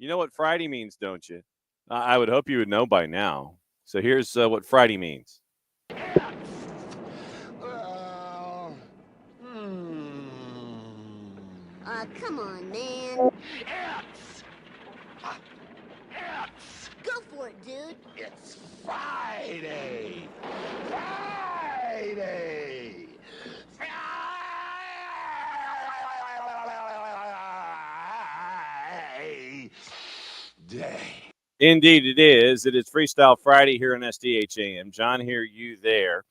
You know what Friday means, don't you? I would hope you would know by now. So here's what Friday means. Well, hmm. Come on, man. It's, it's, Go for it, dude. it's Friday. Friday. Friday. Indeed, it is. It is Freestyle Friday here on SDHAM. John here, you there.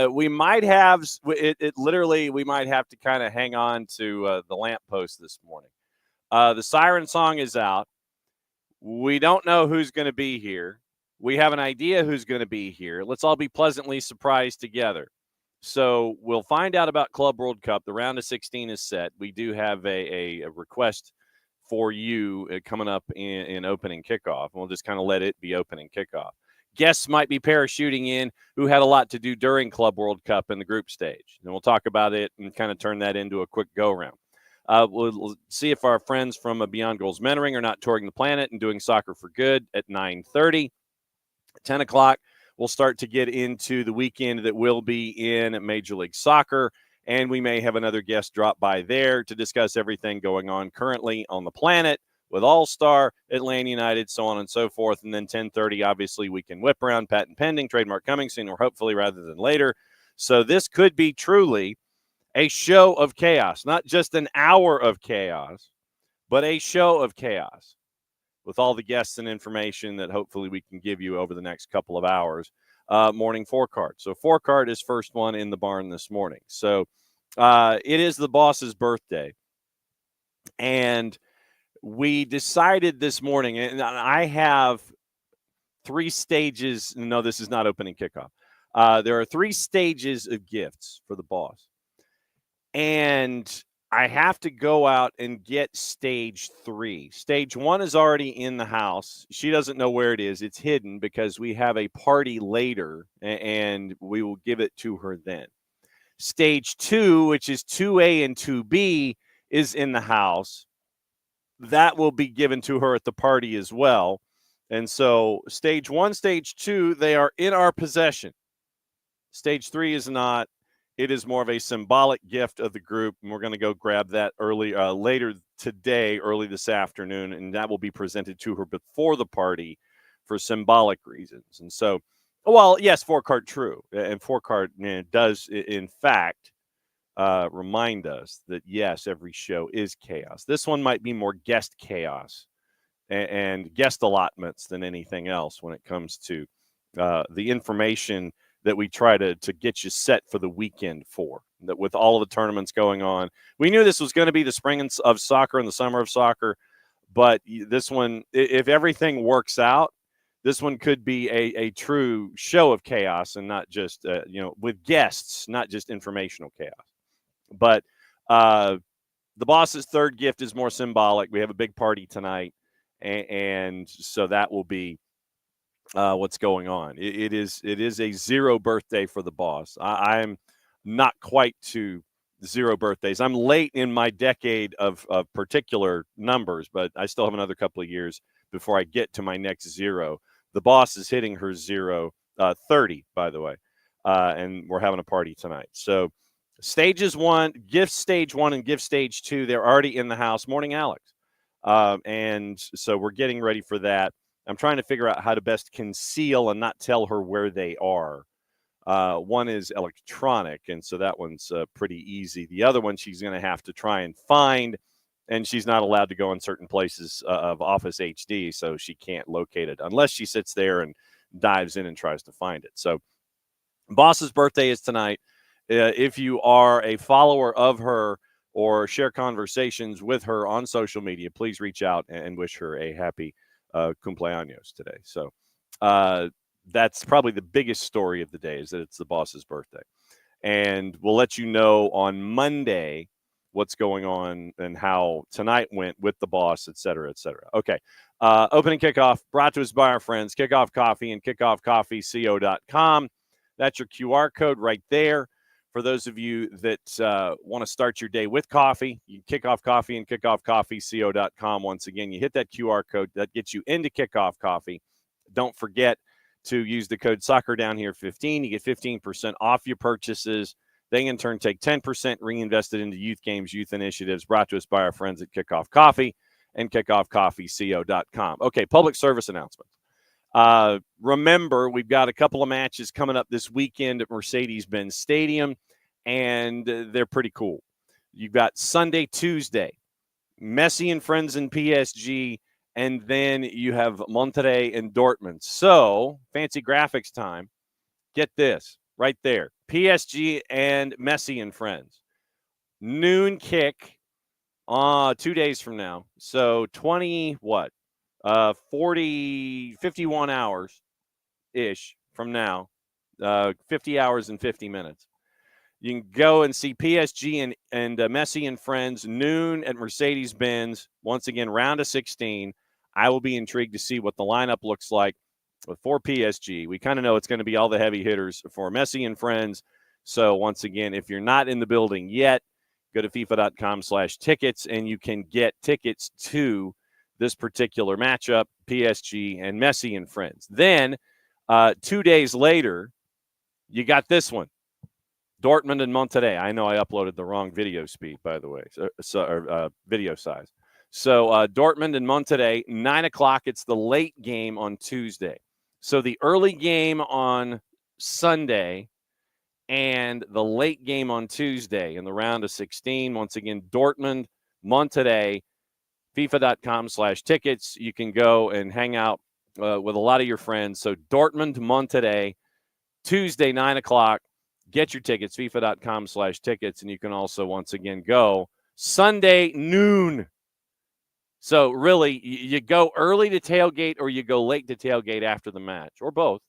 We might have it. Literally, we might have to kind of hang on to the lamppost this morning. The siren song is out. We don't know who's going to be here. We have an idea who's going to be here. Let's all be pleasantly surprised together. So we'll find out about Club World Cup. The round of 16 is set. We do have a request for you coming up in opening kickoff. We'll just kind of let it be opening kickoff. Guests might be parachuting in who had a lot to do during Club World Cup in the group stage. And we'll talk about it and kind of turn that into a quick go-around. We'll see if our friends from Beyond Goals Mentoring are not touring the planet and doing soccer for good at 9:30. 10 o'clock, we'll start to get into the weekend that will be in Major League Soccer, and we may have another guest drop by there to discuss everything going on currently on the planet with All-Star, Atlanta United, so on and so forth. And then 10:30, obviously, we can whip around patent pending, trademark coming soon, or hopefully rather than later. So this could be truly a show of chaos, not just an hour of chaos, but a show of chaos with all the guests and information that hopefully we can give you over the next couple of hours. Morning four card. So four card is first one in the barn this morning. So it is the boss's birthday. And we decided this morning, and I have three stages. No, this is not opening kickoff. There are three stages of gifts for the boss. And I have to go out and get stage 3. Stage 1 is already in the house. She doesn't know where it is. It's hidden because we have a party later, and we will give it to her then. Stage 2, which is 2A and 2B, is in the house. That will be given to her at the party as well. And so stage 1, stage 2, they are in our possession. Stage 3 is not. It is more of a symbolic gift of the group, and we're going to go grab that later today, early this afternoon, and that will be presented to her before the party for symbolic reasons. And so, well, yes, four-card true, and four-card does, in fact, remind us that, yes, every show is chaos. This one might be more guest chaos and guest allotments than anything else when it comes to the information that we try to get you set for the weekend for. That with all of the tournaments going on, we knew this was going to be the spring of soccer and the summer of soccer, but this one, if everything works out, this one could be a true show of chaos and not just, with guests, not just informational chaos. But the boss's third gift is more symbolic. We have a big party tonight, and so that will be what's going on. It is a 0 birthday for the boss. I'm not quite to 0 birthdays. I'm late in my decade of particular numbers, but I still have another couple of years before I get to my next 0. The boss is hitting her 30, by the way, and we're having a party tonight. So stages 1, gift stage 1 and gift stage 2, they're already in the house. Morning, Alex. And so we're getting ready for that. I'm trying to figure out how to best conceal and not tell her where they are. One is electronic, and so that one's pretty easy. The other one she's going to have to try and find, and she's not allowed to go in certain places of Office HD, so she can't locate it unless she sits there and dives in and tries to find it. So boss's birthday is tonight. If you are a follower of her or share conversations with her on social media, please reach out and wish her a happy cumpleaños today. So that's probably the biggest story of the day, is that it's the boss's birthday. And we'll let you know on Monday what's going on and how tonight went with the boss, et cetera, et cetera. Okay. Opening kickoff brought to us by our friends Kickoff Coffee and kickoffcoffeeco.com. That's your QR code right there. For those of you that want to start your day with coffee, you can kick off coffee and kickoffcoffeeco.com. Once again, you hit that QR code that gets you into Kickoff Coffee. Don't forget to use the code Soccer Down Here 15. You get 15% off your purchases. They in turn take 10% reinvested into youth games, youth initiatives, brought to us by our friends at Kickoff Coffee and kickoffcoffeeco.com. Okay, public service announcements. Remember, we've got a couple of matches coming up this weekend at Mercedes-Benz Stadium, and they're pretty cool. You've got Sunday, Tuesday, Messi and Friends and PSG, and then you have Monterrey and Dortmund. So, fancy graphics time. Get this right there. PSG and Messi and Friends. Noon kick 2 days from now. So 51 hours-ish from now, 50 hours and 50 minutes. You can go and see PSG and Messi and Friends noon at Mercedes-Benz. Once again, round of 16. I will be intrigued to see what the lineup looks like for PSG. We kind of know it's going to be all the heavy hitters for Messi and Friends. So once again, if you're not in the building yet, go to FIFA.com/tickets, and you can get tickets to this particular matchup, PSG and Messi and Friends. Then 2 days later, you got this one, Dortmund and Monterrey. I know I uploaded the wrong video speed, by the way, video size. So Dortmund and Monterrey, 9 o'clock. It's the late game on Tuesday. So the early game on Sunday and the late game on Tuesday in the round of 16. Once again, Dortmund, Monterrey, FIFA.com/tickets. You can go and hang out with a lot of your friends. So Dortmund, Monterrey, Tuesday, 9 o'clock. Get your tickets, FIFA.com/tickets. And you can also, once again, go Sunday noon. So really, you go early to tailgate or you go late to tailgate after the match, or both.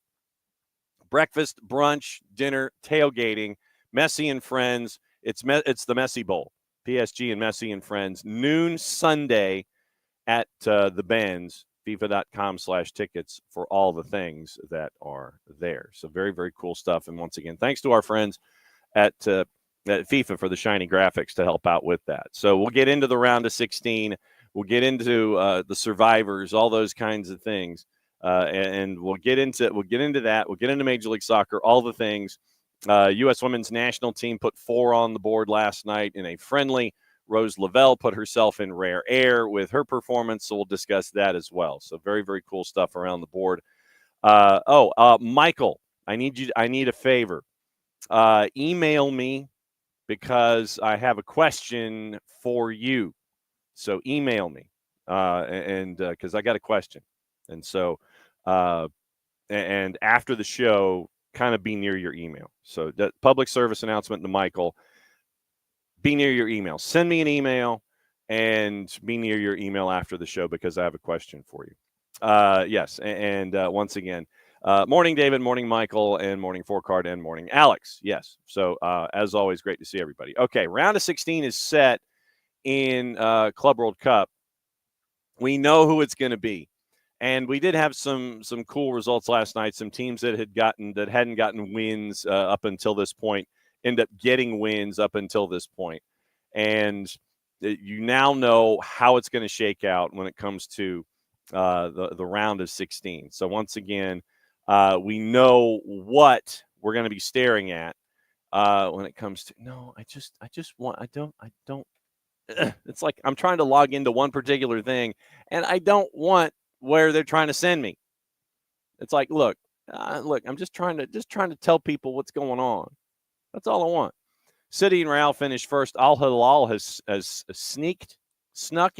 Breakfast, brunch, dinner, tailgating, Messi and Friends. It's the Messi Bowl. PSG and Messi and Friends, noon Sunday at the Benz, FIFA.com/tickets for all the things that are there. So very, very cool stuff. And once again, thanks to our friends at FIFA for the shiny graphics to help out with that. So we'll get into the round of 16. We'll get into the survivors, all those kinds of things. And we'll get into that. We'll get into Major League Soccer, all the things. U.S. women's national team put 4 on the board last night in a friendly. Rose Lavelle put herself in rare air with her performance, so we'll discuss that as well. So very, very cool stuff around the board. Michael, I need a favor. Email me because I have a question for you. So email me, and because I got a question. And so, and after the show, kind of be near your email. So that public service announcement to Michael, be near your email. Send me an email and be near your email after the show because I have a question for you. Yes. And once again, morning, David, morning, Michael, and morning, Four-Card, and morning, Alex. Yes. So as always, great to see everybody. Okay. Round of 16 is set in Club World Cup. We know who it's going to be. And we did have some cool results last night. Some teams that hadn't gotten wins up until this point end up getting wins up until this point. And you now know how it's going to shake out when it comes to the round of 16. So once again, we know what we're going to be staring at when it comes to. No, I don't. It's like I'm trying to log into one particular thing, and I don't want where they're trying to send me. It's like, look, I'm just trying to tell people what's going on. That's all I want. City and Real finished first. Al Hilal has snuck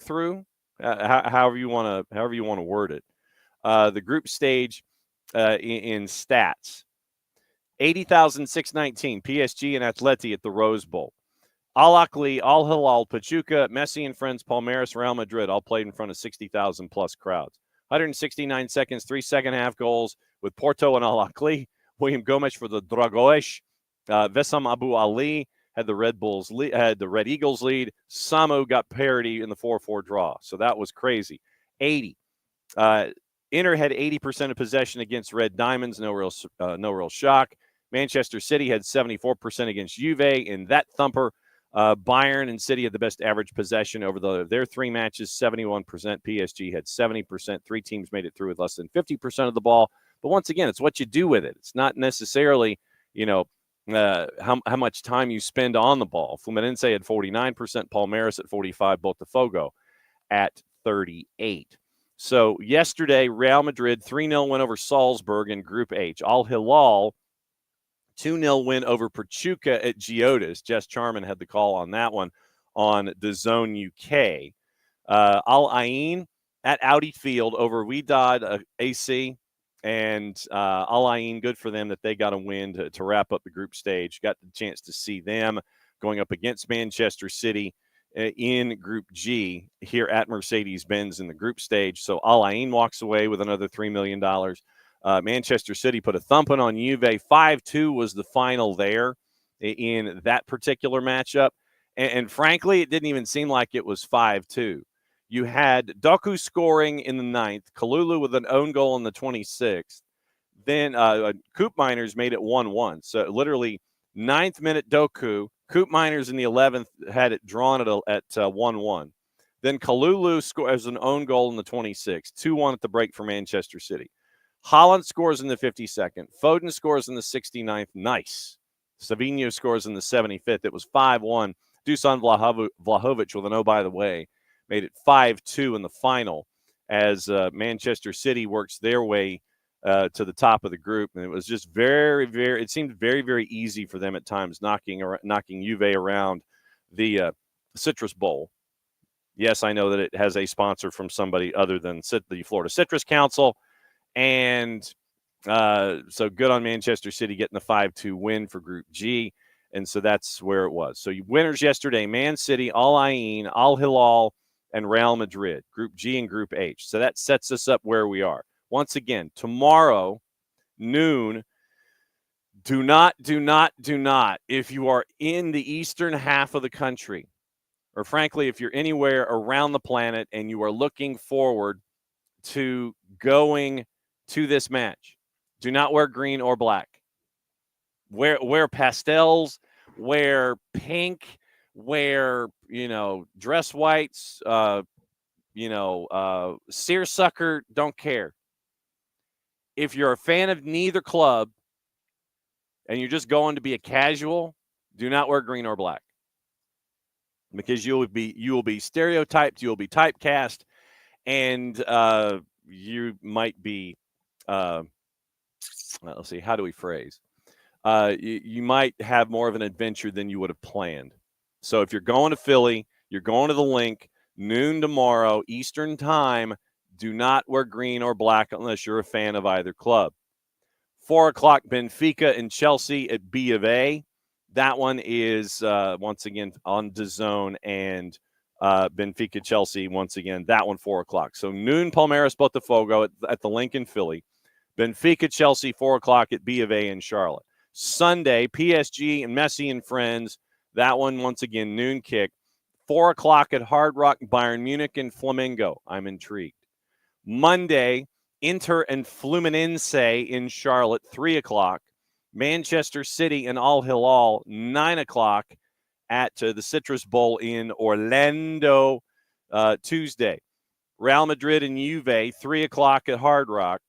through. However you want to word it. The group stage in stats: 80,619 PSG and Atleti at the Rose Bowl. Al Ahly, Al Hilal, Pachuca, Messi and Friends, Palmeiras, Real Madrid all played in front of 60,000 plus crowds. 169 seconds, 3 second-half goals with Porto and Al Ahly. William Gomes for the Dragões. Vessam Abu Ali had the Red Eagles lead. Samu got parity in the 4-4 draw. So that was crazy. 80. Inter had 80% of possession against Red Diamonds. No real shock. Manchester City had 74% against Juve in that thumper. Bayern and City had the best average possession over their 3 matches, 71%. PSG had 70%. 3 teams made it through with less than 50% of the ball. But once again, it's what you do with it. It's not necessarily, how much time you spend on the ball. Fluminense had 49%, Palmeiras at 45%, Botafogo at 38%. So yesterday, Real Madrid 3-0 win over Salzburg in Group H. Al Hilal 2-0 win over Pachuca at Geodas. Jess Charman had the call on that one on DAZN UK. Al Ain at Audi Field over Wydad AC. And Al Ain, good for them that they got a win to wrap up the group stage. Got the chance to see them going up against Manchester City in Group G here at Mercedes-Benz in the group stage. So Al Ain walks away with another $3 million. Manchester City put a thumping on Juve. 5-2 was the final there in that particular matchup. And frankly, it didn't even seem like it was 5-2. You had Doku scoring in the 9th, Kalulu with an own goal in the 26th. Then Coop Miners made it 1-1. So literally 9th minute Doku. Coop Miners in the 11th had it drawn at 1-1. Then Kalulu scores an own goal in the 26th. 2-1 at the break for Manchester City. Haaland scores in the 52nd. Foden scores in the 69th. Nice. Savinho scores in the 75th. It was 5-1. Dusan Vlahovic with an oh, by the way, made it 5-2 in the final as Manchester City works their way to the top of the group. And it was just it seemed very, very easy for them at times, knocking Juve around the Citrus Bowl. Yes, I know that it has a sponsor from somebody other than the Florida Citrus Council. And so good on Manchester City getting the 5-2 win for Group G. And so that's where it was. So winners yesterday, Man City, Al Ain, Al Hilal, and Real Madrid, Group G and Group H. So that sets us up where we are. Once again, tomorrow, noon, do not, if you are in the eastern half of the country, or frankly, if you're anywhere around the planet and you are looking forward to going to this match, do not wear green or black. Wear pastels, wear pink, wear, dress whites, seersucker, don't care. If you're a fan of neither club and you're just going to be a casual, do not wear green or black. Because you will be stereotyped, you'll be typecast, and you might be let's see, how do we phrase? You might have more of an adventure than you would have planned. So if you're going to Philly, you're going to the Link, noon tomorrow, Eastern time, do not wear green or black unless you're a fan of either club. 4 o'clock, Benfica and Chelsea at B of A. That one is, once again, on DAZN, and Benfica Chelsea, once again, that one 4 o'clock. So noon, Palmeiras Botafogo at the Link in Philly. Benfica Chelsea, 4 o'clock at B of A in Charlotte. Sunday, PSG and Messi and Friends. That one, once again, noon kick. 4 o'clock at Hard Rock, Bayern Munich and Flamengo. I'm intrigued. Monday, Inter and Fluminense in Charlotte, 3 o'clock. Manchester City and Al Hilal, 9 o'clock at the Citrus Bowl in Orlando, Tuesday. Real Madrid and Juve, 3 o'clock at Hard Rock.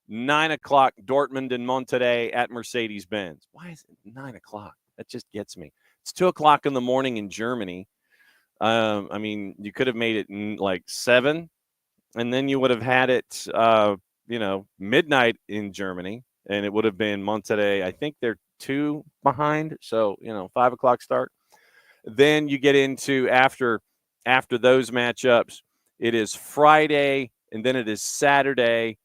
9 o'clock, Dortmund and Monterrey at Mercedes-Benz. Why is it 9 o'clock? That just gets me. It's 2 o'clock in the morning in Germany. You could have made it like 7, and then you would have had it, midnight in Germany, and it would have been Monterrey. I think they're 2 behind, so, 5 o'clock start. Then you get into after those matchups, it is Friday, and then it is Saturday.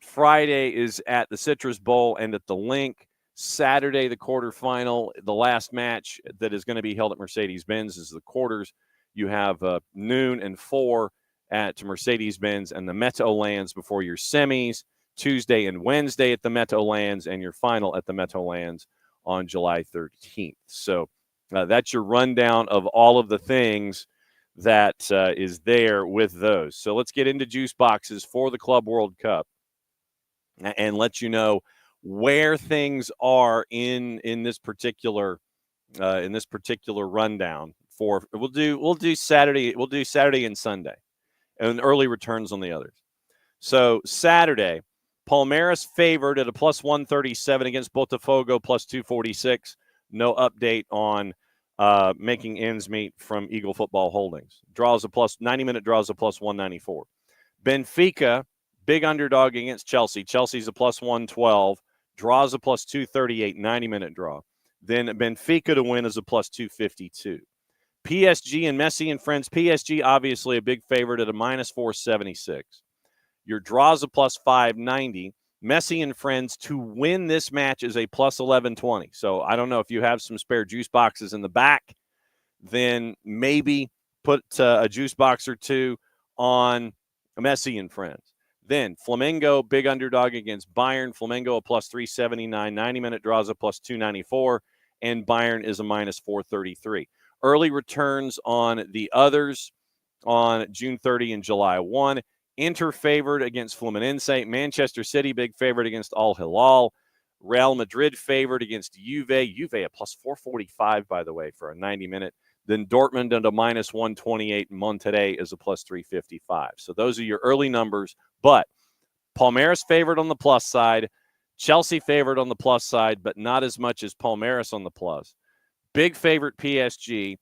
Friday is at the Citrus Bowl and at the Link. Saturday, the quarterfinal, the last match that is going to be held at Mercedes-Benz is the quarters. You have noon and 4 at Mercedes-Benz and the Meadowlands before your semis. Tuesday and Wednesday at the Meadowlands, and your final at the Meadowlands on July 13th. So that's your rundown of all of the things that is there with those. So let's get into juice boxes for the Club World Cup and let you know where things are in this particular rundown. For we'll do Saturday and Sunday, and early returns on the others. So Saturday, Palmeiras favored at a plus 137 against Botafogo plus 246. No update on making ends meet from Eagle Football Holdings. 90-minute draws a plus 194. Benfica, big underdog against Chelsea. Chelsea's a plus 112. Draws a plus 238, 90-minute draw. Then Benfica to win is a plus 252. PSG and Messi and friends. PSG, obviously a big favorite at a minus 476. Your draws a plus 590. Messi and friends to win this match is a plus 1120. So I don't know if you have some spare juice boxes in the back, then maybe put a juice box or two on Messi and friends. Then Flamengo, big underdog against Bayern. Flamengo a plus 379. 90-minute draws a plus 294. And Bayern is a minus 433. Early returns on the others on June 30 and July 1. Inter favored against Fluminense. Manchester City, big favorite against Al Hilal. Real Madrid favored against Juve. Juve a plus 445, by the way, for a 90-minute. Then Dortmund at a minus 128. Monterrey is a plus 355. So those are your early numbers. But Palmeiras favored on the plus side. Chelsea favored on the plus side, but not as much as Palmeiras on the plus. Big favorite PSG.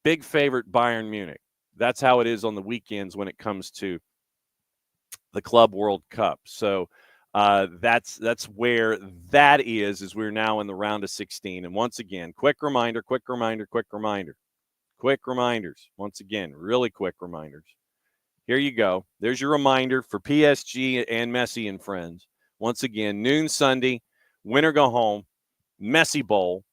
Big favorite Bayern Munich. That's how it is on the weekends when it comes to the Club World Cup. So that's where that is we're now in the round of 16. And once again, quick reminders. Once again, really quick reminders. Here you go. There's your reminder for PSG and Messi and friends. Once again, noon Sunday, win or go home, Messi Bowl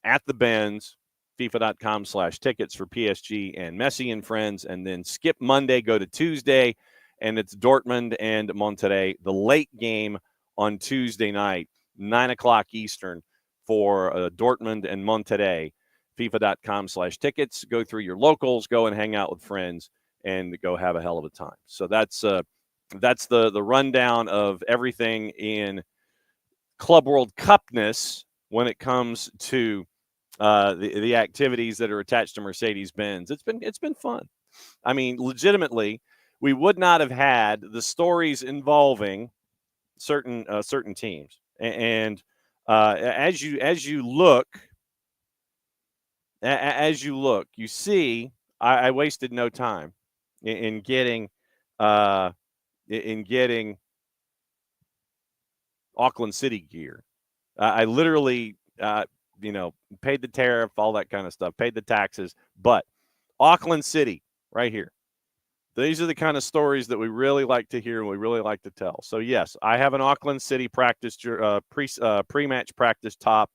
at the Benz, FIFA.com/tickets for PSG and Messi and friends. And then skip Monday, go to Tuesday, and it's Dortmund and Monterrey, the late game on Tuesday night, 9 o'clock Eastern for Dortmund and Monterrey. FIFA.com/tickets. Go through your locals, go and hang out with friends, and go have a hell of a time. So that's the rundown of everything in Club World Cupness when it comes to the activities that are attached to Mercedes-Benz. It's been fun. I mean, legitimately, we would not have had the stories involving certain teams. And as you look, you see, I wasted no time in getting Auckland City gear. I literally, paid the tariff, all that kind of stuff, paid the taxes, but Auckland City right here. These are the kind of stories that we really like to hear and we really like to tell. So, yes, I have an Auckland City practice pre-match practice top,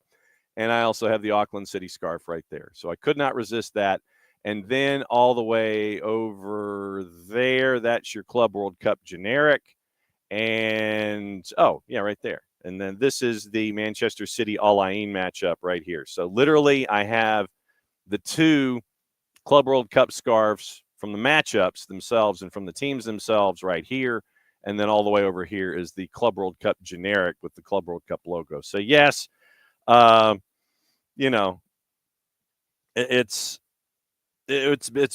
and I also have the Auckland City scarf right there. So I could not resist that. And then all the way over there, that's your Club World Cup generic. And, right there. And then this is the Manchester City Al Ain matchup right here. So literally I have the two Club World Cup scarves from the matchups themselves and from the teams themselves right here. And then all the way over here is the Club World Cup generic with the Club World Cup logo. So, yes, it's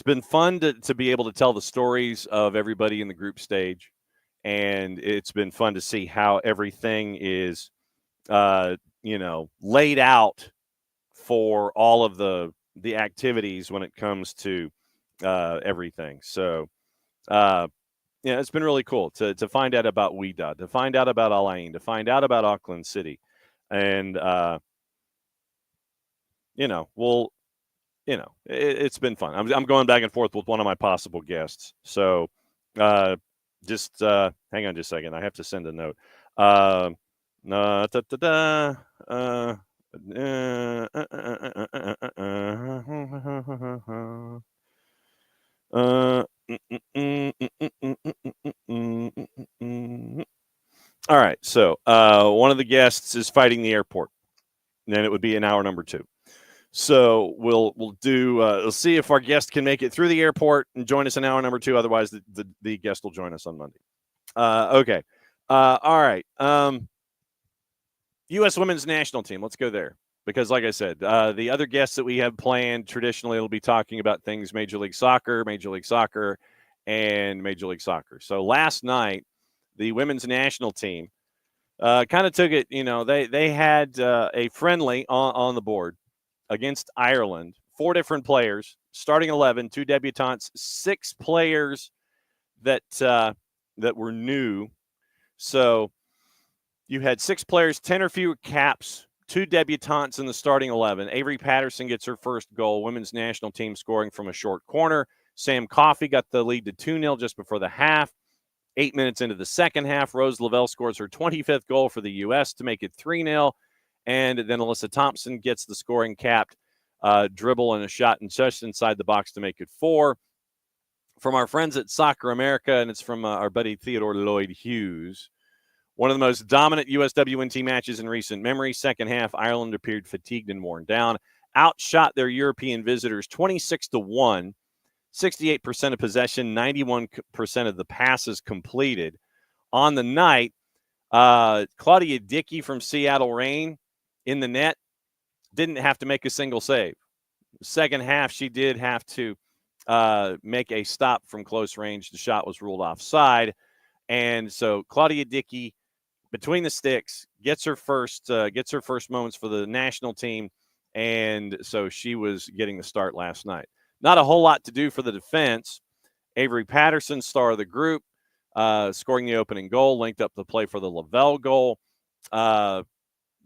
been fun to be able to tell the stories of everybody in the group stage. And it's been fun to see how everything is, laid out for all of the activities when it comes to everything. So, it's been really cool to find out about WEDA, to find out about Al Ain, to find out about Auckland City. And, it's been fun. I'm going back and forth with one of my possible guests. So, just hang on just a second. I have to send a note. All right. So one of the guests is fighting the airport, and it would be in hour number 2. So we'll see if our guest can make it through the airport and join us in hour number 2. Otherwise, the guest will join us on Monday. Okay. All right. U.S. women's national team. Let's go there. Because, like I said, the other guests that we have planned traditionally will be talking about things Major League Soccer, and Major League Soccer. So last night, the women's national team kind of took it. They had a friendly on the board against Ireland. 4 different players, starting 11, 2 debutantes, 6 players that were new. So you had 6 players, 10 or fewer caps, 2 debutantes in the starting 11. Avery Patterson gets her first goal. Women's national team scoring from a short corner. Sam Coffey got the lead to 2-0 just before the half. 8 minutes into the second half, Rose Lavelle scores her 25th goal for the U.S. to make it 3-0. And then Alyssa Thompson gets the scoring capped dribble and a shot and just inside the box to make it 4. From our friends at Soccer America, and it's from our buddy Theodore Lloyd Hughes. One of the most dominant USWNT matches in recent memory. Second half, Ireland appeared fatigued and worn down. Outshot their European visitors 26-1. 68% of possession, 91% of the passes completed. On the night, Claudia Dickey from Seattle Reign in the net didn't have to make a single save. Second half, she did have to make a stop from close range. The shot was ruled offside. And so Claudia Dickey, between the sticks, gets her first moments for the national team. And so she was getting the start last night. Not a whole lot to do for the defense. Avery Patterson, star of the group, scoring the opening goal, linked up the play for the Lavelle goal.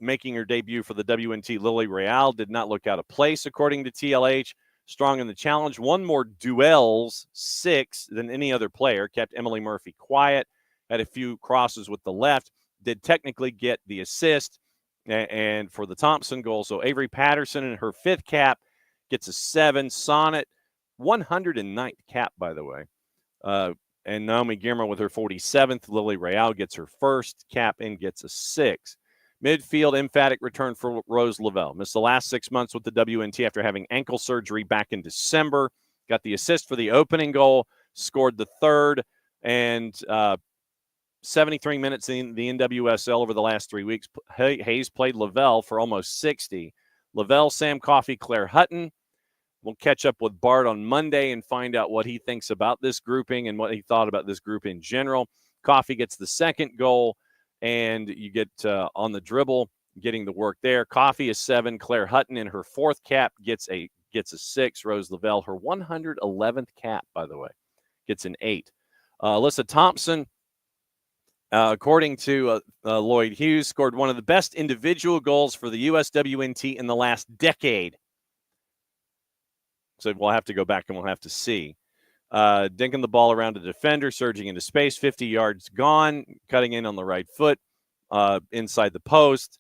Making her debut for the WNT, Lily Real did not look out of place, according to TLH. Strong in the challenge. Won more duels, 6, than any other player. Kept Emily Murphy quiet. Had a few crosses with the left. Did technically get the assist and for the Thompson goal. So Avery Patterson in her 5th cap gets a 7. Sonnet, 109th cap, by the way. And Naomi Guillermo with her 47th. Lily Real gets her 1st cap and gets a 6. Midfield, emphatic return for Rose Lavelle. Missed the last 6 months with the WNT after having ankle surgery back in December. Got the assist for the opening goal. Scored the 3rd. And 73 minutes in the NWSL over the last 3 weeks. Hayes played Lavelle for almost 60. Lavelle, Sam Coffey, Claire Hutton. We'll catch up with Bart on Monday and find out what he thinks about this grouping and what he thought about this group in general. Coffey gets the 2nd goal, and you get on the dribble, getting the work there. Coffey is 7. Claire Hutton in her 4th cap gets a 6. Rose Lavelle, her 111th cap, by the way, gets an 8. Alyssa Thompson, according to Lloyd Hughes, scored one of the best individual goals for the USWNT in the last decade. So we'll have to go back and we'll have to see. Dinking the ball around a defender, surging into space, 50 yards gone, cutting in on the right foot, inside the post.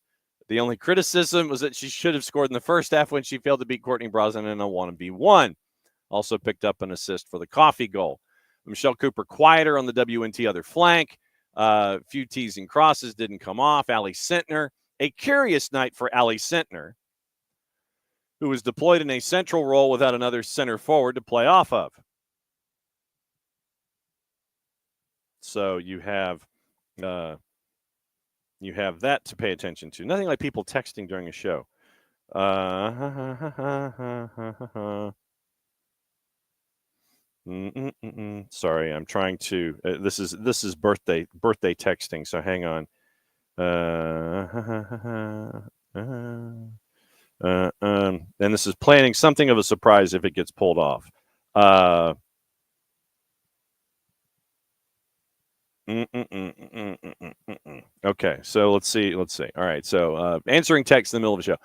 The only criticism was that she should have scored in the first half when she failed to beat Courtney Brosnan in a 1v1. Also picked up an assist for the Coffey goal. Michelle Cooper quieter on the WNT other flank. Few teasing crosses didn't come off. Allie Sentner, a curious night for Allie Sentner, who was deployed in a central role without another center forward to play off of. So you have that to pay attention to. Nothing like people texting during a show. Sorry, I'm trying to. This is birthday texting. So hang on. And this is planning something of a surprise if it gets pulled off. Okay, so let's see. All right, so answering text in the middle of the show.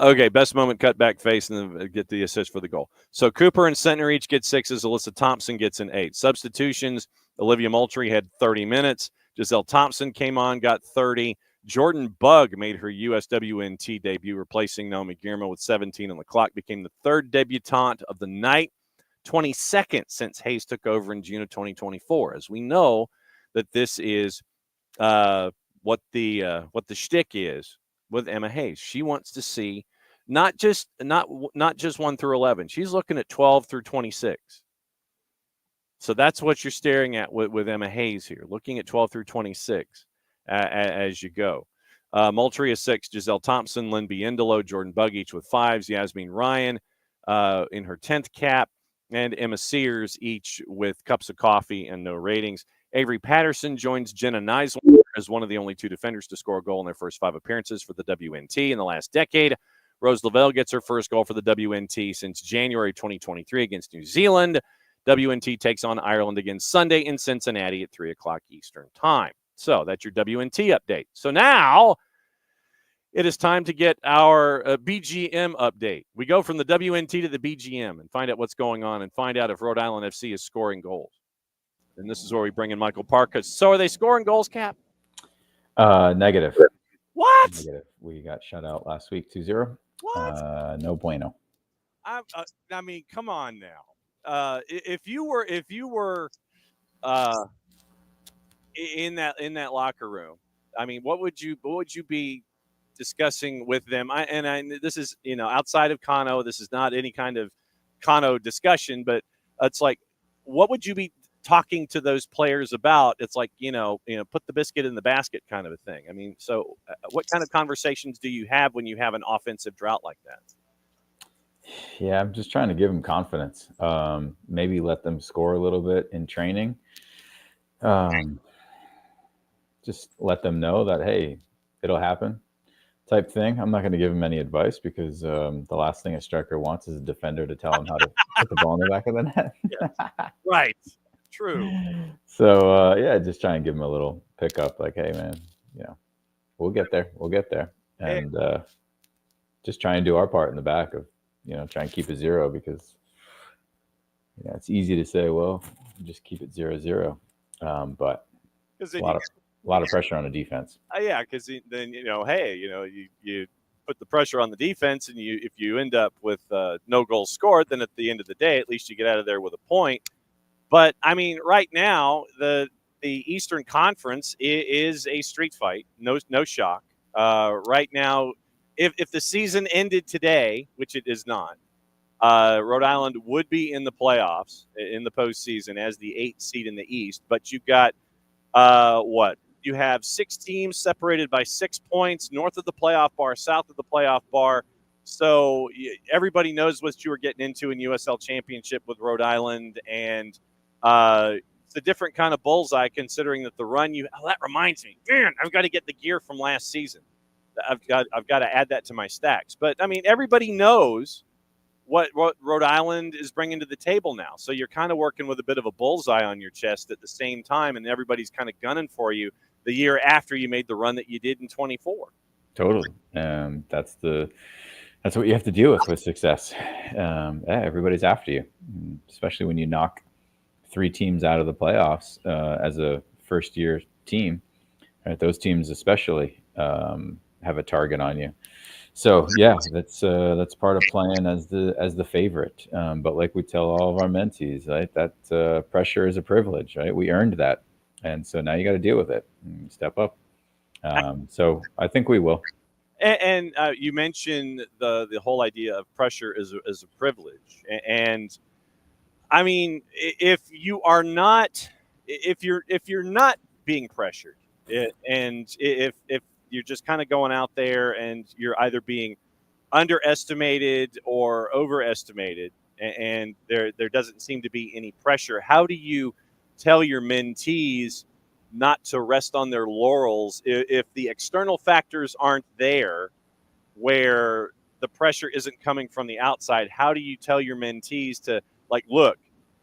Okay, best moment, cut back face, and then get the assist for the goal. So Cooper and Sentner each get 6s. Alyssa Thompson gets an 8. Substitutions, Olivia Moultrie had 30 minutes. Giselle Thompson came on, got 30. Jordan Bugg made her USWNT debut, replacing Naomi Guillermo with 17 on the clock, became the 3rd debutante of the night, 22nd since Hayes took over in June of 2024. As we know that this is what the shtick is with Emma Hayes. She wants to see not just 1 through 11. She's looking at 12 through 26. So that's what you're staring at with Emma Hayes here, looking at 12 through 26 as you go. Moultrie is 6, Giselle Thompson, Lynn Biendolo, Jordan Bug each with 5s, Yasmin Ryan in her 10th cap, and Emma Sears each with cups of coffee and no ratings. Avery Patterson joins Jenna Neisler as one of the only 2 defenders to score a goal in their first 5 appearances for the WNT in the last decade. Rose Lavelle gets her first goal for the WNT since January 2023 against New Zealand. WNT takes on Ireland again Sunday in Cincinnati at 3 o'clock Eastern time. So that's your WNT update. So now it is time to get our BGM update. We go from the WNT to the BGM and find out what's going on and find out if Rhode Island FC is scoring goals. And this is where we bring in Michael Parkas. So are they scoring goals, Cap? Negative. What? Negative. We got shut out last week 2-0. What? No bueno. I mean, come on now. If you were in that locker room, I mean, what would you be discussing with them? This is outside of Kano. This is not any kind of Kano discussion, but it's like, what would you be talking to those players about? It's like put the biscuit in the basket kind of a thing. I mean, so what kind of conversations do you have when you have an offensive drought like that? Yeah, I'm just trying to give them confidence. Maybe let them score a little bit in training. Just let them know that, hey, it'll happen type thing. I'm not going to give them any advice because the last thing a striker wants is a defender to tell him how to put the ball in the back of the net. Yes. Right. True. So, just try and give them a little pickup like, hey, man, we'll get there. We'll get there. And just try and do our part in the back of, try and keep it 0 because it's easy to say, well, just keep it 0-0. But a lot of pressure on the defense. Yeah, because then you put the pressure on the defense, and if you end up with no goals scored, then at the end of the day, at least you get out of there with a point. But I mean, right now the Eastern Conference is a street fight. No shock. Right now, if the season ended today, which it is not, Rhode Island would be in the playoffs in the postseason as the 8th seed in the East. But you've got you have 6 teams separated by 6 points, north of the playoff bar, south of the playoff bar. So everybody knows what you were getting into in USL Championship with Rhode Island, and it's a different kind of bullseye considering that the run that reminds me, man, I've got to get the gear from last season. I've got to add that to my stacks. But I mean, everybody knows what Rhode Island is bringing to the table now. So you're kind of working with a bit of a bullseye on your chest at the same time, and everybody's kind of gunning for you the year after you made the run that you did in 24. Totally. That's what you have to deal with success. Everybody's after you, especially when you knock 3 teams out of the playoffs as a first-year team. Right? Those teams especially have a target on you. So that's part of playing as the favorite. But like we tell all of our mentees, right, that pressure is a privilege, right? We earned that, and so now you got to deal with it and step up. So I think we will. And you mentioned the whole idea of pressure is a privilege, and I mean, if you're not being pressured, and if you're just kind of going out there and you're either being underestimated or overestimated, and there doesn't seem to be any pressure, how do you tell your mentees not to rest on their laurels if the external factors aren't there, where the pressure isn't coming from the outside? How do you tell your mentees to, like, look,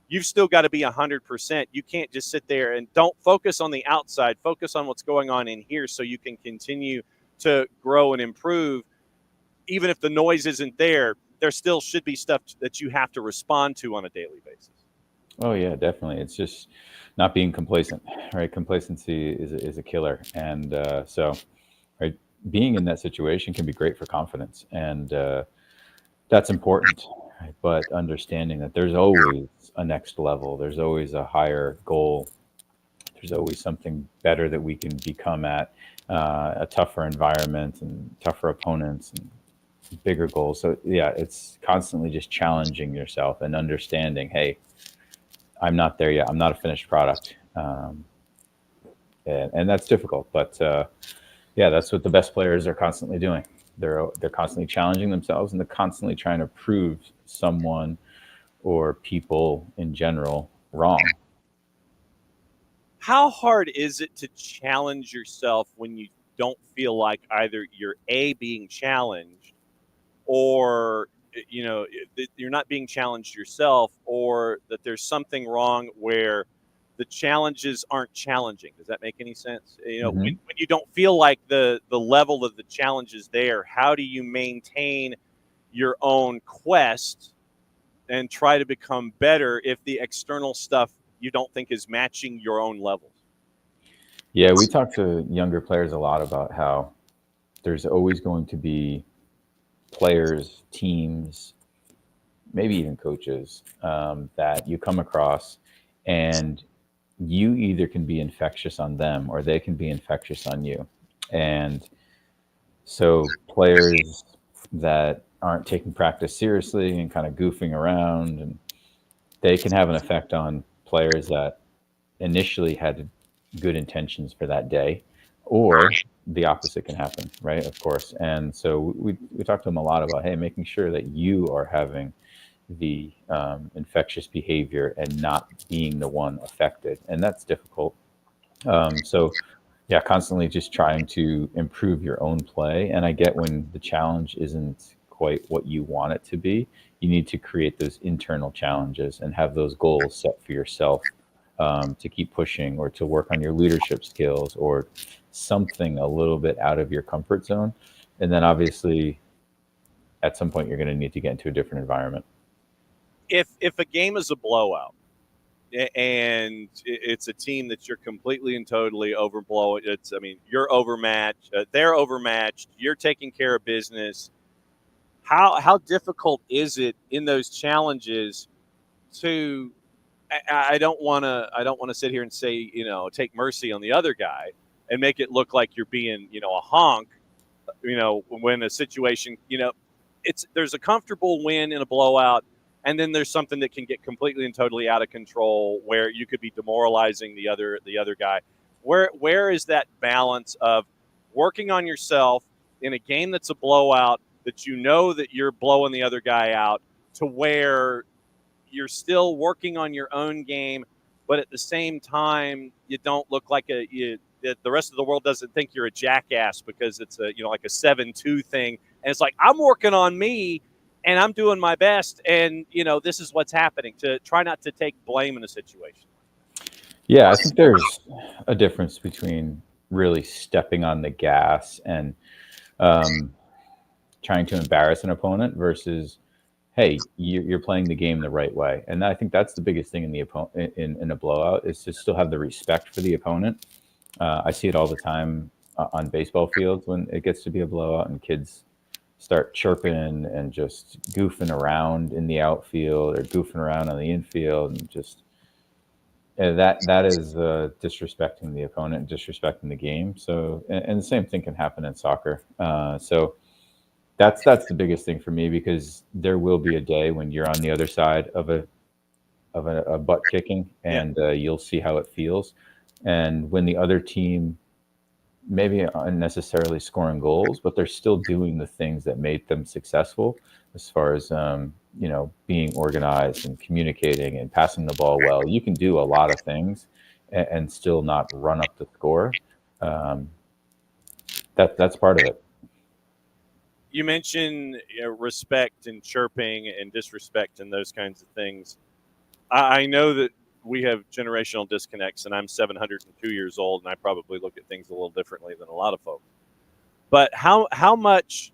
you've still got to be 100%. You can't just sit there and don't focus on the outside. Focus on what's going on in here so you can continue to grow and improve. Even if the noise isn't there, there still should be stuff that you have to respond to on a daily basis. Oh, yeah, definitely. It's just not being complacent, right? Complacency is a killer. And so right, being in that situation can be great for confidence. And that's important. Right? But understanding that there's always a next level, there's always a higher goal, there's always something better that we can become at, a tougher environment and tougher opponents and bigger goals. So yeah, it's constantly just challenging yourself and understanding, hey, I'm not there yet. I'm not a finished product. And that's difficult, but Yeah, that's what the best players are constantly doing. They're constantly challenging themselves, and they're constantly trying to prove someone or people in general wrong. How hard is it to challenge yourself when you don't feel like either you're A, being challenged, or that you're not being challenged yourself, or that there's something wrong where the challenges aren't challenging? Does that make any sense? Hmm. When you don't feel like the level of the challenge is there, how do you maintain your own quest and try to become better if the external stuff you don't think is matching your own levels? Yeah, we talk to younger players a lot about how there's always going to be players, teams, maybe even coaches that you come across, and you either can be infectious on them or they can be infectious on you. And so players that aren't taking practice seriously and kind of goofing around, and they can have an effect on players that initially had good intentions for that day, or the opposite can happen, right? Of course. And so we talk to them a lot about, hey, making sure that you are having the infectious behavior and not being the one affected. And that's difficult. So, yeah, constantly just trying to improve your own play. And I get when the challenge isn't quite what you want it to be, you need to create those internal challenges and have those goals set for yourself to keep pushing or to work on your leadership skills or something a little bit out of your comfort zone. And then obviously, at some point, you're going to need to get into a different environment. If a game is a blowout and it's a team that you're completely and totally overblowing, you're overmatched, they're overmatched, you're taking care of business. How difficult is it in those challenges to? I don't want to sit here and say, take mercy on the other guy and make it look like you're being, a honk, when a situation, there's a comfortable win in a blowout, and then there's something that can get completely and totally out of control where you could be demoralizing the other guy. Where is that balance of working on yourself in a game that's a blowout, that that you're blowing the other guy out, to where you're still working on your own game, but at the same time, you don't look like that the rest of the world doesn't think you're a jackass because it's like a 7-2 thing, and it's like, I'm working on me and I'm doing my best, and this is what's happening. To try not to take blame in a situation. Yeah, I think there's a difference between really stepping on the gas and um, trying to embarrass an opponent versus, hey, you're playing the game the right way. And I think that's the biggest thing in the opponent in a blowout is to still have the respect for the opponent. I see it all the time on baseball fields when it gets to be a blowout and kids start chirping and just goofing around in the outfield or goofing around on the infield and just that is disrespecting the opponent, disrespecting the game. So, and the same thing can happen in soccer. So that's the biggest thing for me because there will be a day when you're on the other side of a butt kicking, Yeah. and you'll see how it feels. And when the other team maybe unnecessarily scoring goals, but they're still doing the things that made them successful, as far as being organized and communicating and passing the ball well. You can do a lot of things and still not run up the score. Um, that's part of it. You mentioned respect and chirping and disrespect and those kinds of things. I know that we have generational disconnects, and I'm 702 years old, and I probably look at things a little differently than a lot of folks. But how much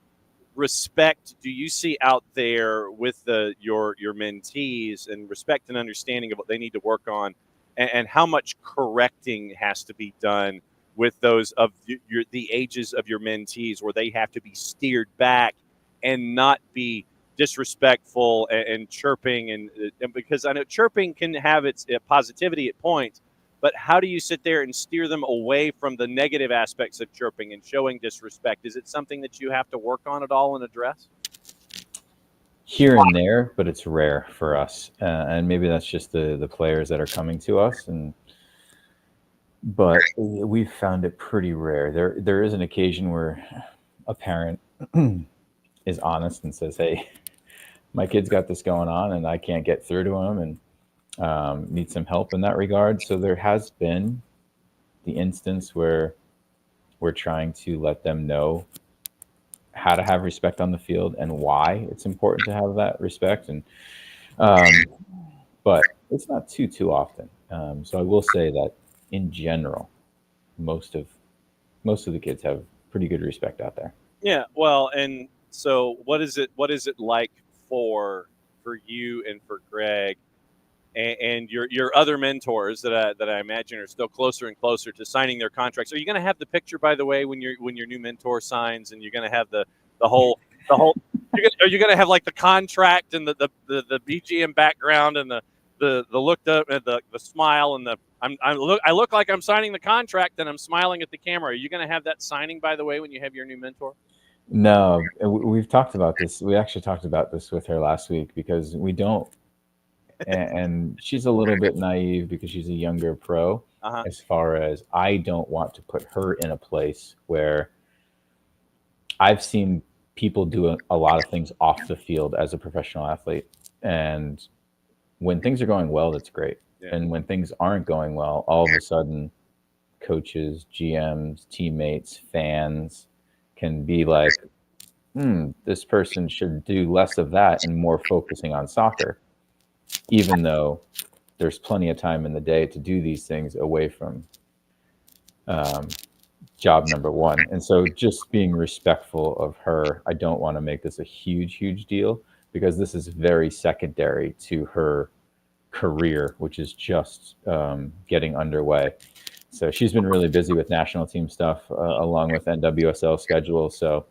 respect do you see out there with your mentees, and respect and understanding of what they need to work on, and how much correcting has to be done with those of the ages of your mentees, where they have to be steered back and not be disrespectful and chirping, and because I know chirping can have its positivity at points, but how do you sit there and steer them away from the negative aspects of chirping and showing disrespect? Is it something that you have to work on at all and address? Here and there, but it's rare for us, and maybe that's just the players that are coming to us, and but we've found it pretty rare. There is an occasion where a parent is honest and says, "Hey, my kid's got this going on, and I can't get through to him, and need some help in that regard." So there has been the instance where we're trying to let them know how to have respect on the field and why it's important to have that respect. And um, but it's not too often. So I will say that in general, most of most of the kids have pretty good respect out there. Yeah, well, and so what is it like for you and for Greg and your other mentors that I imagine are still closer and closer to signing their contracts? Are you going to have the picture, by the way, when your new mentor signs, and you're going to have the whole the whole? Are you going to have like the contract and the BGM background and the looked up and the smile and I look like I'm signing the contract and I'm smiling at the camera. Are you going to have that signing, by the way, when you have your new mentor? No, we've talked about this. We actually talked about this with her last week because we don't, and she's a little bit naive because she's a younger pro. Uh-huh. As far as I don't want to put her in a place where I've seen people do a lot of things off the field as a professional athlete, and when things are going well, that's great. Yeah. And when things aren't going well, all of a sudden, coaches, GMs, teammates, fans can be like, this person should do less of that and more focusing on soccer, even though there's plenty of time in the day to do these things away from um, job number one. And so just being respectful of her, I don't want to make this a huge deal because this is very secondary to her career, which is just getting underway. So she's been really busy with national team stuff along with NWSL schedule. So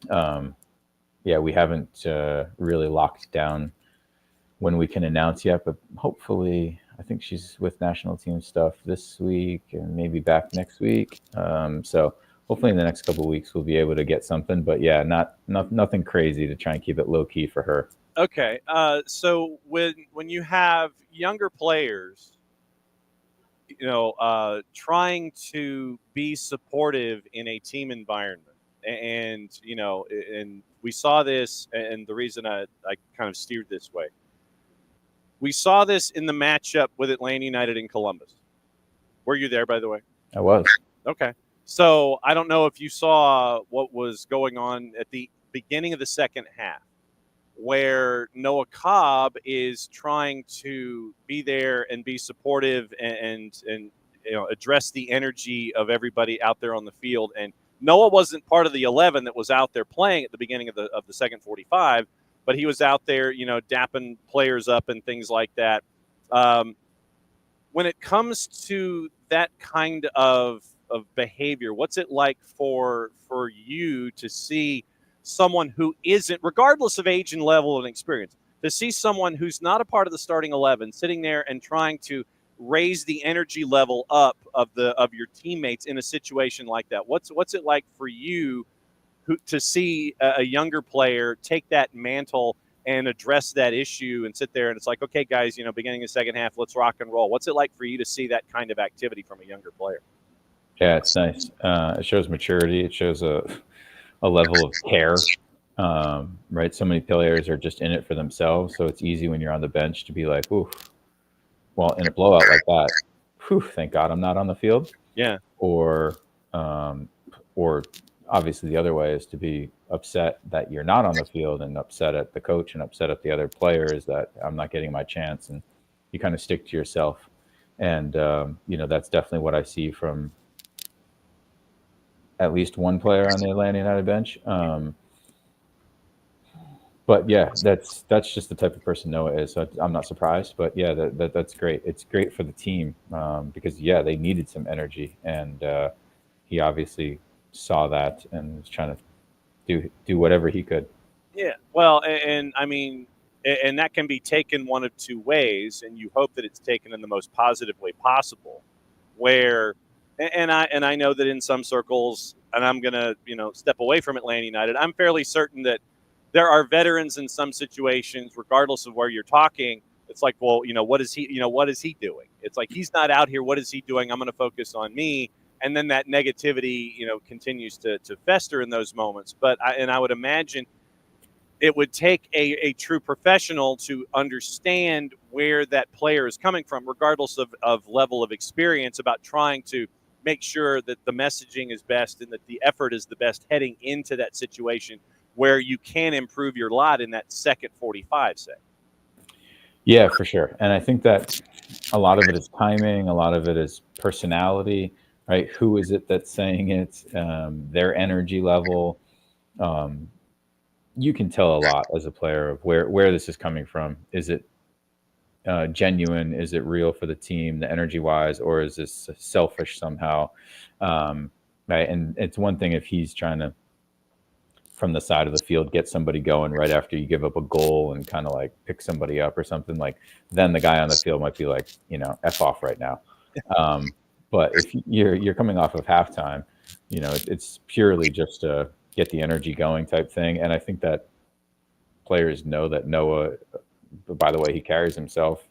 yeah, we haven't really locked down when we can announce yet, but hopefully, I think she's with national team stuff this week and maybe back next week. So hopefully, in the next couple of weeks, we'll be able to get something. But yeah, nothing crazy to try and keep it low key for her. Okay. So when you have younger players, trying to be supportive in a team environment, and and we saw this, and the reason I kind of steered this way, we saw this in the matchup with Atlanta United in Columbus. Were you there, by the way? I was. Okay. So I don't know if you saw what was going on at the beginning of the second half, where Noah Cobb is trying to be there and be supportive and address the energy of everybody out there on the field. And Noah wasn't part of the 11 that was out there playing at the beginning of the second 45, but he was out there, dapping players up and things like that. When it comes to that kind of behavior, what's it like for you to see someone who isn't, regardless of age and level and experience, to see someone who's not a part of the starting 11 sitting there and trying to raise the energy level up of your teammates in a situation like that? What's it like for you to see a younger player take that mantle and address that issue and sit there and it's like, okay, guys, beginning of the second half, let's rock and roll. What's it like for you to see that kind of activity from a younger player? Yeah, it's nice. It shows maturity. It shows a level of care. Right? So many players are just in it for themselves. So it's easy when you're on the bench to be like, ooh, well, in a blowout like that, whew, thank God I'm not on the field. Yeah. Or obviously the other way is to be upset that you're not on the field and upset at the coach and upset at the other players that I'm not getting my chance, and you kind of stick to yourself. And that's definitely what I see from at least one player on the Atlanta United bench. But yeah, that's just the type of person Noah is. So I'm not surprised. But yeah, that's great. It's great for the team because they needed some energy, and he obviously saw that and was trying to do whatever he could. Yeah. Well, and I mean, and that can be taken one of two ways, and you hope that it's taken in the most positive way possible. Where, and I know that in some circles, and I'm gonna step away from Atlanta United, I'm fairly certain that there are veterans in some situations, regardless of where you're talking, It's like, well, what is he? What is he doing? It's like he's not out here. What is he doing? I'm going to focus on me, and then that negativity, continues to fester in those moments. But I would imagine it would take a true professional to understand where that player is coming from, regardless of level of experience, about trying to make sure that the messaging is best and that the effort is the best heading into that situation where you can improve your lot in that second 45, say. Yeah, for sure. And I think that a lot of it is timing, a lot of it is personality, right? Who is it that's saying it? Their energy level. Um, you can tell a lot as a player of where this is coming from. Is it genuine? Is it real for the team, the energy wise, or is this selfish somehow? Right. And it's one thing if he's trying to, from the side of the field, get somebody going right after you give up a goal and kind of like pick somebody up or something, like then the guy on the field might be like, F off right now. But if you're coming off of halftime, it's purely just to get the energy going type thing. And I think that players know that Noah, by the way he carries himself,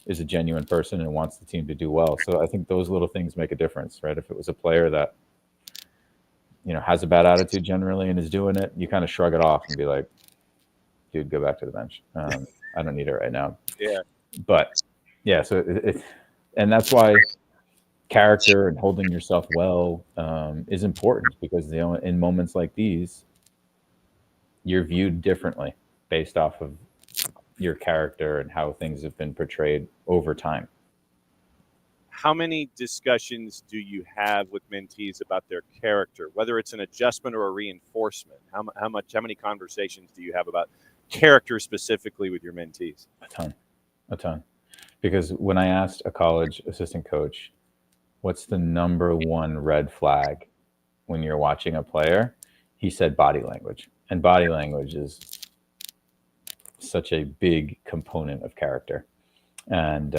is a genuine person and wants the team to do well. So I think those little things make a difference, right? If it was a player that has a bad attitude generally and is doing it, you kind of shrug it off and be like, dude, go back to the bench. I don't need it right now. Yeah. But yeah, so and that's why character and holding yourself well is important, because in moments like these, you're viewed differently based off of your character and how things have been portrayed over time. How many discussions do you have with mentees about their character, whether it's an adjustment or a reinforcement? How many conversations do you have about character specifically with your mentees? A ton. Because when I asked a college assistant coach, what's the number one red flag when you're watching a player, he said body language. And body language is such a big component of character. And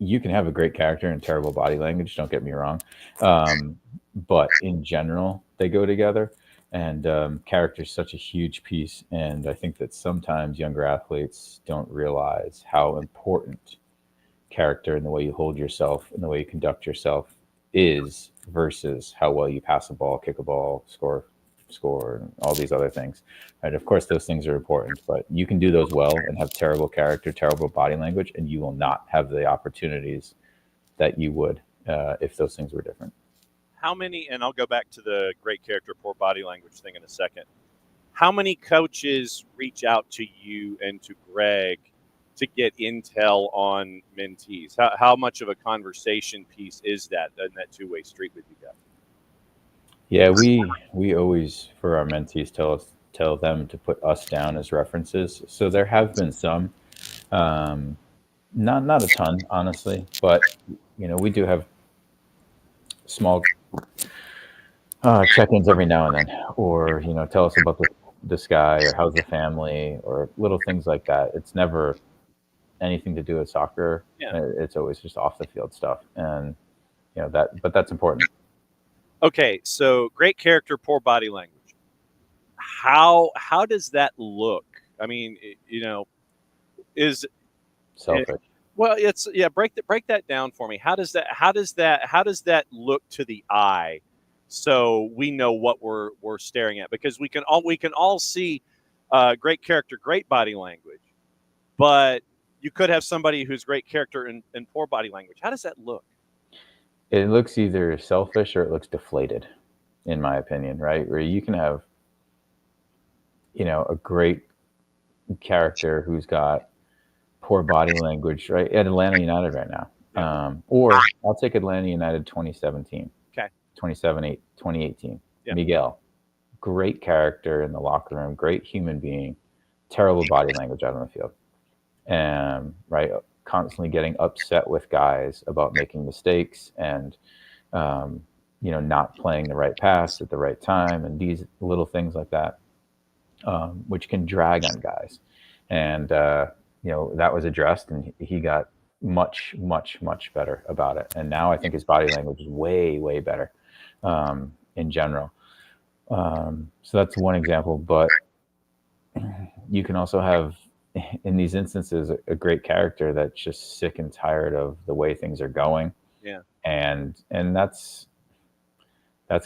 you can have a great character and terrible body language, don't get me wrong. But in general, they go together. And character is such a huge piece. And I think that sometimes younger athletes don't realize how important character and the way you hold yourself and the way you conduct yourself is versus how well you pass a ball, kick a ball, score, and all these other things. Right? Of course, those things are important, but you can do those well and have terrible character, terrible body language, and you will not have the opportunities that you would if those things were different. How many, and I'll go back to the great character, poor body language thing in a second. How many coaches reach out to you and to Greg to get intel on mentees? How much of a conversation piece is that in that two-way street with you guys? Yeah, we always, for our mentees, tell them to put us down as references. So there have been some, not a ton, honestly, but we do have small check-ins every now and then, or tell us about this guy, or how's the family, or little things like that. It's never anything to do with soccer. Yeah. It's always just off the field stuff, and but that's important. Okay, so great character, poor body language. How does that look? I mean, is selfish. Well, break that down for me. How does that look to the eye, so we know what we're staring at? Because we can all see great character, great body language, but you could have somebody who's great character and poor body language. How does that look? It looks either selfish or it looks deflated, in my opinion, right? Where you can have, a great character who's got poor body language, right? At Atlanta United right now. Yeah. Or I'll take Atlanta United 2017. Okay. 2018. Yeah. Miguel, great character in the locker room, great human being, terrible body language out on the field. Right? Constantly getting upset with guys about making mistakes and, not playing the right pass at the right time, and these little things like that, which can drag on guys. And, that was addressed, and he got much, much, much better about it. And now I think his body language is way, way better in general. So that's one example. But you can also have in these instances a great character that's just sick and tired of the way things are going. Yeah. And that's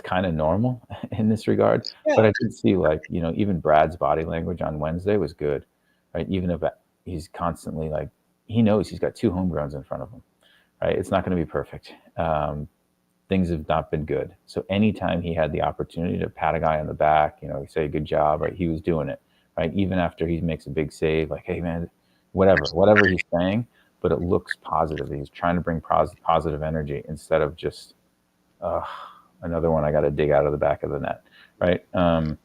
kind of normal in this regard. Yeah. But I did see, like, even Brad's body language on Wednesday was good, right? Even if he's constantly, like, he knows he's got two homegrowns in front of him, right? It's not going to be perfect. Things have not been good. So anytime he had the opportunity to pat a guy on the back, say good job, right? He was doing it, right? Even after he makes a big save, like, hey man, whatever he's saying, but it looks positive. He's trying to bring positive energy instead of just, another one I got to dig out of the back of the net, right? And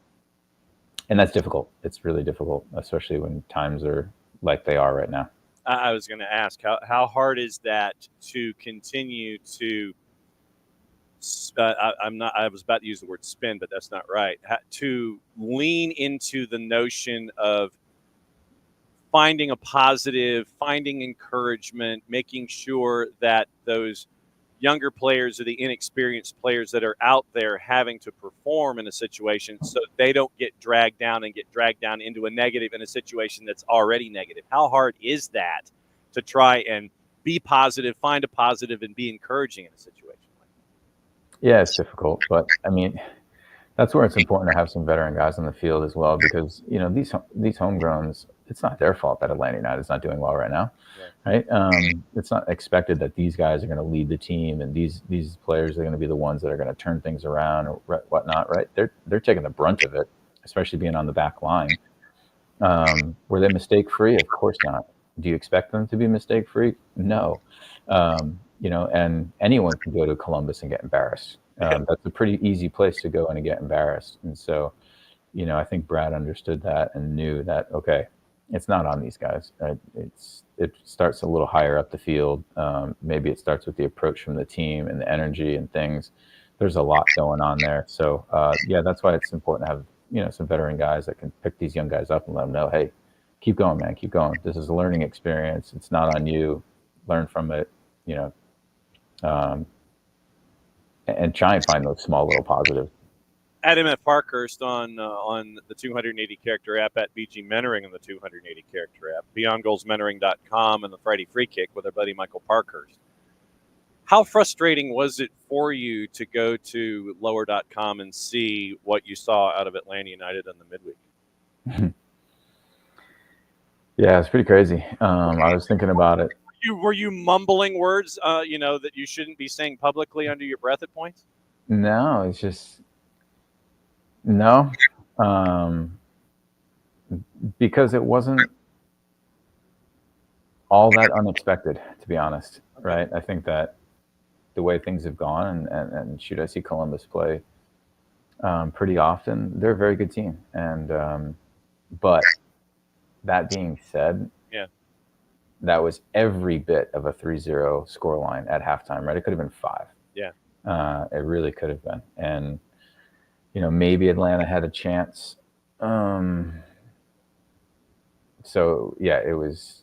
that's difficult. It's really difficult, especially when times are like they are right now. I was going to ask, how hard is that to continue to I was about to use the word spin, but that's not right. To lean into the notion of finding a positive, finding encouragement, making sure that those younger players or the inexperienced players that are out there having to perform in a situation so they don't get dragged down into a negative in a situation that's already negative. How hard is that to try and be positive, find a positive, and be encouraging in a situation? Yeah, it's difficult, but I mean, that's where it's important to have some veteran guys on the field as well, because these homegrowns, it's not their fault that Atlanta United is not doing well right now, right? It's not expected that these guys are going to lead the team and these players are going to be the ones that are going to turn things around or whatnot, right? They're taking the brunt of it, especially being on the back line. Were they mistake free? Of course not. Do you expect them to be mistake free? No. And anyone can go to Columbus and get embarrassed. That's a pretty easy place to go and get embarrassed. And so, I think Brad understood that and knew that, okay, it's not on these guys. Right? It starts a little higher up the field. Maybe it starts with the approach from the team and the energy and things. There's a lot going on there. So, that's why it's important to have, some veteran guys that can pick these young guys up and let them know, hey, keep going, man, keep going. This is a learning experience. It's not on you. Learn from it, and try and find those small little positives. At MF Parkhurst on the 280 character app, at BG Mentoring on the 280 character app, BeyondGoalsMentoring.com, and the Friday Free Kick with our buddy Michael Parkhurst. How frustrating was it for you to go to lower.com and see what you saw out of Atlanta United in the midweek? Yeah, it's pretty crazy. I was thinking about it. Were you mumbling words, that you shouldn't be saying publicly under your breath at points? No, it's just no, because it wasn't all that unexpected, to be honest. Right? I think that the way things have gone, and shoot, I see Columbus play pretty often. They're a very good team, and but that being said, that was every bit of a 3-0 scoreline at halftime, right? It could have been 5. Yeah. It really could have been. And, maybe Atlanta had a chance. So, yeah, it was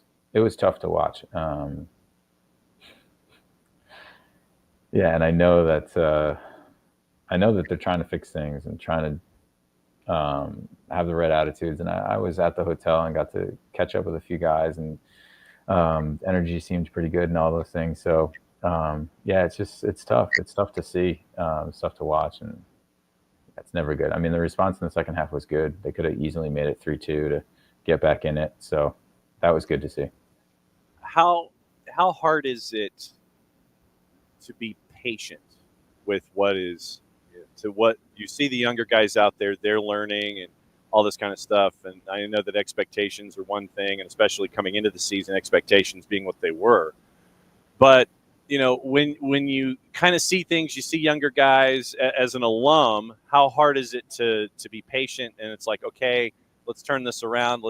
tough to watch. And I know that they're trying to fix things and trying to have the right attitudes. And I was at the hotel and got to catch up with a few guys, and energy seemed pretty good and all those things. So, it's tough. It's tough to see. It's tough to watch, and it's never good. I mean, the response in the second half was good. They could have easily made it 3-2 to get back in it. So that was good to see. How hard is it to be patient with what you see the younger guys out there, they're learning and all this kind of stuff. And I know that expectations are one thing, and especially coming into the season, expectations being what they were. But, when you kind of see things, you see younger guys as an alum, how hard is it to be patient? And it's like, okay, let's turn this around.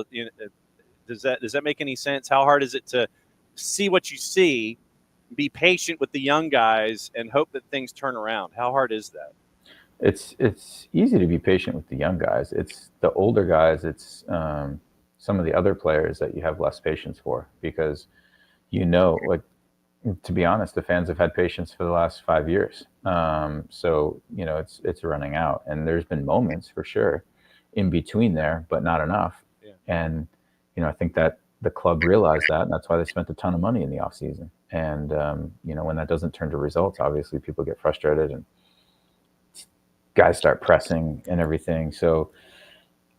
Does that make any sense? How hard is it to see what you see, be patient with the young guys, and hope that things turn around? How hard is that? It's easy to be patient with the young guys. It's the older guys. It's some of the other players that you have less patience for, because like, to be honest, the fans have had patience for the last 5 years. So it's running out, and there's been moments for sure in between there, but not enough. Yeah. And I think that the club realized that, and that's why they spent a ton of money in the offseason. And when that doesn't turn to results, obviously people get frustrated and guys start pressing and everything. So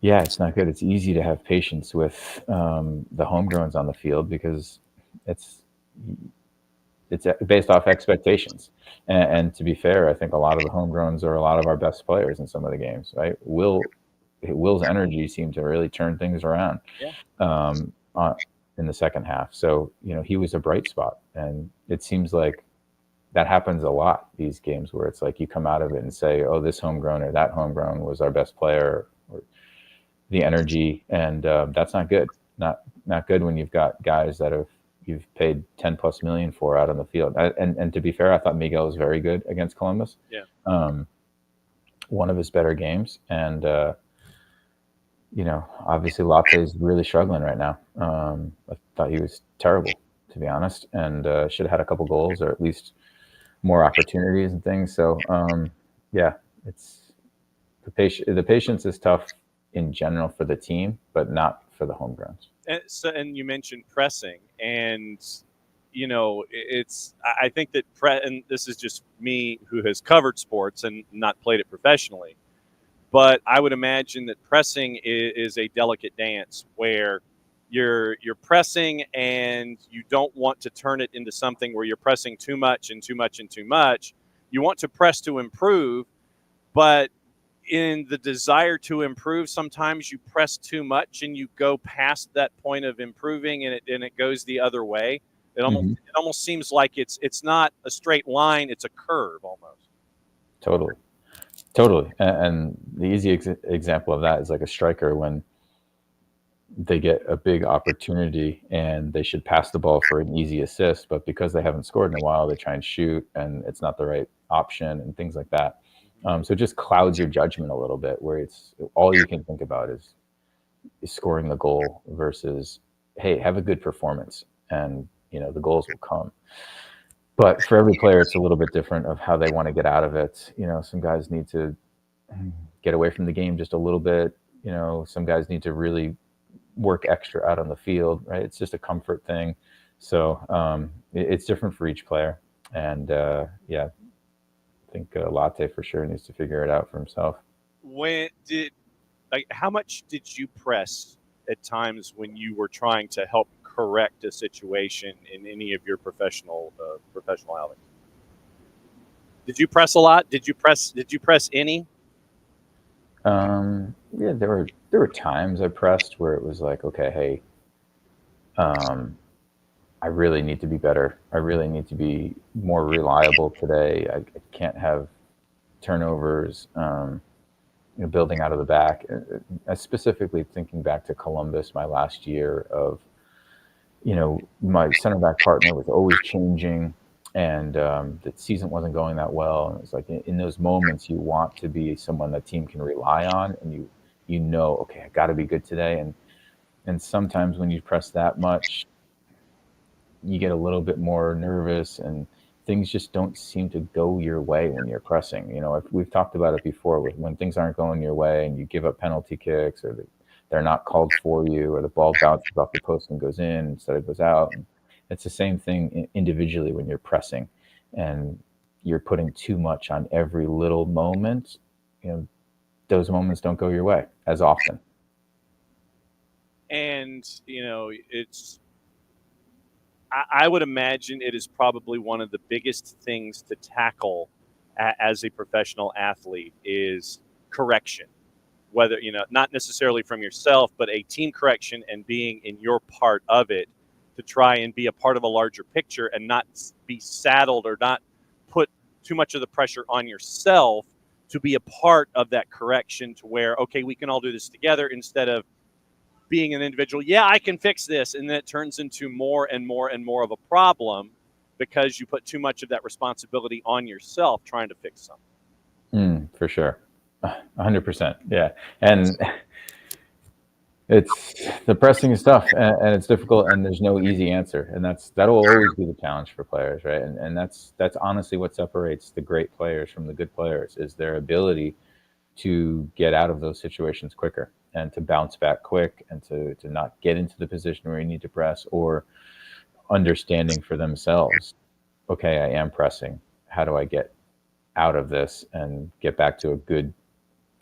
yeah, it's not good. It's easy to have patience with the homegrowns on the field because it's it's based off expectations. And to be fair, I think a lot of the homegrowns are a lot of our best players in some of the games, right? Will's energy seemed to really turn things around Yeah. um, uh, in the second half. So, he was a bright spot. And it seems like that happens a lot, these games where it's like you come out of it and say, oh, this homegrown or that homegrown was our best player, or the energy. And that's not good. Not good when you've got guys that you've paid 10 plus million for out on the field. And to be fair, I thought Miguel was very good against Columbus. Yeah. One of his better games. And, obviously Latte is really struggling right now. I thought he was terrible, to be honest, and should have had a couple goals or at least more opportunities and things. So, yeah, it's the patience is tough in general for the team, but not for the homegrowns. And you mentioned pressing, and I think that and this is just me who has covered sports and not played it professionally, but I would imagine that pressing is a delicate dance where you're pressing and you don't want to turn it into something where you're pressing too much and too much and too much. You want to press to improve, but in the desire to improve, sometimes you press too much and you go past that point of improving, and it goes the other way. It almost seems like it's not a straight line; it's a curve almost. Totally. And the easy example of that is like a striker when they get a big opportunity and they should pass the ball for an easy assist, but because they haven't scored in a while, they try and shoot, and it's not the right option and things like that. So it just clouds your judgment a little bit, where it's all you can think about is scoring the goal versus, hey, have a good performance, and the goals will come. But for every player, it's a little bit different of how they want to get out of it. Some guys need to get away from the game just a little bit. Some guys need to really work extra out on the field, right? It's just a comfort thing. So it's different for each player. And yeah, I think Latte for sure needs to figure it out for himself. How much did you press at times when you were trying to help correct a situation in any of your professional outings? Did you press a lot? Did you press any? Yeah, there were times I pressed where it was like, okay, hey, I really need to be better. I really need to be more reliable today. I can't have turnovers. Building out of the back. Specifically thinking back to Columbus, my last year of, my center back partner was always changing, and the season wasn't going that well. And it's like in those moments, you want to be someone that team can rely on, and okay, I got to be good today. And sometimes when you press that much, you get a little bit more nervous, and things just don't seem to go your way when you're pressing. We've talked about it before, when things aren't going your way and you give up penalty kicks, or they're not called for you, or the ball bounces off the post and goes in instead of goes out. And it's the same thing individually when you're pressing and you're putting too much on every little moment. Those moments don't go your way as often. And, I would imagine it is probably one of the biggest things to tackle as a professional athlete is correction, whether, not necessarily from yourself, but a team correction and being in your part of it to try and be a part of a larger picture and not be saddled or not put too much of the pressure on yourself to be a part of that correction to where, okay, we can all do this together instead of being an individual. Yeah, I can fix this. And then it turns into more and more and more of a problem because you put too much of that responsibility on yourself trying to fix something. For sure. 100%. Yeah. And the pressing is tough, and it's difficult, and there's no easy answer. And that'll always be the challenge for players, right? And that's honestly what separates the great players from the good players is their ability to get out of those situations quicker. and to bounce back quick and to not get into the position where you need to press, or understanding for themselves, okay, I am pressing. How do I get out of this and get back to a good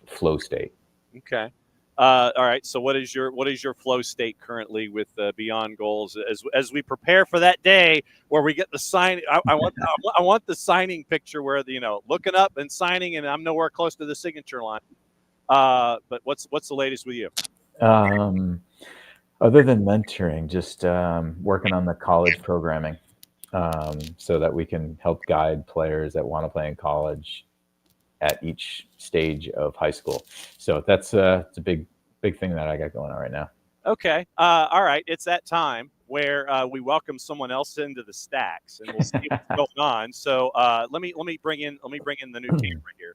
flow state? Okay. All right. So what is your flow state currently with Beyond Goals as we prepare for that day where we get the sign? I want the signing picture where looking up and signing, and I'm nowhere close to the signature line. But what's the latest with you? Other than mentoring, just working on the college programming, so that we can help guide players that want to play in college at each stage of high school. So that's it's a big thing that I got going on right now. Okay. All right. It's that time where we welcome someone else into the stacks, and we'll see what's going on. So let me bring in the new camera here.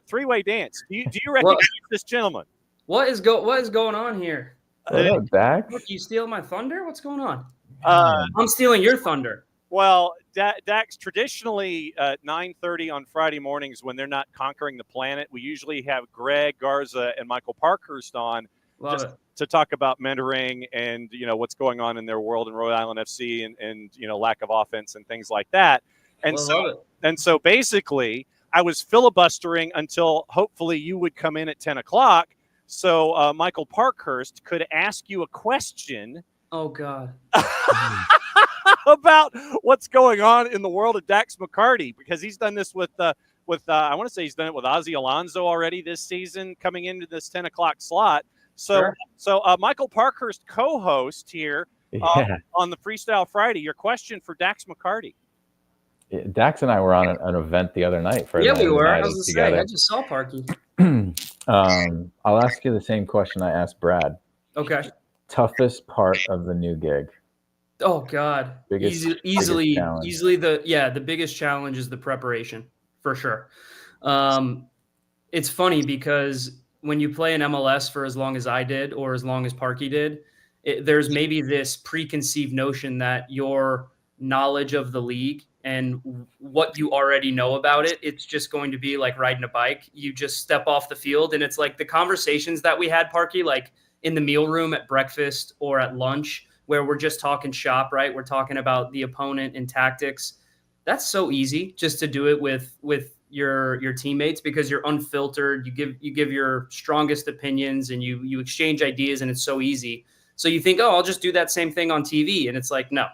Three-way dance. Do you recognize this gentleman? What is going on here? What up, Dax? Look, you steal my thunder? What's going on? Uh, I'm stealing your thunder. Well, Dax, traditionally 9:30 on Friday mornings when they're not conquering the planet, we usually have Greg Garza and Michael Parkhurst on to talk about mentoring and what's going on in their world in Rhode Island FC and lack of offense and things like that. And so basically, I was filibustering until hopefully you would come in at 10 o'clock. So Michael Parkhurst could ask you a question. Oh God. About what's going on in the world of Dax McCarty, because he's done this with I want to say he's done it with Ozzie Alonso already this season, coming into this 10 o'clock slot. So Michael Parkhurst, co-host here on the Freestyle Friday. Your question for Dax McCarty. Dax and I were on an event the other night. We were. I was saying, I just saw Parky. I'll ask you the same question I asked Brad. Okay. Toughest part of the new gig. Oh God. Easily the biggest challenge is the preparation, for sure. It's funny because when you play in MLS for as long as I did, or as long as Parky did, there's maybe this preconceived notion that your knowledge of the league and what you already know about it, it's just going to be like riding a bike. You just step off the field and it's like the conversations that we had, Parky, like in the meal room at breakfast or at lunch, where we're just talking shop, right? We're talking about the opponent and tactics. That's so easy just to do it with your teammates, because you're unfiltered. You give your strongest opinions and you exchange ideas, and it's so easy. So you think, I'll just do that same thing on TV. And it's like, no,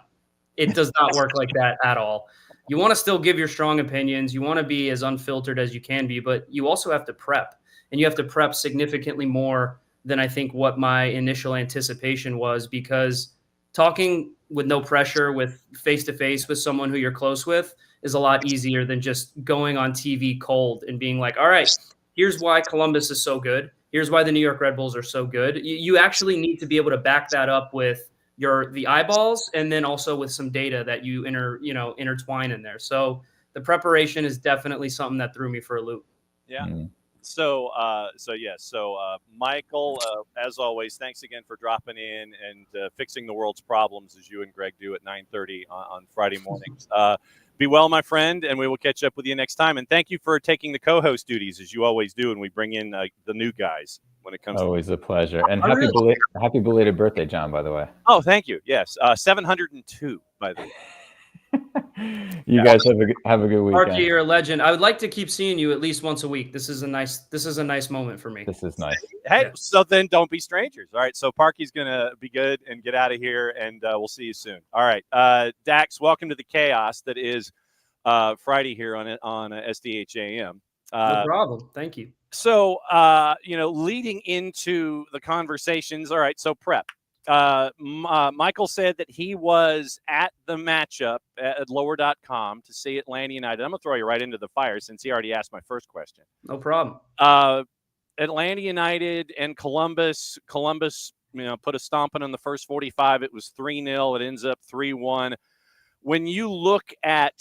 it does not work like that at all. You want to still give your strong opinions. You want to be as unfiltered as you can be, but you also have to prep, and you have to prep significantly more than I think what my initial anticipation was, because talking with no pressure, with face-to-face with someone who you're close with, is a lot easier than just going on TV cold and being like, all right, here's why Columbus is so good. Here's why the New York Red Bulls are so good. You actually need to be able to back that up with the eyeballs, and then also with some data that you intertwine in there. So the preparation is definitely something that threw me for a loop. Yeah. Mm-hmm. So Michael, as always, thanks again for dropping in and fixing the world's problems as you and Greg do at 9:30 on Friday mornings. Be well, my friend, and we will catch up with you next time. And thank you for taking the co-host duties, as you always do, and we bring in the new guys when it comes. Always a pleasure. And happy belated birthday, John, by the way. Oh, thank you. Yes, 702, by the way. You guys have a good weekend. Archie, you're a legend. I would like to keep seeing you at least once a week. This is a nice moment for me. This is nice. Hey, so then don't be strangers. All right. So Parky's gonna be good and get out of here, and we'll see you soon. All right. Dax, welcome to the chaos that is Friday here on SDHAM. No problem. Thank you. So leading into the conversations. All right. So prep. Michael said that he was at the matchup at lower.com to see Atlanta United. I'm going to throw you right into the fire since he already asked my first question. No problem. Atlanta United and Columbus. Columbus, put a stomping in the first 45. It was 3-0. It ends up 3-1. When you look at,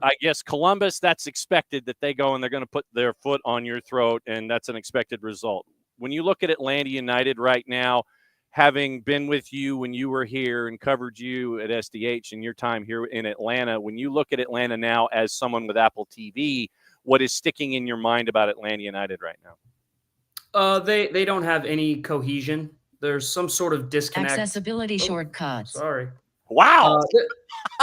I guess, Columbus, that's expected that they go and they're going to put their foot on your throat, and that's an expected result. When you look at Atlanta United right now, having been with you when you were here and covered you at SDH and your time here in Atlanta, when you look at Atlanta now as someone with Apple TV, what is sticking in your mind about Atlanta United right now? They don't have any cohesion. There's some sort of disconnect. Accessibility shortcuts. Sorry. Wow.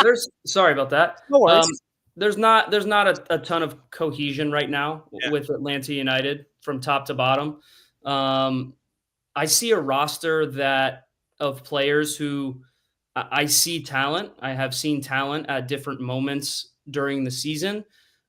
There's sorry about that. No worries. There's not a ton of cohesion right now with Atlanta United from top to bottom. I see a roster of players who I see talent. I have seen talent at different moments during the season.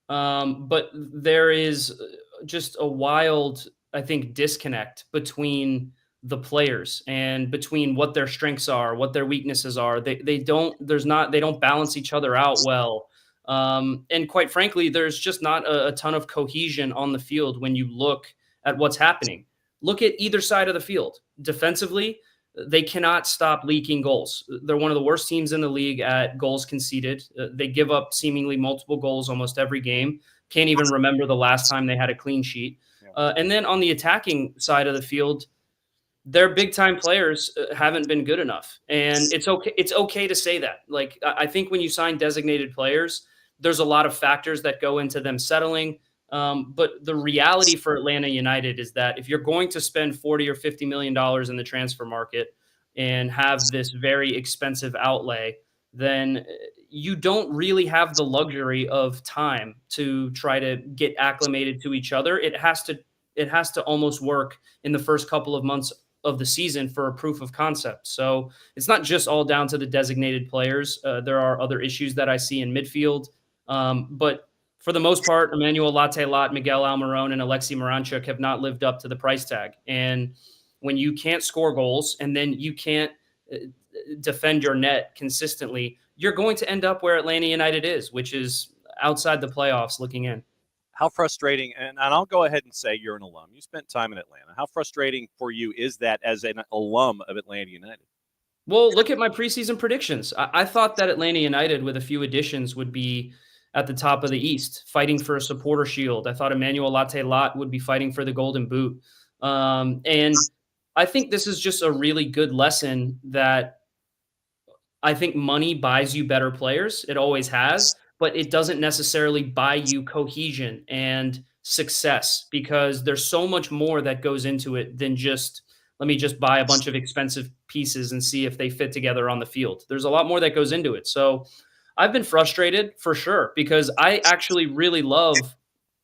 But there is just a wild, I think, disconnect between the players and between what their strengths are, what their weaknesses are. They don't balance each other out well. And quite frankly, there's just not a ton of cohesion on the field when you look at what's happening. Look at either side of the field. Defensively, they cannot stop leaking goals. They're one of the worst teams in the league at goals conceded. They give up seemingly multiple goals almost every game. Can't even remember the last time they had a clean sheet. And then on the attacking side of the field, their big time players haven't been good enough. And it's okay. It's okay to say that. Like, I think when you sign designated players, there's a lot of factors that go into them settling. But the reality for Atlanta United is that if you're going to spend $40 or $50 million in the transfer market and have this very expensive outlay, then you don't really have the luxury of time to try to get acclimated to each other. It has to almost work in the first couple of months of the season for a proof of concept. So it's not just all down to the designated players. There are other issues that I see in midfield. But for the most part, Emmanuel Latte-Lot, Miguel Almiron, and Alexei Miranchuk have not lived up to the price tag. And when you can't score goals and then you can't defend your net consistently, you're going to end up where Atlanta United is, which is outside the playoffs looking in. How frustrating, and I'll go ahead and say you're an alum. You spent time in Atlanta. How frustrating for you is that as an alum of Atlanta United? Well, look at my preseason predictions. I thought that Atlanta United, with a few additions, would be at the top of the East, fighting for a supporter shield. I thought Emmanuel Latte-Lot would be fighting for the Golden Boot. And I think this is just a really good lesson that I think money buys you better players. It always has, but it doesn't necessarily buy you cohesion and success, because there's so much more that goes into it than just, let me just buy a bunch of expensive pieces and see if they fit together on the field. There's a lot more that goes into it. So I've been frustrated for sure, because I actually really love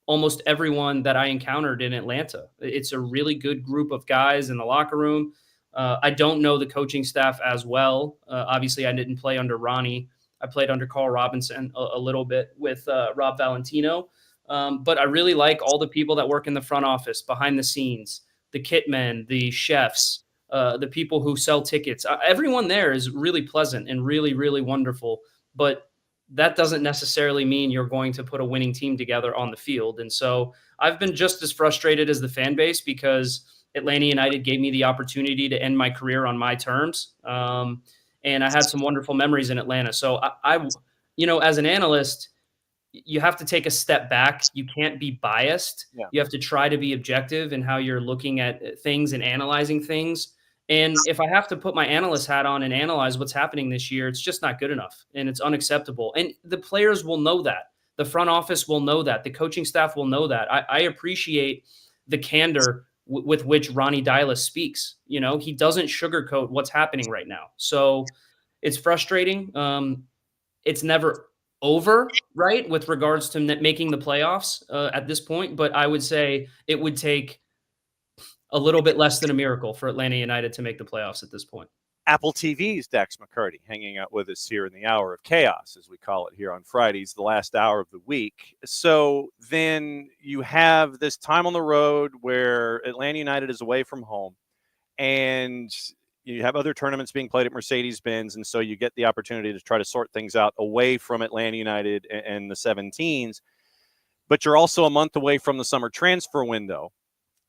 almost everyone that I encountered in Atlanta. It's a really good group of guys in the locker room. I don't know the coaching staff as well. Obviously, I didn't play under Ronnie. I played under Carl Robinson a little bit with Rob Valentino. But I really like all the people that work in the front office, behind the scenes, the kit men, the chefs, the people who sell tickets. Everyone there is really pleasant and really, really wonderful. But that doesn't necessarily mean you're going to put a winning team together on the field. And so I've been just as frustrated as the fan base, because Atlanta United gave me the opportunity to end my career on my terms. And I had some wonderful memories in Atlanta. So I as an analyst, you have to take a step back. You can't be biased. Yeah. You have to try to be objective in how you're looking at things and analyzing things. And if I have to put my analyst hat on and analyze what's happening this year, it's just not good enough, and it's unacceptable. And the players will know that. The front office will know that. The coaching staff will know that. I appreciate the candor with which Ronnie Dylas speaks. He doesn't sugarcoat what's happening right now. So it's frustrating. It's never over, right, with regards to making the playoffs at this point. But I would say it would take a little bit less than a miracle for Atlanta United to make the playoffs at this point. Apple TV's Dax McCarty hanging out with us here in the Hour of Chaos, as we call it here on Fridays, the last hour of the week. So then you have this time on the road where Atlanta United is away from home, and you have other tournaments being played at Mercedes-Benz, and so you get the opportunity to try to sort things out away from Atlanta United and the 17s. But you're also a month away from the summer transfer window.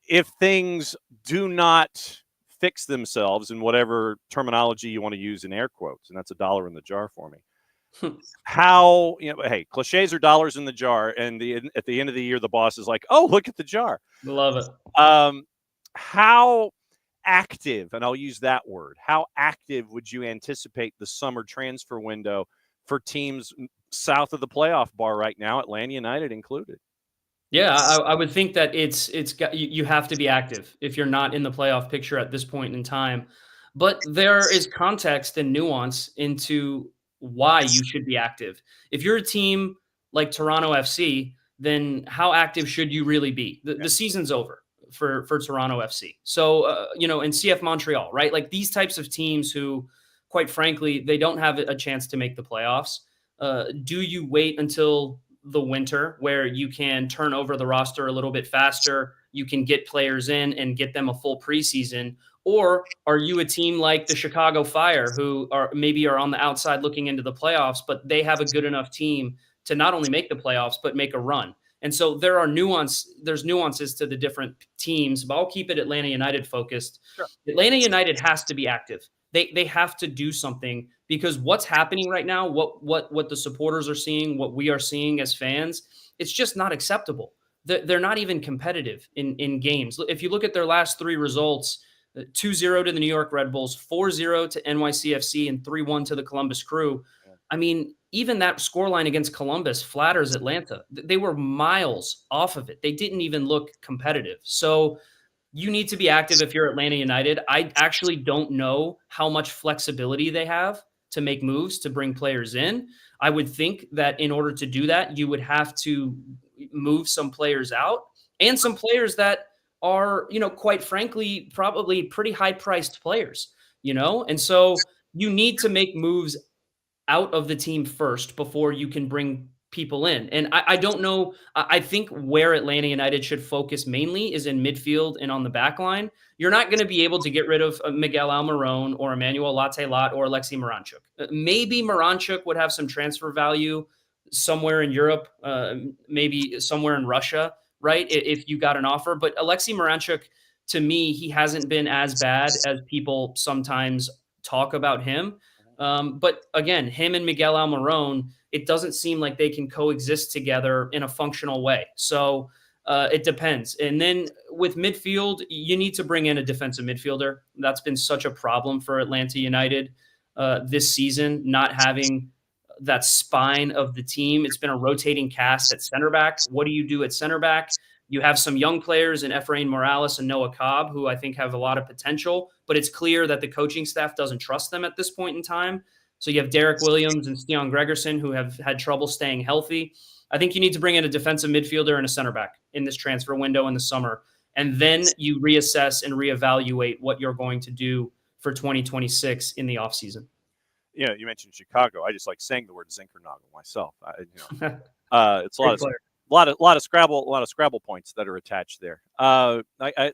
If things do not fix themselves, in whatever terminology you want to use in air quotes, and that's a dollar in the jar for me, how, hey, cliches are dollars in the jar, and at the end of the year, the boss is like, oh, look at the jar. Love it. How active, and I'll use that word, how active would you anticipate the summer transfer window for teams south of the playoff bar right now, Atlanta United included? Yeah, I would think that it's got you have to be active if you're not in the playoff picture at this point in time. But there is context and nuance into why you should be active. If you're a team like Toronto FC, then how active should you really be? The season's over for Toronto FC. So and CF Montreal, right? Like these types of teams who, quite frankly, they don't have a chance to make the playoffs. Do you wait until the winter where you can turn over the roster a little bit faster, you can get players in and get them a full preseason? Or are you a team like the Chicago Fire who are on the outside looking into the playoffs, but they have a good enough team to not only make the playoffs but make a run? And so there's nuances to the different teams, but I'll keep it Atlanta United focused. Sure. Atlanta United has to be active. They have to do something, because what's happening right now, what the supporters are seeing, what we are seeing as fans, it's just not acceptable. They're not even competitive in games. If you look at their last three results, 2-0 to the New York Red Bulls, 4-0 to NYCFC, and 3-1 to the Columbus Crew. I mean, even that scoreline against Columbus flatters Atlanta. They were miles off of it. They didn't even look competitive. So you need to be active if you're Atlanta United. I actually don't know how much flexibility they have to make moves to bring players in. I would think that in order to do that, you would have to move some players out, and some players that are, quite frankly, probably pretty high priced players, and so you need to make moves out of the team first before you can bring people in. And I don't know. I think where Atlanta United should focus mainly is in midfield and on the back line. You're not going to be able to get rid of Miguel Almiron or Emmanuel Latte-Lot or Alexei Miranchuk. Maybe Miranchuk would have some transfer value somewhere in Europe, maybe somewhere in Russia, right? If you got an offer. But Alexei Miranchuk, to me, he hasn't been as bad as people sometimes talk about him. But again, him and Miguel Almiron, it doesn't seem like they can coexist together in a functional way. So it depends. And then with midfield, you need to bring in a defensive midfielder. That's been such a problem for Atlanta United this season, not having that spine of the team. It's been a rotating cast at center back. What do you do at center back? You have some young players in Efrain Morales and Noah Cobb, who I think have a lot of potential, but it's clear that the coaching staff doesn't trust them at this point in time. So you have Derek Williams and Stian Gregerson, who have had trouble staying healthy. I think you need to bring in a defensive midfielder and a center back in this transfer window in the summer. And then you reassess and reevaluate what you're going to do for 2026 in the offseason. You mentioned Chicago. I just like saying the word Zinkernagel myself. It's a lot of Scrabble points that are attached there.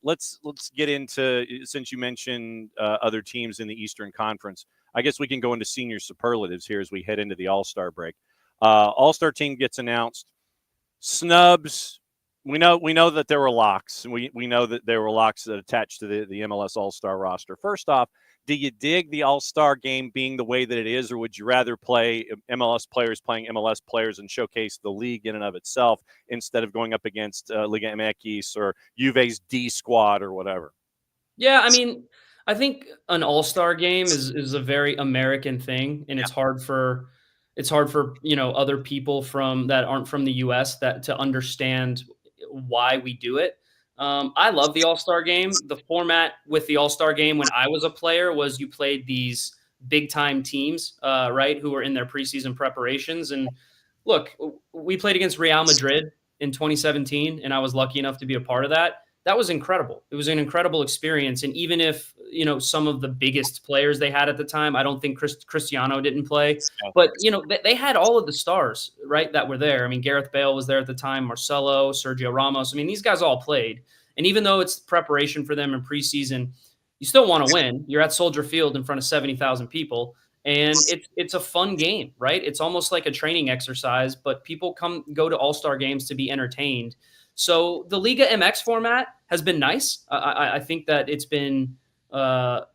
Let's get into, since you mentioned other teams in the Eastern Conference, I guess we can go into senior superlatives here as we head into the All-Star break. All-Star team gets announced. Snubs. We know that there were locks. We know that there were locks that attached to the MLS All-Star roster. First off, do you dig the All-Star game being the way that it is, or would you rather play MLS players playing MLS players and showcase the league in and of itself instead of going up against Liga MX or Juve's D squad or whatever? Yeah, I mean, I think an All-Star game is a very American thing, and it's hard for other people that aren't from the US that to understand why we do it. I love the All-Star game. The format with the All-Star game when I was a player was you played these big-time teams, right, who were in their preseason preparations. And look, we played against Real Madrid in 2017, and I was lucky enough to be a part of that. That was incredible. It was an incredible experience. And even if, some of the biggest players they had at the time, I don't think Cristiano didn't play, but, they had all of the stars, right, that were there. I mean, Gareth Bale was there at the time, Marcelo, Sergio Ramos. I mean, these guys all played. And even though it's preparation for them in preseason, you still want to win. You're at Soldier Field in front of 70,000 people. And it's a fun game, right? It's almost like a training exercise, but people go to All-Star games to be entertained. So the Liga MX format has been nice. I think that it's been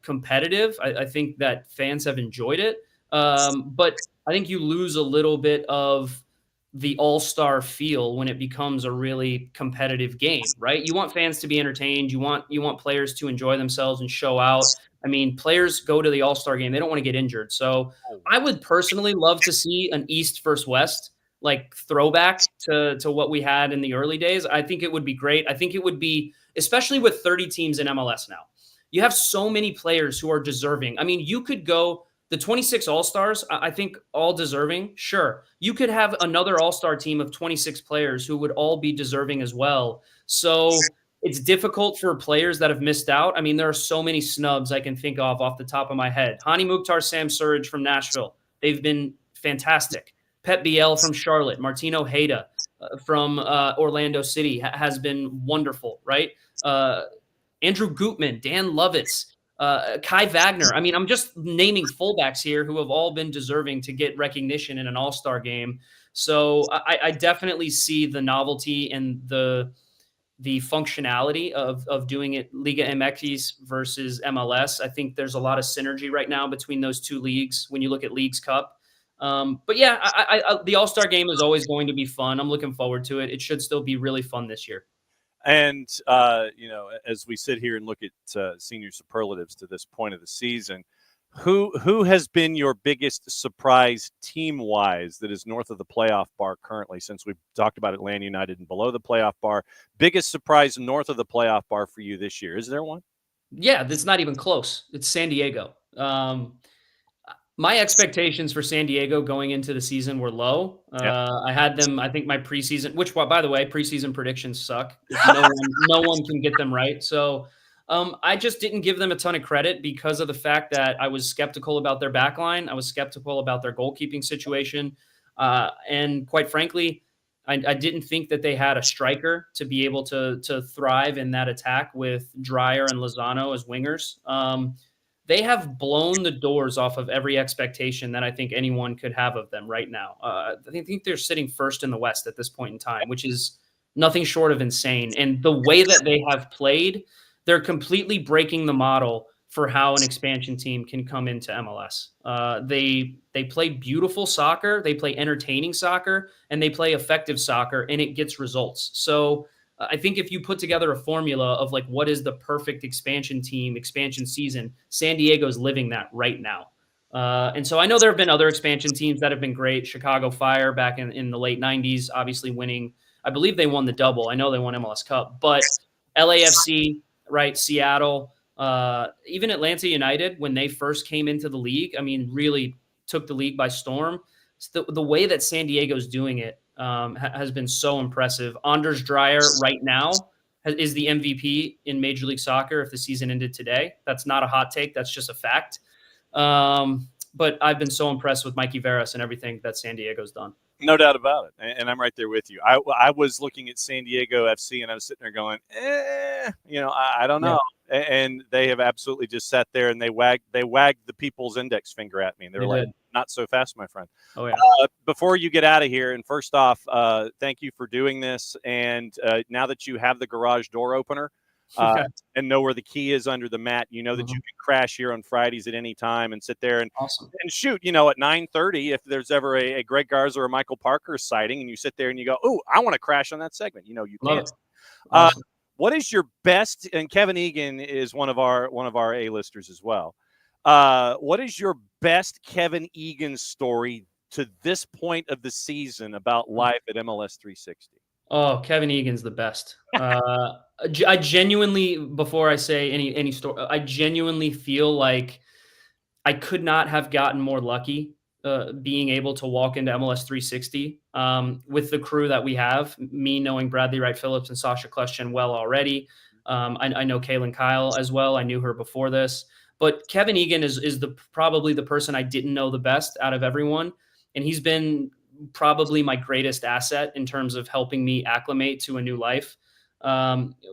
competitive. I think that fans have enjoyed it. But I think you lose a little bit of the all-star feel when it becomes a really competitive game, right? You want fans to be entertained. You want players to enjoy themselves and show out. I mean, players go to the all-star game. They don't want to get injured. So I would personally love to see an East versus West like throwback to what we had in the early days, I think it would be great. I think it would be, especially with 30 teams in MLS now. You have so many players who are deserving. I mean, you could go the 26 All-Stars, I think all deserving. Sure. You could have another All-Star team of 26 players who would all be deserving as well. So it's difficult for players that have missed out. I mean, there are so many snubs I can think of off the top of my head. Hani Mukhtar, Sam Surridge from Nashville. They've been fantastic. Pep Biel from Charlotte. Martino Hayda from Orlando City has been wonderful, right? Andrew Gutman, Dan Lovitz, Kai Wagner. I mean, I'm just naming fullbacks here who have all been deserving to get recognition in an all-star game. So I definitely see the novelty and the functionality of doing it Liga MX versus MLS. I think there's a lot of synergy right now between those two leagues when you look at Leagues Cup. But yeah, the All-Star game is always going to be fun. I'm looking forward to it. It should still be really fun this year. And, as we sit here and look at senior superlatives to this point of the season, who has been your biggest surprise team-wise that is north of the playoff bar currently, since we've talked about Atlanta United and below the playoff bar? Biggest surprise north of the playoff bar for you this year? Is there one? Yeah, that's not even close. It's San Diego. My expectations for San Diego going into the season were low. I had them, I think my preseason, which, by the way, preseason predictions suck. No one can get them right. So I just didn't give them a ton of credit because of the fact that I was skeptical about their backline. I was skeptical about their goalkeeping situation. And quite frankly, I didn't think that they had a striker to be able to thrive in that attack with Dreyer and Lozano as wingers. They have blown the doors off of every expectation that I think anyone could have of them right now. I think they're sitting first in the West at this point in time, which is nothing short of insane. And the way that they have played, they're completely breaking the model for how an expansion team can come into MLS. They play beautiful soccer, they play entertaining soccer, and they play effective soccer, and it gets results. So I think if you put together a formula of like what is the perfect expansion team, expansion season, San Diego's living that right now. And so I know there have been other expansion teams that have been great. Chicago Fire back in the late 90s, obviously winning. I believe they won the double. I know they won MLS Cup. But LAFC, right, Seattle, even Atlanta United, when they first came into the league, I mean, really took the league by storm. The way that San Diego's doing it has been so impressive. Anders Dreyer right now is the MVP in Major League Soccer if the season ended today. That's not a hot take. That's just a fact. But I've been so impressed with Mikey Veras and everything that San Diego's done. No doubt about it. And I'm right there with you. I was looking at San Diego FC and I was sitting there going, I don't know. Yeah. And they have absolutely just sat there and they wagged the people's index finger at me. And they were like, not so fast, my friend. Oh, yeah. Before you get out of here, and first off, thank you for doing this. And now that you have the garage door opener and know where the key is under the mat, you know that you can crash here on Fridays at any time and sit there and shoot, at 9:30, if there's ever a Greg Garza or a Michael Parker sighting and you sit there and you go, oh, I want to crash on that segment. You can. Awesome. What is your best, and Kevin Egan is one of our A-listers as well. What is your best Kevin Egan story to this point of the season about life at MLS 360? Oh, Kevin Egan's the best. I genuinely, before I say any story, I genuinely feel like I could not have gotten more lucky being able to walk into MLS 360 with the crew that we have, me knowing Bradley Wright Phillips and Sasha Kleshchen well already. I know Kaylin Kyle as well. I knew her before this. But Kevin Egan is probably the person I didn't know the best out of everyone. And he's been probably my greatest asset in terms of helping me acclimate to a new life.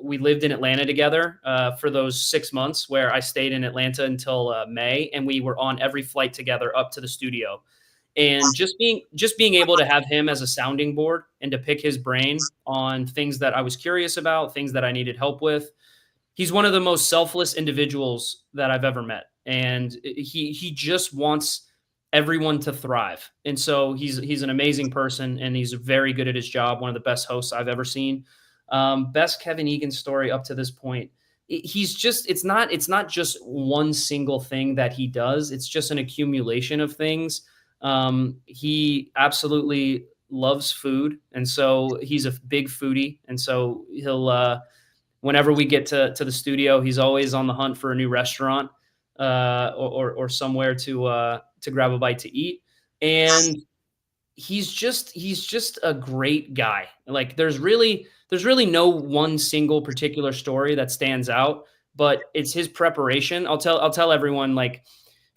We lived in Atlanta together for those 6 months where I stayed in Atlanta until May, and we were on every flight together up to the studio. And just being able to have him as a sounding board and to pick his brain on things that I was curious about, things that I needed help with. He's one of the most selfless individuals that I've ever met. And he just wants everyone to thrive. And so he's an amazing person, and he's very good at his job. One of the best hosts I've ever seen. Best Kevin Egan story up to this point. It's not just one single thing that he does. It's just an accumulation of things. He absolutely loves food, and so he's a big foodie, and so he'll whenever we get to the studio, he's always on the hunt for a new restaurant or somewhere to grab a bite to eat. And he's just a great guy. Like there's really no one single particular story that stands out, but it's his preparation. I'll tell everyone, like,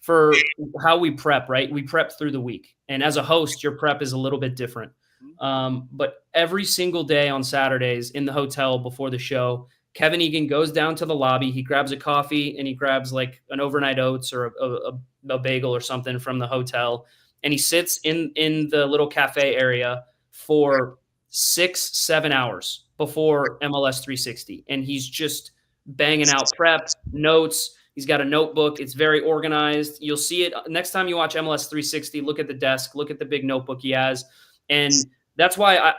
for how we prep, right? We prep through the week. And as a host, your prep is a little bit different. But every single day on Saturdays in the hotel before the show, Kevin Egan goes down to the lobby. He grabs a coffee and he grabs like an overnight oats or a bagel or something from the hotel. And he sits in the little cafe area for 6-7 hours before MLS 360. And he's just banging out prep, notes. He's got a notebook. It's very organized. You'll see it next time you watch MLS 360. Look at the desk. Look at the big notebook he has. And that's why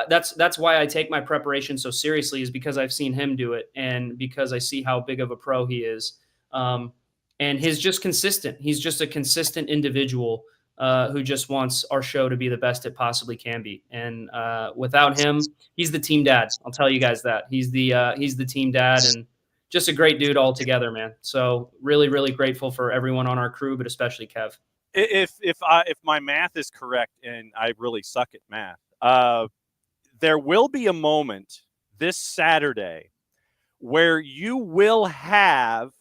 I take my preparation so seriously, is because I've seen him do it, and because I see how big of a pro he is. And he's just consistent. He's just a consistent individual who just wants our show to be the best it possibly can be. And without him, he's the team dad. I'll tell you guys that. He's the team dad, and just a great dude altogether, man. So really, really grateful for everyone on our crew, but especially Kev. If my math is correct, and I really suck at math, there will be a moment this Saturday where you will have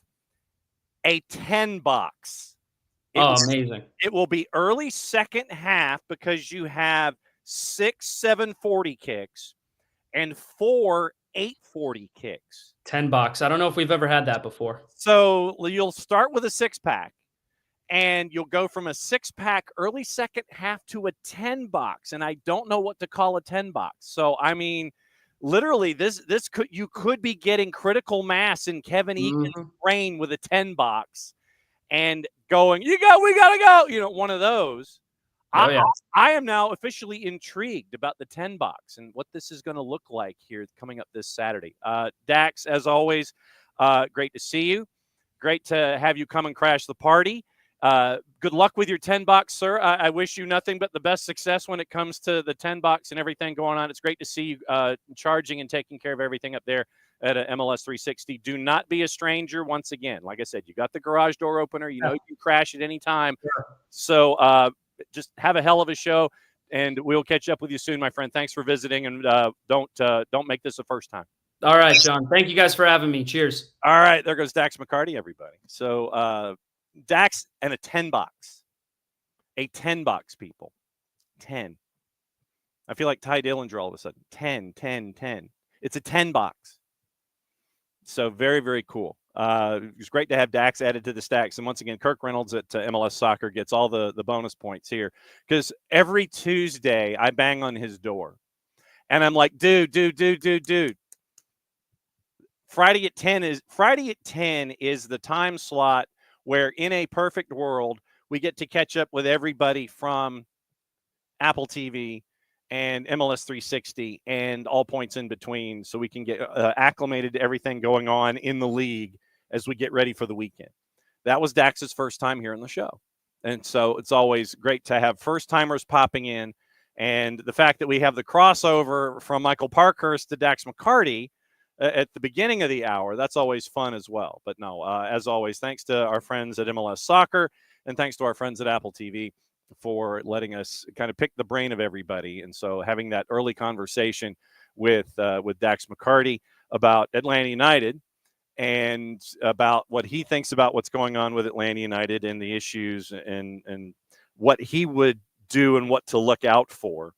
a 10 box. Amazing. It will be early second half because you have 6 740 kicks and 4 840 kicks. 10 box. I don't know if we've ever had that before. So you'll start with a 6-pack. And you'll go from a 6-pack early second half to a 10 box. And I don't know what to call a 10 box. So, I mean, literally you could be getting critical mass in Kevin Egan's brain with a 10 box and going, we got to go, one of those. I am now officially intrigued about the 10 box and what this is going to look like here coming up this Saturday. Dax, as always, great to see you. Great to have you come and crash the party. Good luck with your 10 box, sir. I wish you nothing but the best success when it comes to the 10 box and everything going on. It's great to see you charging and taking care of everything up there at MLS 360. Do not be a stranger. Once again, like I said, you got the garage door opener. You know you can crash at any time. Sure. So just have a hell of a show, and we'll catch up with you soon, my friend. Thanks for visiting, and don't make this a first time. All right, Sean. Thank you guys for having me. Cheers. All right, there goes Dax McCarty, everybody. So Dax and a 10 box. A 10 box, people. 10. I feel like Ty Dillinger all of a sudden. 10, 10, 10. It's a 10 box. So very, very cool. It's great to have Dax added to the stacks. And once again, Kirk Reynolds at MLS Soccer gets all the bonus points here. Because every Tuesday, I bang on his door. And I'm like, dude. Friday at 10 is the time slot where in a perfect world, we get to catch up with everybody from Apple TV and MLS 360 and all points in between, so we can get acclimated to everything going on in the league as we get ready for the weekend. That was Dax's first time here on the show. And so it's always great to have first-timers popping in. And the fact that we have the crossover from Michael Parkhurst to Dax McCarty at the beginning of the hour, that's always fun as well. But no, as always, thanks to our friends at MLS Soccer and thanks to our friends at Apple TV for letting us kind of pick the brain of everybody. And so having that early conversation with Dax McCarty about Atlanta United and about what he thinks about what's going on with Atlanta United and the issues and what he would do and what to look out for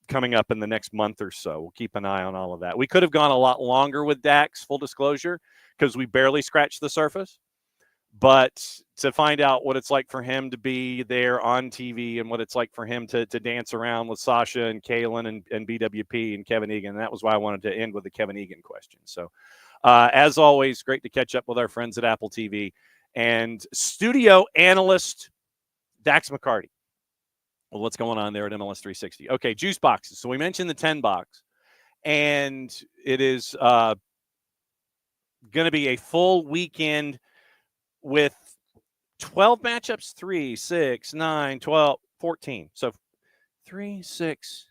coming up in the next month or so. We'll keep an eye on all of that. We could have gone a lot longer with Dax, full disclosure, because we barely scratched the surface. But to find out what it's like for him to be there on TV and what it's like for him to dance around with Sasha and Kalen and BWP and Kevin Egan, that was why I wanted to end with the Kevin Egan question. So as always, great to catch up with our friends at Apple TV and studio analyst Dax McCarty. Well, what's going on there at MLS 360? Okay, juice boxes. So we mentioned the 10 box, and it is going to be a full weekend with 12 matchups, 3, 6, 9, 12, 14. So 3, 6,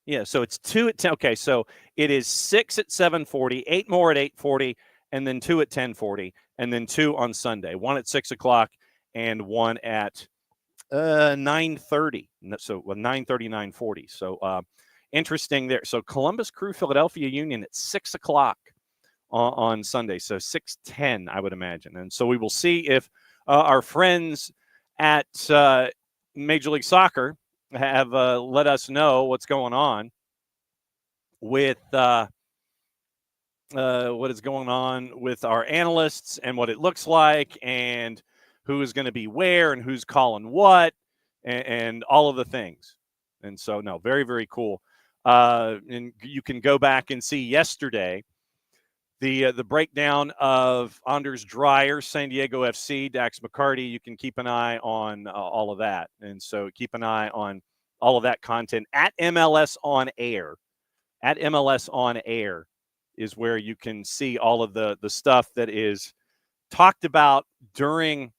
Yeah, so it's 2 at 10. Okay, so it is 6 at 7:40, 8 more at 8:40, and then 2 at 10:40, and then 2 on Sunday, 1 at 6 o'clock and 1 at 9:30. So 9:30, 9:40. So interesting there. So Columbus Crew, Philadelphia Union at 6 o'clock on Sunday. So 6:10, I would imagine. And so we will see if our friends at Major League Soccer have let us know what's going on with what is going on with our analysts and what it looks like and who is going to be where and who's calling what and all of the things. And so, no, very, very cool. And you can go back and see yesterday the breakdown of Anders Dreyer, San Diego FC, Dax McCarty. You can keep an eye on all of that. And so keep an eye on all of that content at MLS On Air. At MLS On Air is where you can see all of the stuff that is talked about during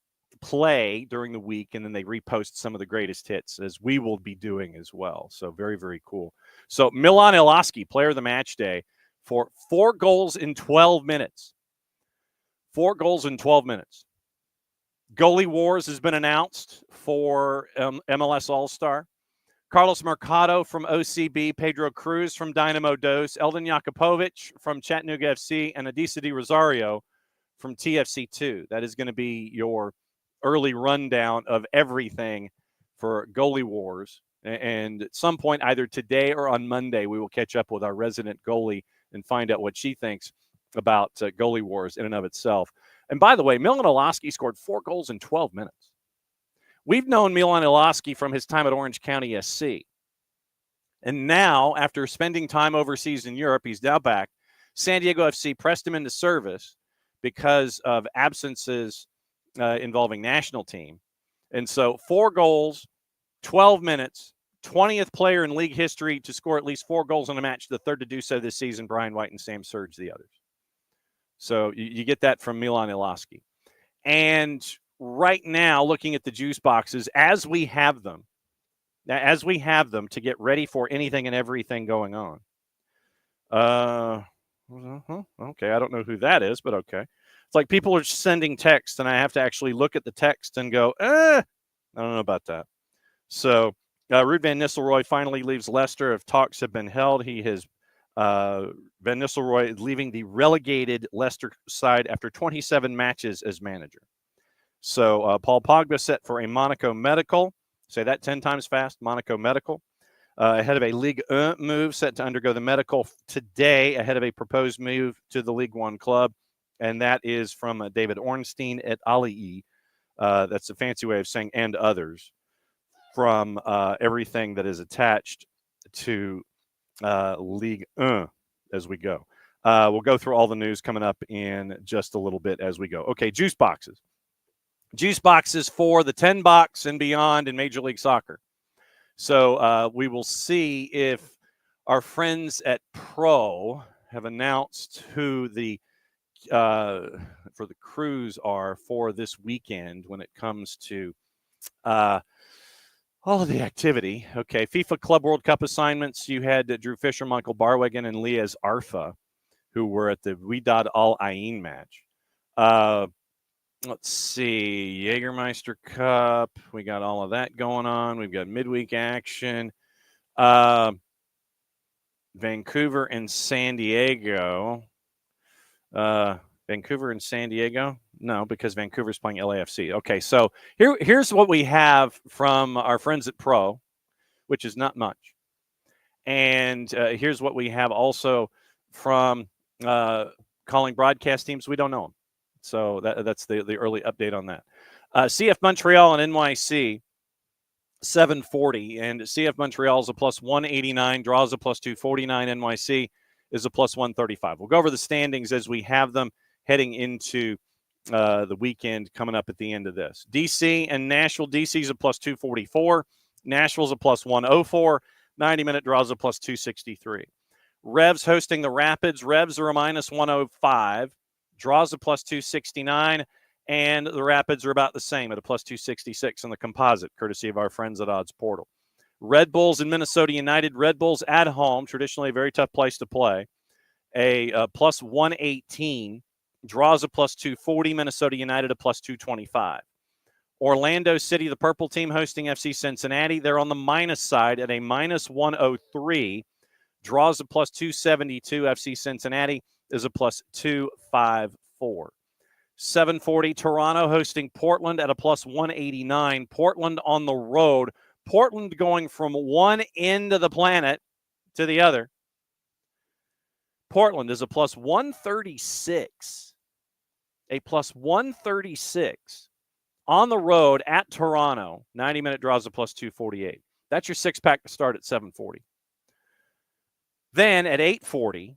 play during the week, and then they repost some of the greatest hits, as we will be doing as well. So very, very cool. So Milan Iloski, player of the match day, for 4 goals in 12 minutes. 4 goals in 12 minutes. Goalie Wars has been announced for MLS All-Star. Carlos Mercado from OCB, Pedro Cruz from Dynamo Dos, Eldon Jakupovic from Chattanooga FC, and Adisa Di Rosario from TFC2. That is going to be your early rundown of everything for Goalie Wars. And at some point, either today or on Monday, we will catch up with our resident goalie and find out what she thinks about Goalie Wars in and of itself. And by the way, Milan Iloski scored 4 goals in 12 minutes. We've known Milan Iloski from his time at Orange County SC. And now, after spending time overseas in Europe, he's now back. San Diego FC pressed him into service because of absences involving national team. And so 4 goals, 12 minutes, 20th player in league history to score at least 4 goals in a match, the third to do so this season, Brian White and Sam Surge the others. So you get that from Milan Iloski. And right now, looking at the juice boxes as we have them to get ready for anything and everything going on. Okay, I don't know who that is, but okay. It's like people are sending text, and I have to actually look at the text and go, I don't know about that. So Ruud van Nistelrooy finally leaves Leicester. If talks have been held, he has Van Nistelrooy leaving the relegated Leicester side after 27 matches as manager. So Paul Pogba set for a Monaco medical. Say that 10 times fast, Monaco medical. Ahead of a Ligue 1 move, set to undergo the medical today, ahead of a proposed move to the Ligue 1 club. And that is from David Ornstein at Ali. That's a fancy way of saying and others from everything that is attached to Ligue 1 as we go. We'll go through all the news coming up in just a little bit as we go. Okay, juice boxes. Juice boxes for the 10 box and beyond in Major League Soccer. So we will see if our friends at Pro have announced who the for the crews are for this weekend when it comes to all of the activity. Okay, FIFA Club World Cup assignments. You had Drew Fisher, Michael Barwigan, and Liaz Arfa, who were at the Wydad Al Ain match. Let's see, Jägermeister Cup. We got all of that going on. We've got midweek action. Vancouver and San Diego. Vancouver and San Diego? No, because Vancouver's playing LAFC. Okay, so here's what we have from our friends at Pro, which is not much. And here's what we have also from calling broadcast teams. We don't know them. So that's the early update on that. CF Montreal and NYC, 740. And CF Montreal is a plus 189, draws a plus 249. NYC is a plus 135. We'll go over the standings as we have them heading into the weekend coming up at the end of this. DC and Nashville. DC is a plus 244. Nashville's a plus 104. 90-minute draws a plus 263. Revs hosting the Rapids. Revs are a minus 105. Draws a plus 269, and the Rapids are about the same at a plus 266 in the composite, courtesy of our friends at Odds Portal. Red Bulls and Minnesota United. Red Bulls at home, traditionally a very tough place to play. A plus 118. Draws a plus 240. Minnesota United a plus 225. Orlando City, the purple team, hosting FC Cincinnati. They're on the minus side at a minus 103. Draws a plus 272. FC Cincinnati is a plus 254. 740, Toronto hosting Portland at a plus 189. Portland on the road. Portland going from one end of the planet to the other. Portland is a plus 136. A plus 136 on the road at Toronto. 90-minute draws a plus 248. That's your six-pack to start at 740. Then at 840,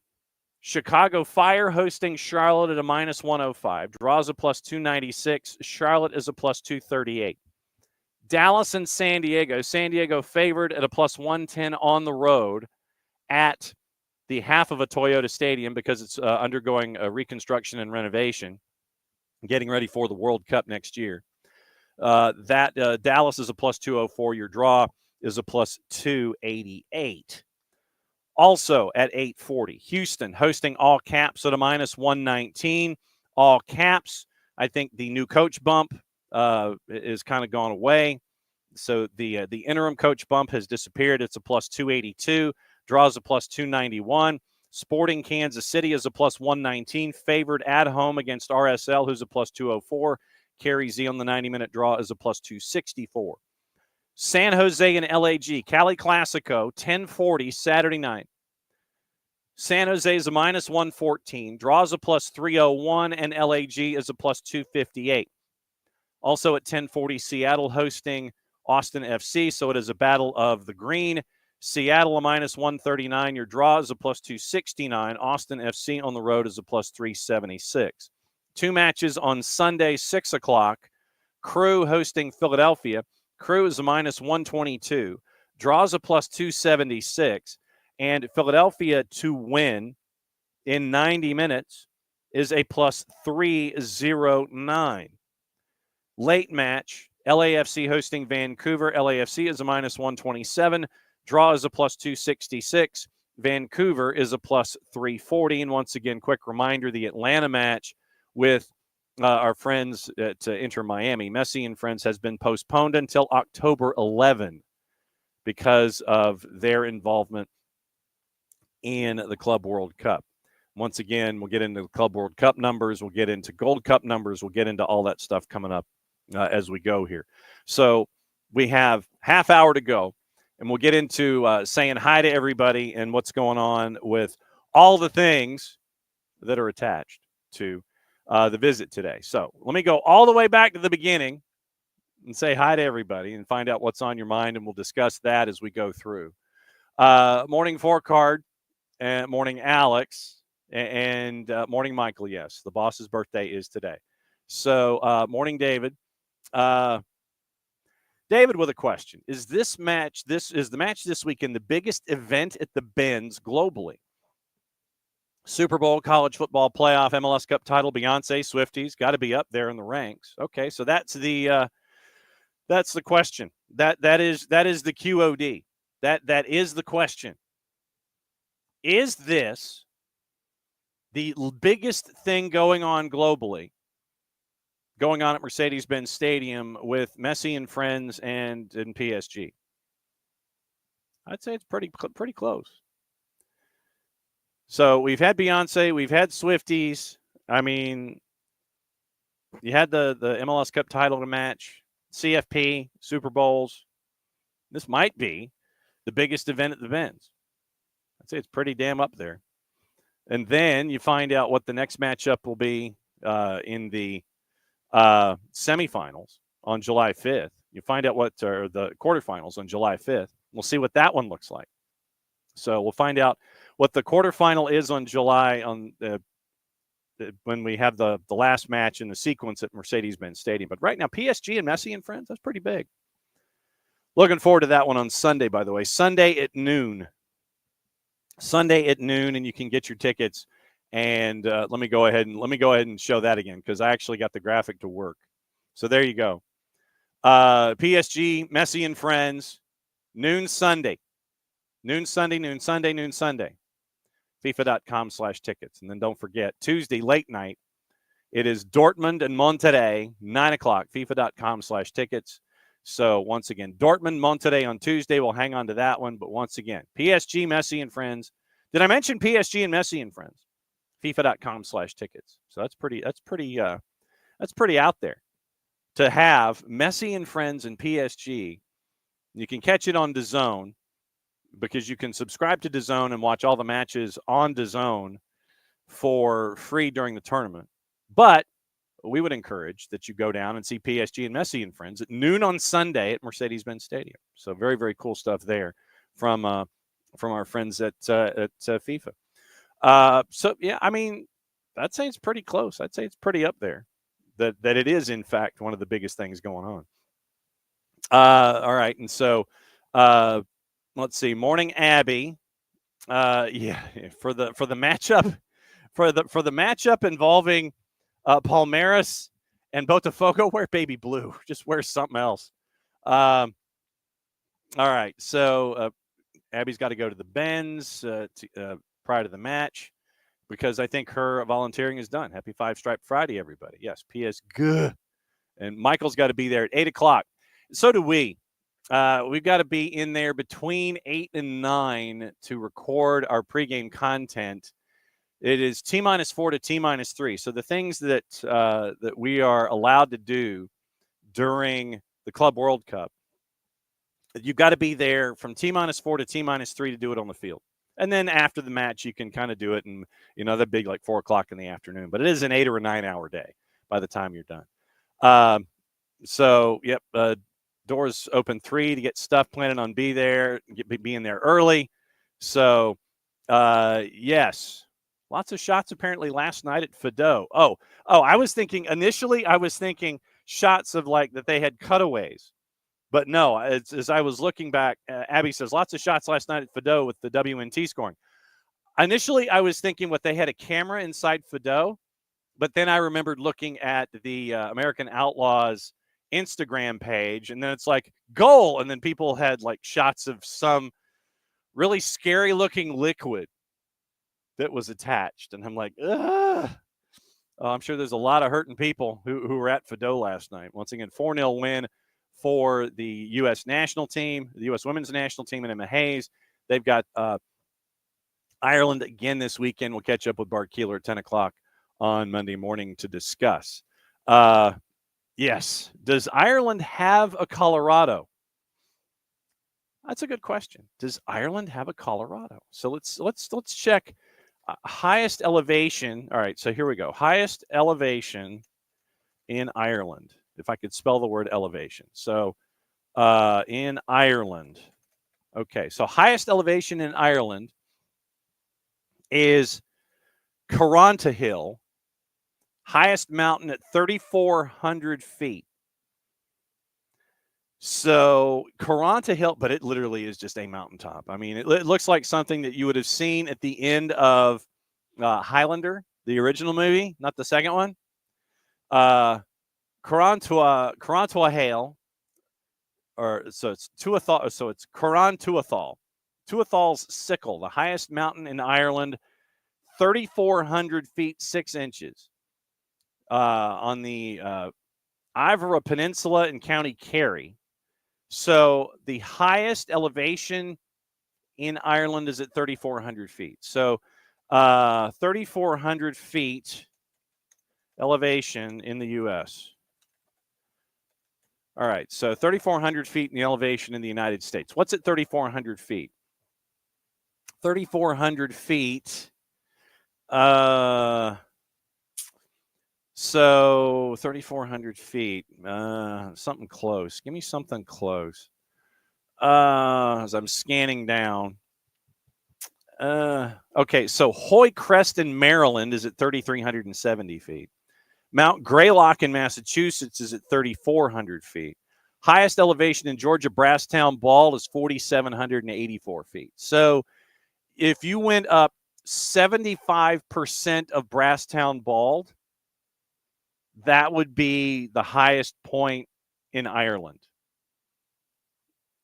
Chicago Fire hosting Charlotte at a minus 105. Draws a plus 296. Charlotte is a plus 238. Dallas and San Diego. San Diego favored at a plus 110 on the road at the half of a Toyota Stadium because it's undergoing a reconstruction and renovation, getting ready for the World Cup next year. Dallas is a plus 204. Your draw is a plus 288. Also at 840, Houston hosting All Caps at a minus 119. All Caps, I think the new coach bump is kind of gone away. So the interim coach bump has disappeared. It's a plus 282. Draws a plus 291. Sporting Kansas City is a plus 119. Favored at home against RSL, who's a plus 204. Carrie Z on the 90-minute draw is a plus 264. San Jose and LAG, Cali Classico, 1040 Saturday night. San Jose is a minus 114, draws a plus 301, and LAG is a plus 258. Also at 1040, Seattle hosting Austin FC, so it is a battle of the green. Seattle a minus 139, your draw is a plus 269. Austin FC on the road is a plus 376. Two matches on Sunday, 6 o'clock. Crew hosting Philadelphia. Crew is a minus 122, draws a plus 276, and Philadelphia to win in 90 minutes is a plus 309. Late match, LAFC hosting Vancouver. LAFC is a minus 127, draw is a plus 266. Vancouver is a plus 340. And once again, quick reminder, the Atlanta match with our friends at Inter Miami, Messi and Friends, has been postponed until October 11 because of their involvement in the Club World Cup. Once again, we'll get into the Club World Cup numbers. We'll get into Gold Cup numbers. We'll get into all that stuff coming up as we go here. So we have half hour to go, and we'll get into saying hi to everybody and what's going on with all the things that are attached to the visit today. So let me go all the way back to the beginning and say hi to everybody and find out what's on your mind, and we'll discuss that as we go through. Morning Four Card, and morning Alex, and morning Michael. Yes, the boss's birthday is today. So morning David. David with a question. Is the match this weekend the biggest event at the Benz globally? Super Bowl, college football playoff, MLS Cup title, Beyonce, Swifties, got to be up there in the ranks. Okay, so that's the question. That is the QOD. That is the question. Is this the biggest thing going on globally, going on at Mercedes-Benz Stadium with Messi and Friends and PSG? I'd say it's pretty close. So we've had Beyonce, we've had Swifties. I mean, you had the MLS Cup title to match, CFP, Super Bowls. This might be the biggest event at the Benz. I'd say it's pretty damn up there. And then you find out what the next matchup will be in the semifinals on July 5th. You find out what the quarterfinals on July 5th. We'll see what that one looks like. So we'll find out what the quarterfinal is on July when we have the last match in the sequence at Mercedes-Benz Stadium. But right now, PSG and Messi and Friends, that's pretty big. Looking forward to that one on Sunday, by the way. Sunday at noon, and you can get your tickets. And let me go ahead and show that again, because I actually got the graphic to work. So there you go. PSG, Messi and Friends, Noon Sunday. Noon Sunday. FIFA.com/tickets. And then don't forget, Tuesday, late night, it is Dortmund and Monterrey, 9 o'clock, FIFA.com/tickets. So once again, Dortmund, Monterrey on Tuesday. We'll hang on to that one. But once again, PSG, Messi, and friends. Did I mention PSG and Messi and friends? FIFA.com/tickets. So that's pretty out there to have Messi and friends and PSG. You can catch it on DAZN because you can subscribe to DAZN and watch all the matches on DAZN for free during the tournament. But we would encourage that you go down and see PSG and Messi and friends at noon on Sunday at Mercedes-Benz Stadium. So very, very cool stuff there from our friends at FIFA. So, yeah, I mean, I'd say it's pretty close. I'd say it's pretty up there that it is, in fact, one of the biggest things going on. All right. And so let's see. Morning, Abby. Yeah, for the matchup, for the matchup involving Palmeiras and Botafogo, wear baby blue. Just wear something else. All right. So Abby's got to go to the Benz prior to the match because I think her volunteering is done. Happy Five Stripe Friday, everybody. Yes, PS good. And Michael's got to be there at 8 o'clock. So do we. We've got to be in there between 8 and 9 to record our pregame content. It is T-4 to T-3. So the things that that we are allowed to do during the Club World Cup, you've got to be there from T-4 to T-3 to do it on the field. And then after the match, you can kind of do it in, that big like 4 o'clock in the afternoon. But it is an 8 or a 9 hour day by the time you're done. So, yep, doors open 3 to get stuff, planning on being there early. So, yes, lots of shots apparently last night at Fido. Oh, I was thinking shots of like that they had cutaways. But no, as I was looking back, Abby says lots of shots last night at Fido with the WNT scoring. Initially, I was thinking they had a camera inside Fido, but then I remembered looking at the American Outlaws Instagram page, and then it's like goal, and then people had like shots of some really scary looking liquid that was attached, and I'm like, ugh. I'm sure there's a lot of hurting people who were at Fido last night. Once again, 4-0 win for the U.S. national team, the U.S. women's national team, and Emma Hayes. They've got Ireland again this weekend. We'll catch up with Bart Keeler at 10 o'clock on Monday morning to discuss. Yes. Does Ireland have a Colorado? That's a good question. Does Ireland have a Colorado? So let's check highest elevation. All right, so here we go. Highest elevation in Ireland. If I could spell the word elevation. So in Ireland. Okay, so highest elevation in Ireland is Carantahil, highest mountain at 3,400 feet. So Carantahil, but it literally is just a mountaintop. I mean, it looks like something that you would have seen at the end of Highlander, the original movie, not the second one. Carantahil, so it's Tuathal. So it's Tuathal. Tuathal's Sickle, the highest mountain in Ireland, 3,400 feet 6 inches, on the Ivora Peninsula in County Kerry. So the highest elevation in Ireland is at 3,400 feet. So 3,400 feet elevation in the U.S. All right, so 3,400 feet in the elevation in the United States. What's at 3,400 feet? 3,400 feet. So 3,400 feet. Something close. Give me something close. As I'm scanning down. Okay, so Hoy Crest in Maryland is at 3,370 feet. Mount Greylock in Massachusetts is at 3,400 feet. Highest elevation in Georgia, Brasstown Bald, is 4,784 feet. So if you went up 75% of Brasstown Bald, that would be the highest point in Ireland.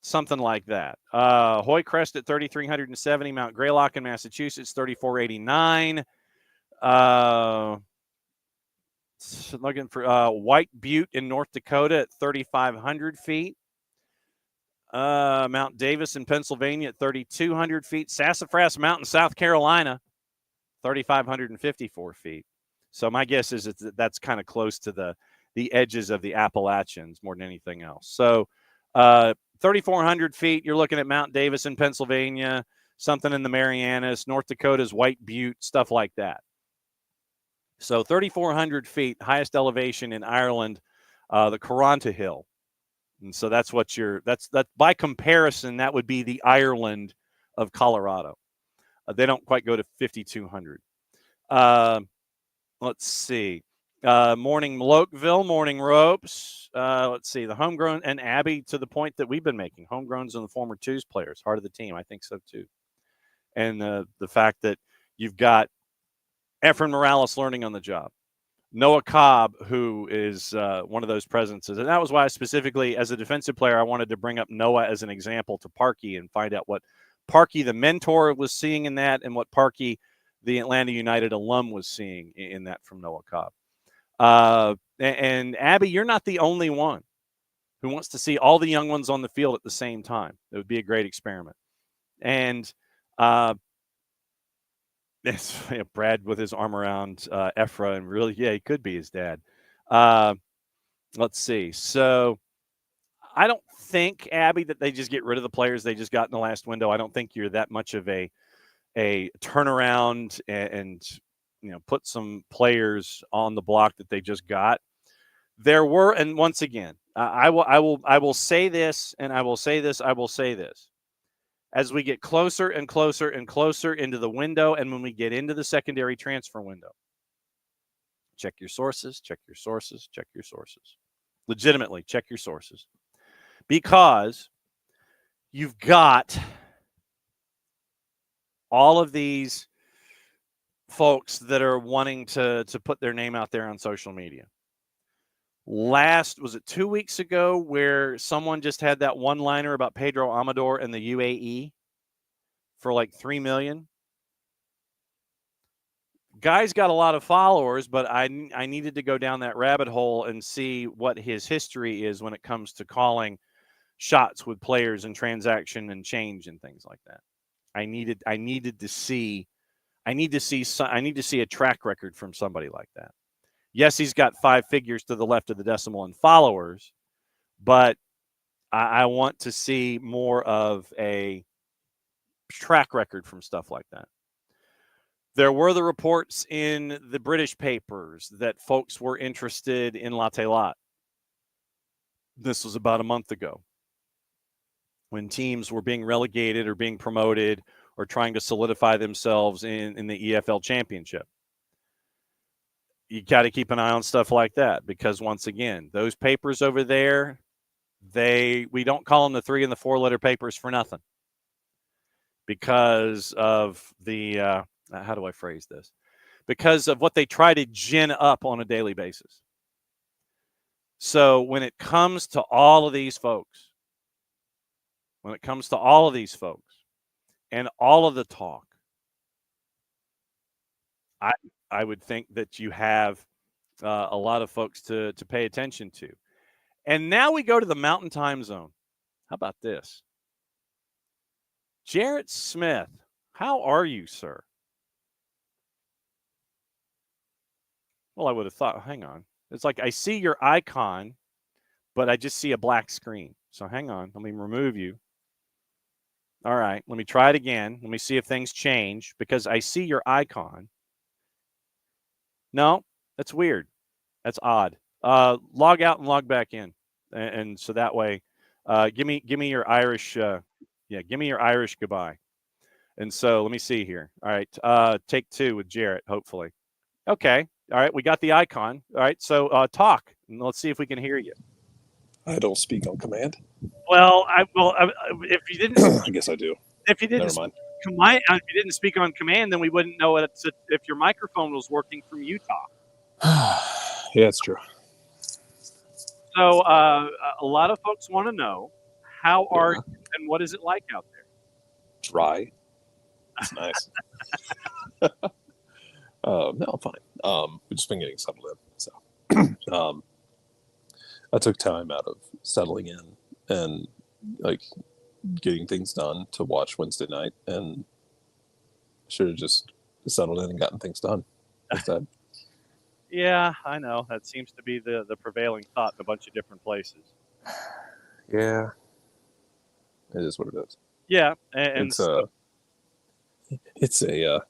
something like that. Hoy Crest at 3,370. Mount Greylock in Massachusetts, 3,489. Looking for White Butte in North Dakota at 3,500 feet. Mount Davis in Pennsylvania at 3,200 feet. Sassafras Mountain, South Carolina, 3,554 feet. So my guess is that's kind of close to the edges of the Appalachians more than anything else. So 3,400 feet, you're looking at Mount Davis in Pennsylvania, something in the Marianas, North Dakota's White Butte, stuff like that. So 3,400 feet, highest elevation in Ireland, the Coranta Hill. And so that's what that's by comparison, that would be the Ireland of Colorado. They don't quite go to 5,200. Let's see. Morning Lokeville, Morning Ropes. Let's see. The homegrown, and Abby, to the point that we've been making, homegrowns and the former twos players, heart of the team. I think so too. And the fact that you've got Efren Morales learning on the job. Noah Cobb, who is one of those presences. And that was why specifically as a defensive player, I wanted to bring up Noah as an example to Parkey and find out what Parkey, the mentor, was seeing in that and what Parkey, the Atlanta United alum, was seeing in that from Noah Cobb. And Abby, you're not the only one who wants to see all the young ones on the field at the same time. It would be a great experiment. And it's Brad with his arm around Ephra, and really, yeah, he could be his dad. Let's see. So I don't think, Abby, that they just get rid of the players they just got in the last window. I don't think you're that much of a turnaround and put some players on the block that they just got. There were, and once again, I will say this, and I will say this, I will say this. As we get closer and closer and closer into the window, and when we get into the secondary transfer window, check your sources, check your sources, check your sources. Legitimately, check your sources. Because you've got all of these folks that are wanting to put their name out there on social media. Was it 2 weeks ago where someone just had that one-liner about Pedro Amador and the UAE for like $3 million? Guy's got a lot of followers, but I needed to go down that rabbit hole and see what his history is when it comes to calling shots with players and transaction and change and things like that. I need to see a track record from somebody like that. Yes, he's got 5 figures to the left of the decimal in followers, but I want to see more of a track record from stuff like that. There were the reports in the British papers that folks were interested in Latte Lot. This was about a month ago when teams were being relegated or being promoted or trying to solidify themselves in the EFL Championship. You got to keep an eye on stuff like that because, once again, those papers over there, we don't call them the 3 and the 4 letter papers for nothing because of the how do I phrase this? Because of what they try to gin up on a daily basis. So when it comes to all of these folks, and all of the talk, I would think that you have a lot of folks to pay attention to. And now we go to the Mountain Time Zone. How about this? Jarrett Smith, how are you, sir? Well, I would have thought, hang on. It's like I see your icon, but I just see a black screen. So hang on. Let me remove you. All right. Let me try it again. Let me see if things change because I see your icon. No, that's weird. That's odd. Log out and log back in. And so that way, give me your Irish. Give me your Irish goodbye. And so let me see here. All right. Take 2 with Jarrett, hopefully. Okay. All right. We got the icon. All right. So talk. And let's see if we can hear you. I don't speak on command. Well, if you didn't, I guess I do. If you didn't, if you didn't speak on command, then we wouldn't know if your microphone was working from Utah. Yeah, it's true. So a lot of folks want to know How are you, and what is it like out there? Dry. It's nice. No, I'm fine. We've just been getting settled in. So I took time out of settling in and like getting things done to watch Wednesday night, and should have just settled in and gotten things done instead. Yeah, I know. That seems to be the prevailing thought in a bunch of different places. Yeah. It is what it is. Yeah, and it's a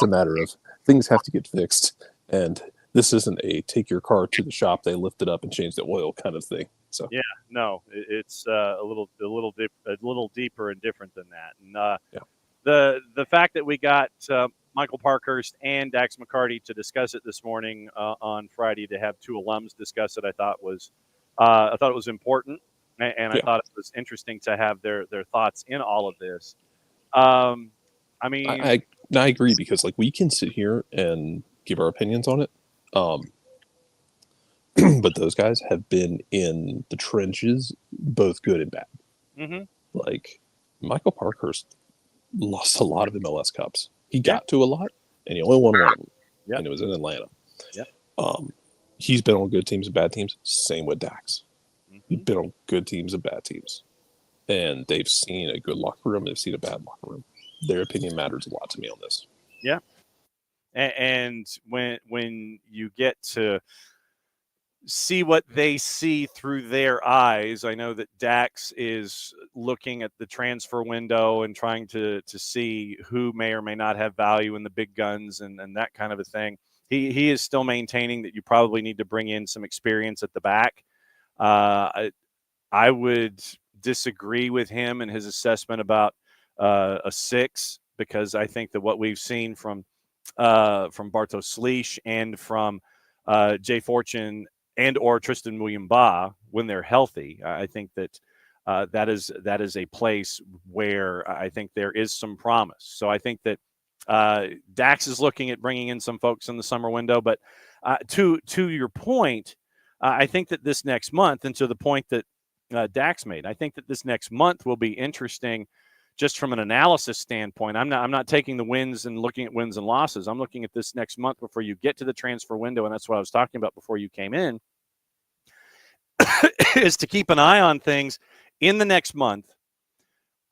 matter of things have to get fixed, and this isn't a take your car to the shop, they lift it up and change the oil kind of thing. So yeah, no, it's a little deeper and different than that. And the fact that we got Michael Parkhurst and Dax McCarty to discuss it this morning on Friday, to have two alums discuss it, I thought it was important, and I thought it was interesting to have their thoughts in all of this. I mean, I agree, because like we can sit here and give our opinions on it, but those guys have been in the trenches, both good and bad. Mm-hmm. Like Michael Parkhurst lost a lot of MLS Cups. He got to a lot, and he only won one of them, and it was in Atlanta. Yeah. He's been on good teams and bad teams. Same with Dax. Mm-hmm. He's been on good teams and bad teams, and they've seen a good locker room. They've seen a bad locker room. Their opinion matters a lot to me on this. Yeah. And when you get to see what they see through their eyes, I know that Dax is looking at the transfer window and trying to see who may or may not have value in the big guns and that kind of a thing. He is still maintaining that you probably need to bring in some experience at the back. I would disagree with him and his assessment about a 6, because I think that what we've seen from Bartosz Slisz and from Jay Fortune and or Tristan William-Ba, when they're healthy, I think that that is a place where I think there is some promise. So I think that Dax is looking at bringing in some folks in the summer window. But to your point, I think that this next month, and to the point that Dax made, I think that this next month will be interesting. Just from an analysis standpoint, I'm not taking the wins and looking at wins and losses. I'm looking at this next month before you get to the transfer window, and that's what I was talking about before you came in, is to keep an eye on things in the next month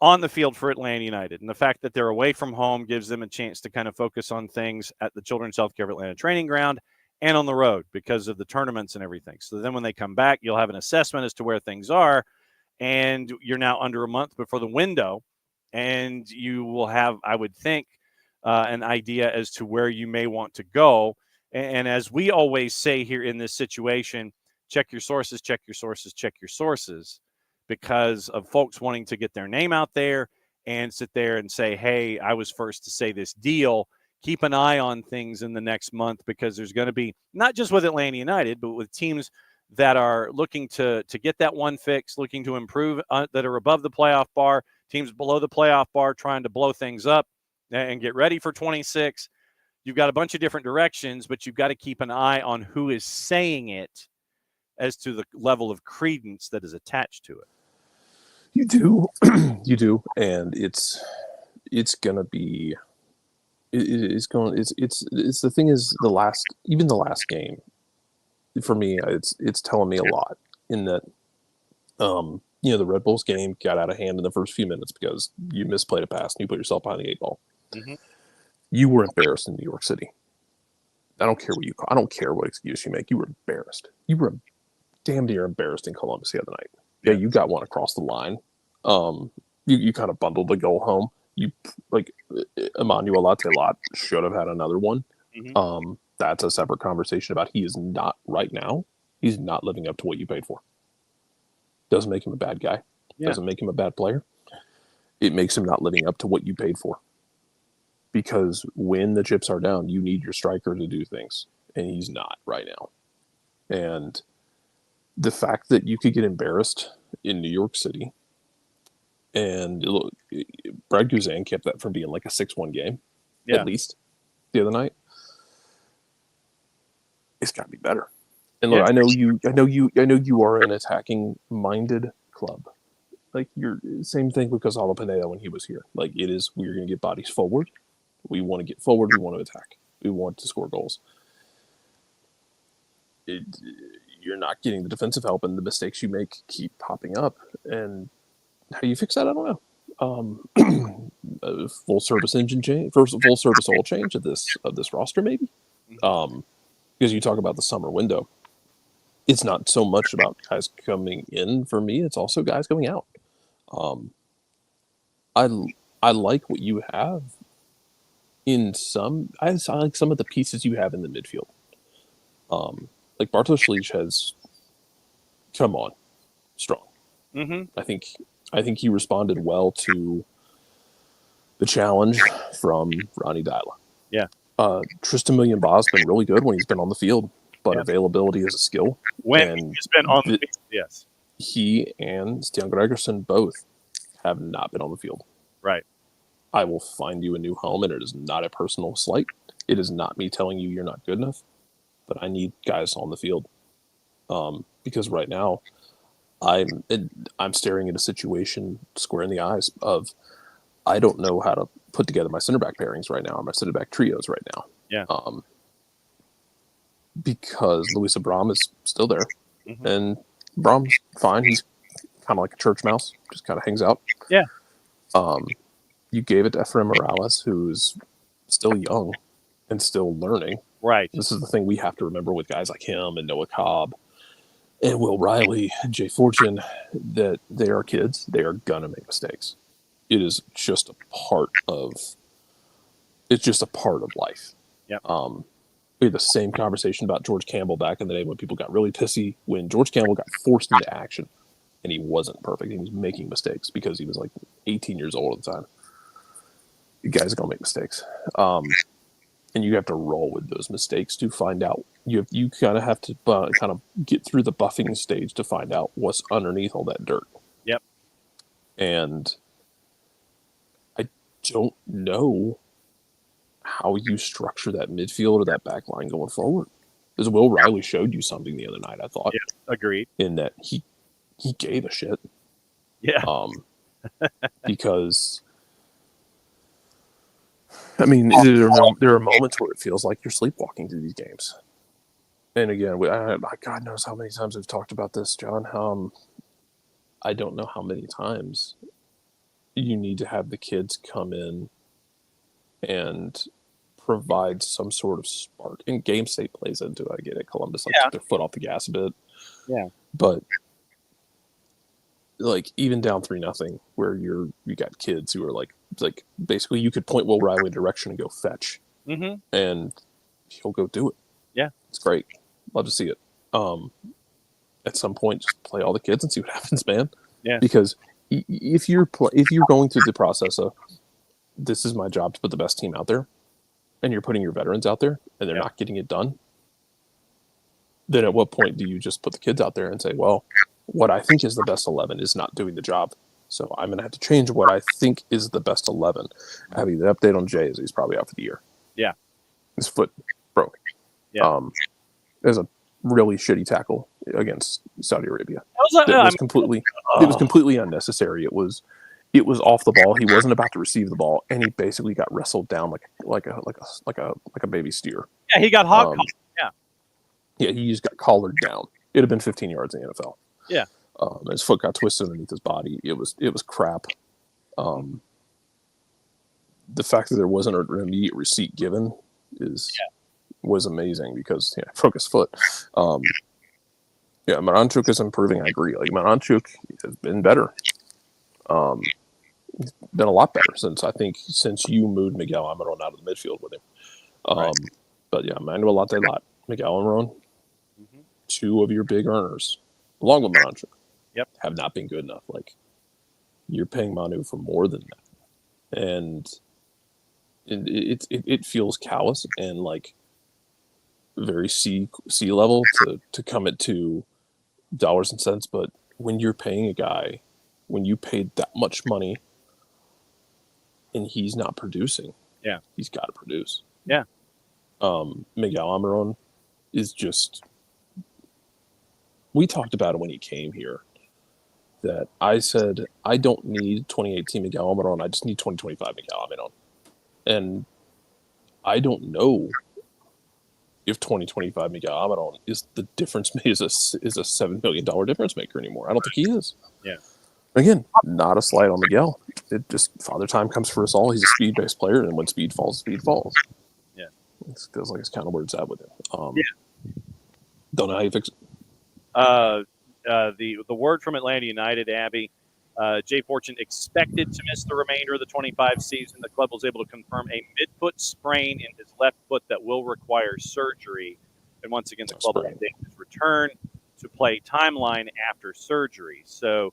on the field for Atlanta United. And the fact that they're away from home gives them a chance to kind of focus on things at the Children's Healthcare of Atlanta training ground and on the road because of the tournaments and everything. So then when they come back, you'll have an assessment as to where things are, and you're now under a month before the window. And you will have, I would think, an idea as to where you may want to go. And as we always say here in this situation, check your sources, check your sources, check your sources, because of folks wanting to get their name out there and sit there and say, hey, I was first to say this deal. Keep an eye on things in the next month, because there's going to be, not just with Atlanta United, but with teams that are looking to get that one fix, looking to improve, that are above the playoff bar, teams below the playoff bar trying to blow things up and get ready for 26. You've got a bunch of different directions, but you've got to keep an eye on who is saying it as to the level of credence that is attached to it. You do. You do. And it's going to be, it's the thing is, the last game, for me, it's telling me a lot, in that, the Red Bulls game got out of hand in the first few minutes because you misplayed a pass and you put yourself behind the 8 ball. Mm-hmm. You were embarrassed in New York City. I don't care what excuse you make. You were embarrassed. You were damn near embarrassed in Columbus the other night. Yeah, you got one across the line. You kind of bundled the goal home. You, like, Emmanuel Latelot should have had another one. Mm-hmm. That's a separate conversation about he is not right now. He's not living up to what you paid for. Doesn't make him a bad guy. Yeah. Doesn't make him a bad player. It makes him not living up to what you paid for. Because when the chips are down, you need your striker to do things. And he's not right now. And the fact that you could get embarrassed in New York City, and look, Brad Guzan kept that from being like a 6-1 game, at least, the other night. It's got to be better. And look, I know you are an attacking-minded club. Like you're same thing with Gonzalo Pineda when he was here. Like it is, we're going to get bodies forward. We want to get forward. We want to attack. We want to score goals. You're not getting the defensive help, and the mistakes you make keep popping up. And how you fix that, I don't know. A full service engine change, first full service oil change of this roster, maybe. Because you talk about the summer window, it's not so much about guys coming in for me; it's also guys going out. I like what you have in some. I like some of the pieces you have in the midfield. Like Bartosz Lich has come on strong. I think he responded well to the challenge from Ronnie Dyla. Yeah. Tristan Million-Baugh's been really good when he's been on the field, but availability is a skill. When he's been on the field, yes. He and Stian Gregerson both have not been on the field. Right. I will find you a new home, and it is not a personal slight. It is not me telling you you're not good enough, but I need guys on the field. Because right now, I'm staring at a situation square in the eyes of I don't know how to put together my center back pairings right now, or my center back trios right now. Yeah. Because Luis Abram is still there, and Abram's fine. He's kind of like a church mouse, just kind of hangs out. Yeah. You gave it to Efrain Morales, who's still young and still learning. Right. This is the thing we have to remember with guys like him and Noah Cobb and Will Riley and Jay Fortune, that they are kids. They are going to make mistakes. It is just a part of life. Yep. We had the same conversation about George Campbell back in the day when people got really pissy when George Campbell got forced into action and he wasn't perfect. He was making mistakes because he was like 18 years old at the time. You guys are going to make mistakes. And you have to roll with those mistakes to find out. You kind of have to kind of get through the buffing stage to find out what's underneath all that dirt. Yep. And I don't know how you structure that midfield or that back line going forward. Because Will Riley showed you something the other night, I thought. Yeah, agreed. In that he gave a shit. Yeah. Because I mean, there are moments where it feels like you're sleepwalking through these games. And again, God knows how many times we've talked about this, John. I don't know how many times you need to have the kids come in and provide some sort of spark. And game state plays into it. I get it. Columbus took their foot off the gas a bit. Yeah. But like even down 3-0, where you got kids who are like basically you could point Will Riley in a direction and go fetch, and he'll go do it. Yeah, it's great. Love to see it. At some point, just play all the kids and see what happens, man. Yeah, because if you're going through the process of this is my job to put the best team out there, and you're putting your veterans out there and they're not getting it done, then at what point do you just put the kids out there and say, well, what I think is the best 11 is not doing the job, so I'm going to have to change what I think is the best 11. Having the update on Jay is he's probably out for the year. Yeah. His foot broke. Yeah. There's a really shitty tackle against Saudi Arabia. It was completely unnecessary. It was off the ball. He wasn't about to receive the ball, and he basically got wrestled down like a baby steer. Yeah, he got hog collar. Yeah, he just got collared down. It'd have been 15 yards in the NFL. Yeah. His foot got twisted underneath his body. It was crap. The fact that there wasn't an immediate receipt given was amazing because he broke his foot. Maranchuk is improving. I agree. Like Maranchuk has been better. He's been a lot better since you moved Miguel Almiron out of the midfield with him. But yeah, Manuel Latelat, Miguel Almiron, two of your big earners, along with Maranchuk, have not been good enough. Like you're paying Manu for more than that, and it feels callous and like very sea level to come it to dollars and cents. But when you're paying a guy, when you paid that much money and he's not producing, he's got to produce. Yeah. Miguel Almiron is just we talked about it when he came here. That I said I don't need 2018 Miguel Almiron. I just need 2025 Miguel Almiron, and I don't know if 2025 Miguel Almiron is the difference is a $7 million difference maker anymore. I don't think he is. Yeah. Again, not a slight on Miguel. It just father time comes for us all. He's a speed based player, and when speed falls, speed falls. Yeah. It feels like it's kind of where it's at with him. Yeah. Don't know how you fix it. The word from Atlanta United, Abby, Jay Fortune expected to miss the remainder of the 25 season. The club was able to confirm a mid-foot sprain in his left foot that will require surgery. And once again, the club will update his return to play timeline after surgery. So,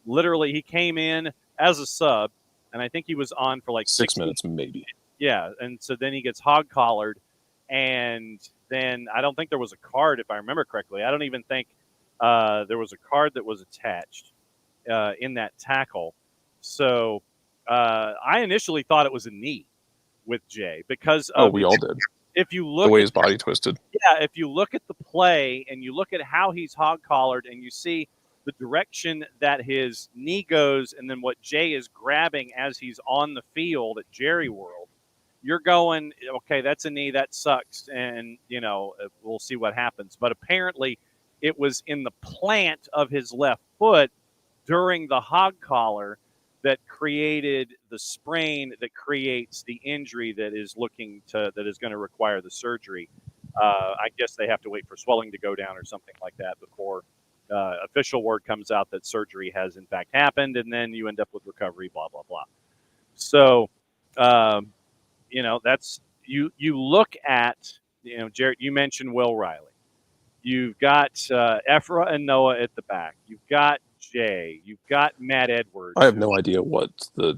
literally, he came in as a sub, and I think he was on for like 6 minutes, maybe. Yeah, and so then he gets hog-collared, and then I don't think there was a card, if I remember correctly. I don't even think there was a card that was attached in that tackle. So I initially thought it was a knee with Jay because we all did. If you look the way his body twisted. Yeah, if you look at the play and you look at how he's hog-collared and you see the direction that his knee goes and then what Jay is grabbing as he's on the field at Jerry World, you're going, okay, that's a knee, that sucks, and, we'll see what happens. But apparently it was in the plant of his left foot during the hog collar that created the sprain that creates the injury that is going to require the surgery. I guess they have to wait for swelling to go down or something like that before official word comes out that surgery has in fact happened, and then you end up with recovery, blah, blah, blah. So, that's you look at, Jared, you mentioned Will Riley. You've got Ephra and Noah at the back. You've got Jay. You've got Matt Edwards. I have no idea what the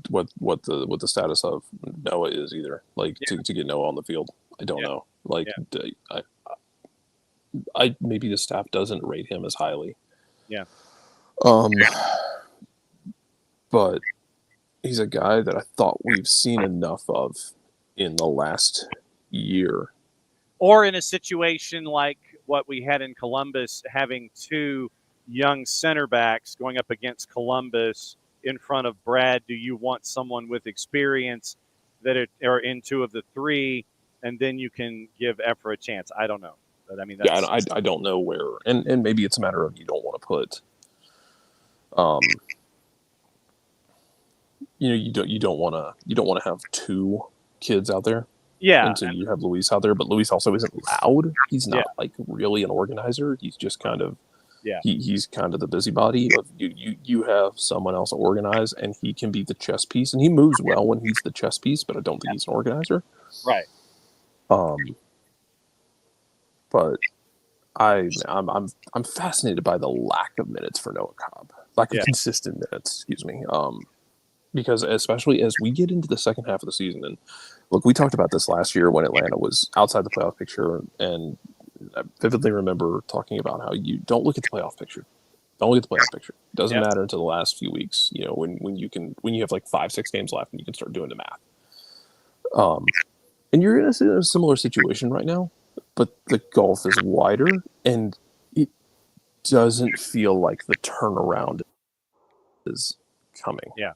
status of Noah is either. Like to get Noah on the field, I don't know. Like I maybe the staff doesn't rate him as highly. Yeah. But he's a guy that I thought we've seen enough of in the last year. Or in a situation like what we had in Columbus, having two young center backs going up against Columbus in front of Brad. Do you want someone with experience that are in two of the three, and then you can give Ephra a chance? I don't know. But I mean, that's, I don't know where, and maybe it's a matter of you don't want to put, you don't want to have two kids out there. Yeah. Until you have Luis out there, but Luis also isn't loud. He's not like really an organizer. He's just kind of, he's kind of the busybody. You have someone else organize, and he can be the chess piece, and he moves well when he's the chess piece. But I don't think he's an organizer. Right. But I'm fascinated by the lack of minutes for Noah Cobb, lack of consistent minutes. Excuse me. Because especially as we get into the second half of the season, and look, we talked about this last year when Atlanta was outside the playoff picture, and I vividly remember talking about how you don't look at the playoff picture. Don't look at the playoff picture. It doesn't matter until the last few weeks. When you have like 5-6 games left and you can start doing the math. And you're in a similar situation right now, but the gulf is wider, and it doesn't feel like the turnaround is coming. Yeah.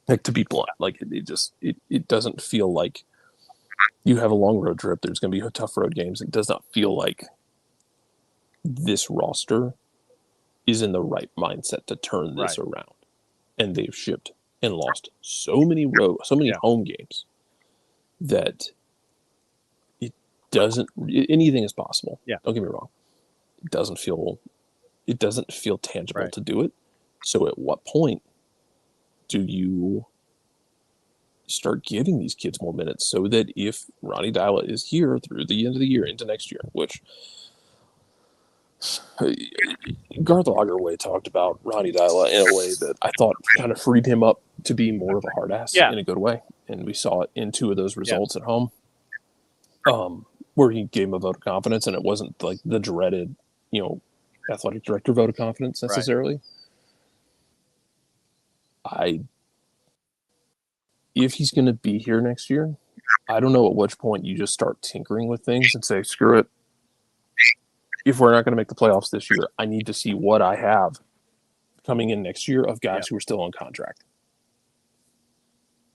Like, to be blunt, like it doesn't feel like you have a long road trip. There's going to be tough road games. It does not feel like this roster is in the right mindset to turn this around. And they've shipped and lost so many home games that it doesn't. Anything is possible. Yeah. Don't get me wrong. It doesn't feel tangible to do it. So at what point do you start giving these kids more minutes so that if Ronnie Dyla is here through the end of the year into next year, which Garth Lagerway talked about Ronnie Dyla in a way that I thought kind of freed him up to be more of a hard ass in a good way. And we saw it in two of those results at home, where he gave him a vote of confidence, and it wasn't like the dreaded, athletic director vote of confidence necessarily. If he's going to be here next year, I don't know at which point you just start tinkering with things and say, screw it. if we're not going to make the playoffs this year, I need to see what I have coming in next year of guys who are still on contract.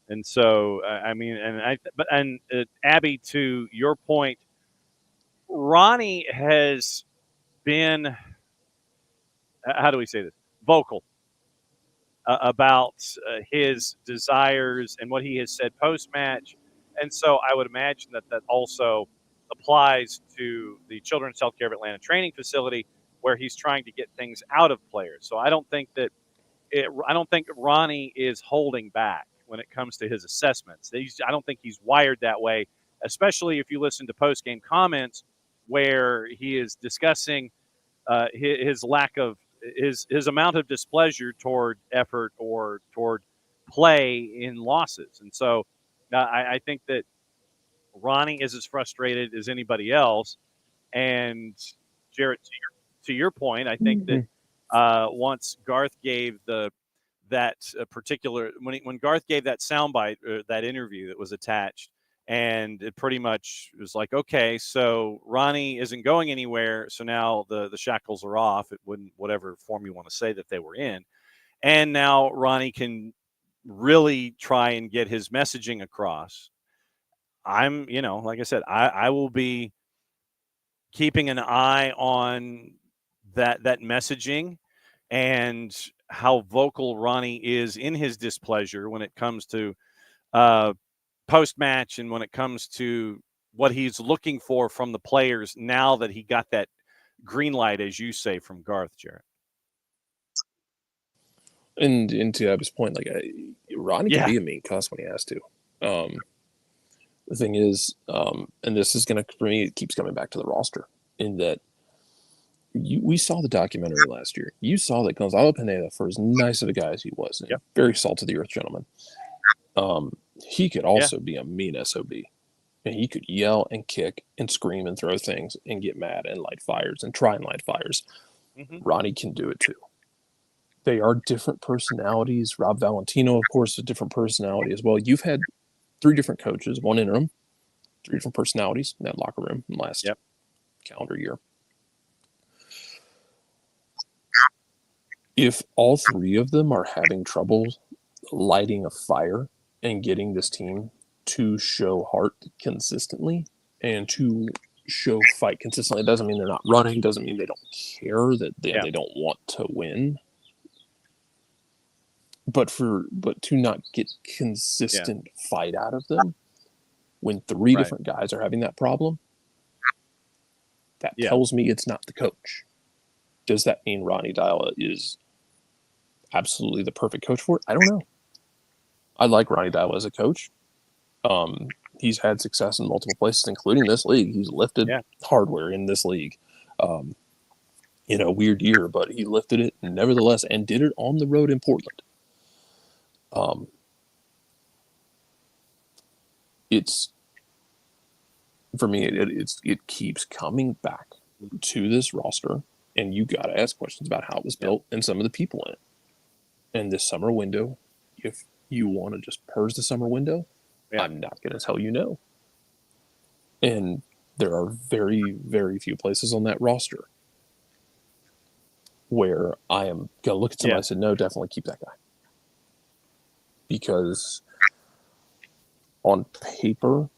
And so, I mean, Abby, to your point, Ronnie has been, how do we say this, vocal about his desires and what he has said post-match. And so I would imagine that also applies to the Children's Healthcare of Atlanta training facility, where he's trying to get things out of players. So I don't think Ronnie is holding back when it comes to his assessments. I don't think he's wired that way, especially if you listen to post-game comments where he is discussing his lack of his amount of displeasure toward effort or toward play in losses. And so I think that Ronnie is as frustrated as anybody else. And Jarrett, to your point, I think that once Garth gave that particular when Garth gave that soundbite, that interview that was attached, and it pretty much was like, okay, so Ronnie isn't going anywhere, so now the shackles are off. It wouldn't, whatever form you want to say that they were in, and now Ronnie can really try and get his messaging across. I'm, like I said, I will be keeping an eye on that messaging and how vocal Ronnie is in his displeasure when it comes to post-match and when it comes to what he's looking for from the players now that he got that green light, as you say, from Garth, Jarrett. And to Abby's point, like Ronnie can be a mean cuss when he has to. The thing is, and this is going to, for me, it keeps coming back to the roster, in that we saw the documentary last year. You saw that Gonzalo Pineda, for as nice of a guy as he was, very salt of the earth gentleman, he could also be a mean SOB. And he could yell and kick and scream and throw things and get mad and light fires and try and light fires. Ronnie can do it too. They are different personalities. Rob Valentino, of course, is a different personality as well. You've had 3 different coaches, one interim, 3 different personalities in that locker room in the last calendar year. If all 3 of them are having trouble lighting a fire and getting this team to show heart consistently and to show fight consistently, it doesn't mean they're not running, doesn't mean they don't care, that they don't want to win. But to not get consistent fight out of them when 3 different guys are having that problem, that tells me it's not the coach. Does that mean Ronnie Deila is absolutely the perfect coach for it? I don't know. I like Ronnie Deila as a coach. He's had success in multiple places, including this league. He's lifted hardware in this league in a weird year, but he lifted it nevertheless and did it on the road in Portland. It's, for me, it keeps coming back to this roster, and you got to ask questions about how it was built and some of the people in it. And this summer window, if you want to just purge the summer window, I'm not going to tell you no. And there are very, very few places on that roster where I am going to look at somebody and say, no, definitely keep that guy. Because on paper,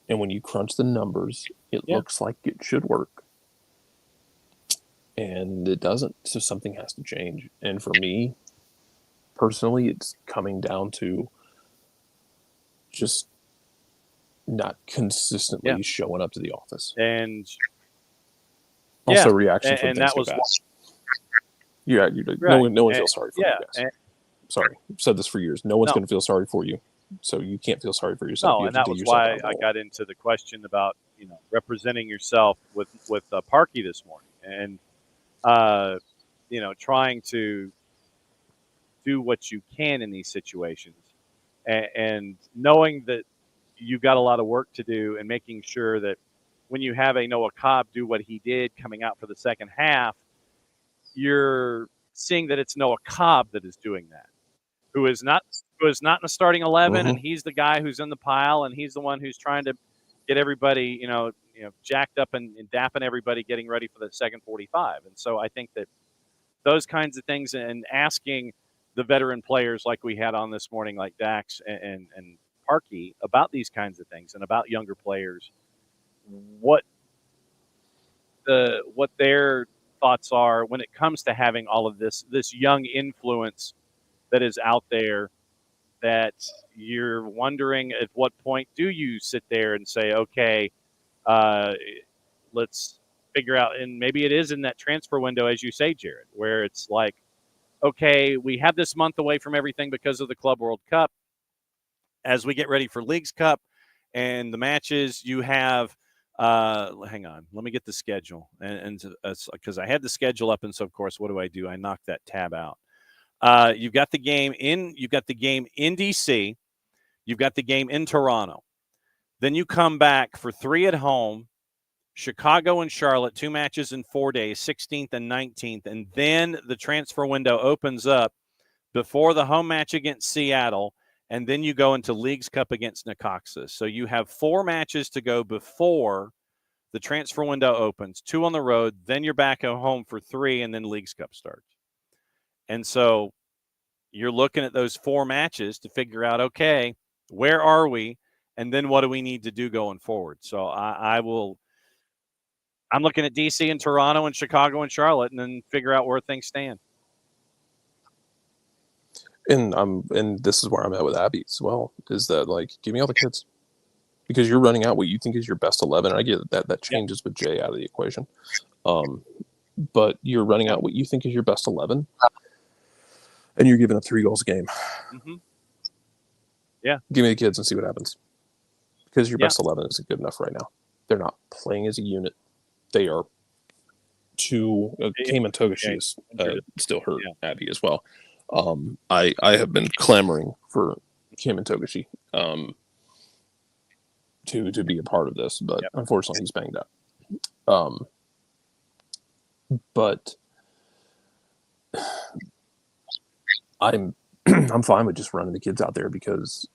and when you crunch the numbers, it looks like it should work. And it doesn't. So something has to change. And for me, personally, it's coming down to just not consistently showing up to the office. And also reaction from and things that was fast. No one feels sorry for you guys. Sorry, I've said this for years. No one's going to feel sorry for you, so you can't feel sorry for yourself. No, and that was why I got into the question about representing yourself with Parkey this morning, and trying to do what you can in these situations, and knowing that you've got a lot of work to do, and making sure that when you have a Noah Cobb do what he did coming out for the second half, you're seeing that it's Noah Cobb that is doing that, who is not in the starting 11, and he's the guy who's in the pile, and he's the one who's trying to get everybody, jacked up and dapping everybody getting ready for the second 45. And so I think that those kinds of things, and asking the veteran players like we had on this morning, like Dax and Parkey, about these kinds of things and about younger players, what their thoughts are when it comes to having all of this young influence that is out there, that you're wondering at what point do you sit there and say, okay, let's figure out, and maybe it is in that transfer window, as you say, Jared, where it's like, okay, we have this month away from everything because of the Club World Cup. As we get ready for Leagues Cup and the matches, you have hang on, let me get the schedule, and because I had the schedule up, and so of course, what do? I knock that tab out. You've got the game in DC, you've got the game in Toronto, then you come back for 3 at home, Chicago and Charlotte, 2 matches in 4 days, 16th and 19th, and then the transfer window opens up before the home match against Seattle, and then you go into Leagues Cup against Necaxa. So you have 4 matches to go before the transfer window opens, 2 on the road, then you're back at home for 3, and then Leagues Cup starts. And so you're looking at those 4 matches to figure out, okay, where are we, and then what do we need to do going forward? So I'm looking at DC and Toronto and Chicago and Charlotte, and then figure out where things stand. And this is where I'm at with Abby as well, is that, like, give me all the kids, because you're running out what you think is your best 11. And I get that changes with Jay out of the equation. But you're running out what you think is your best 11, and you're giving up 3 goals a game. Mm-hmm. Yeah. Give me the kids and see what happens, because your best 11 isn't good enough right now. They're not playing as a unit. They are too. Cayman Togashi is still hurt, Abby, as well. I have been clamoring for Cayman Togashi to be a part of this, but unfortunately he's banged up. But I'm fine with just running the kids out there, because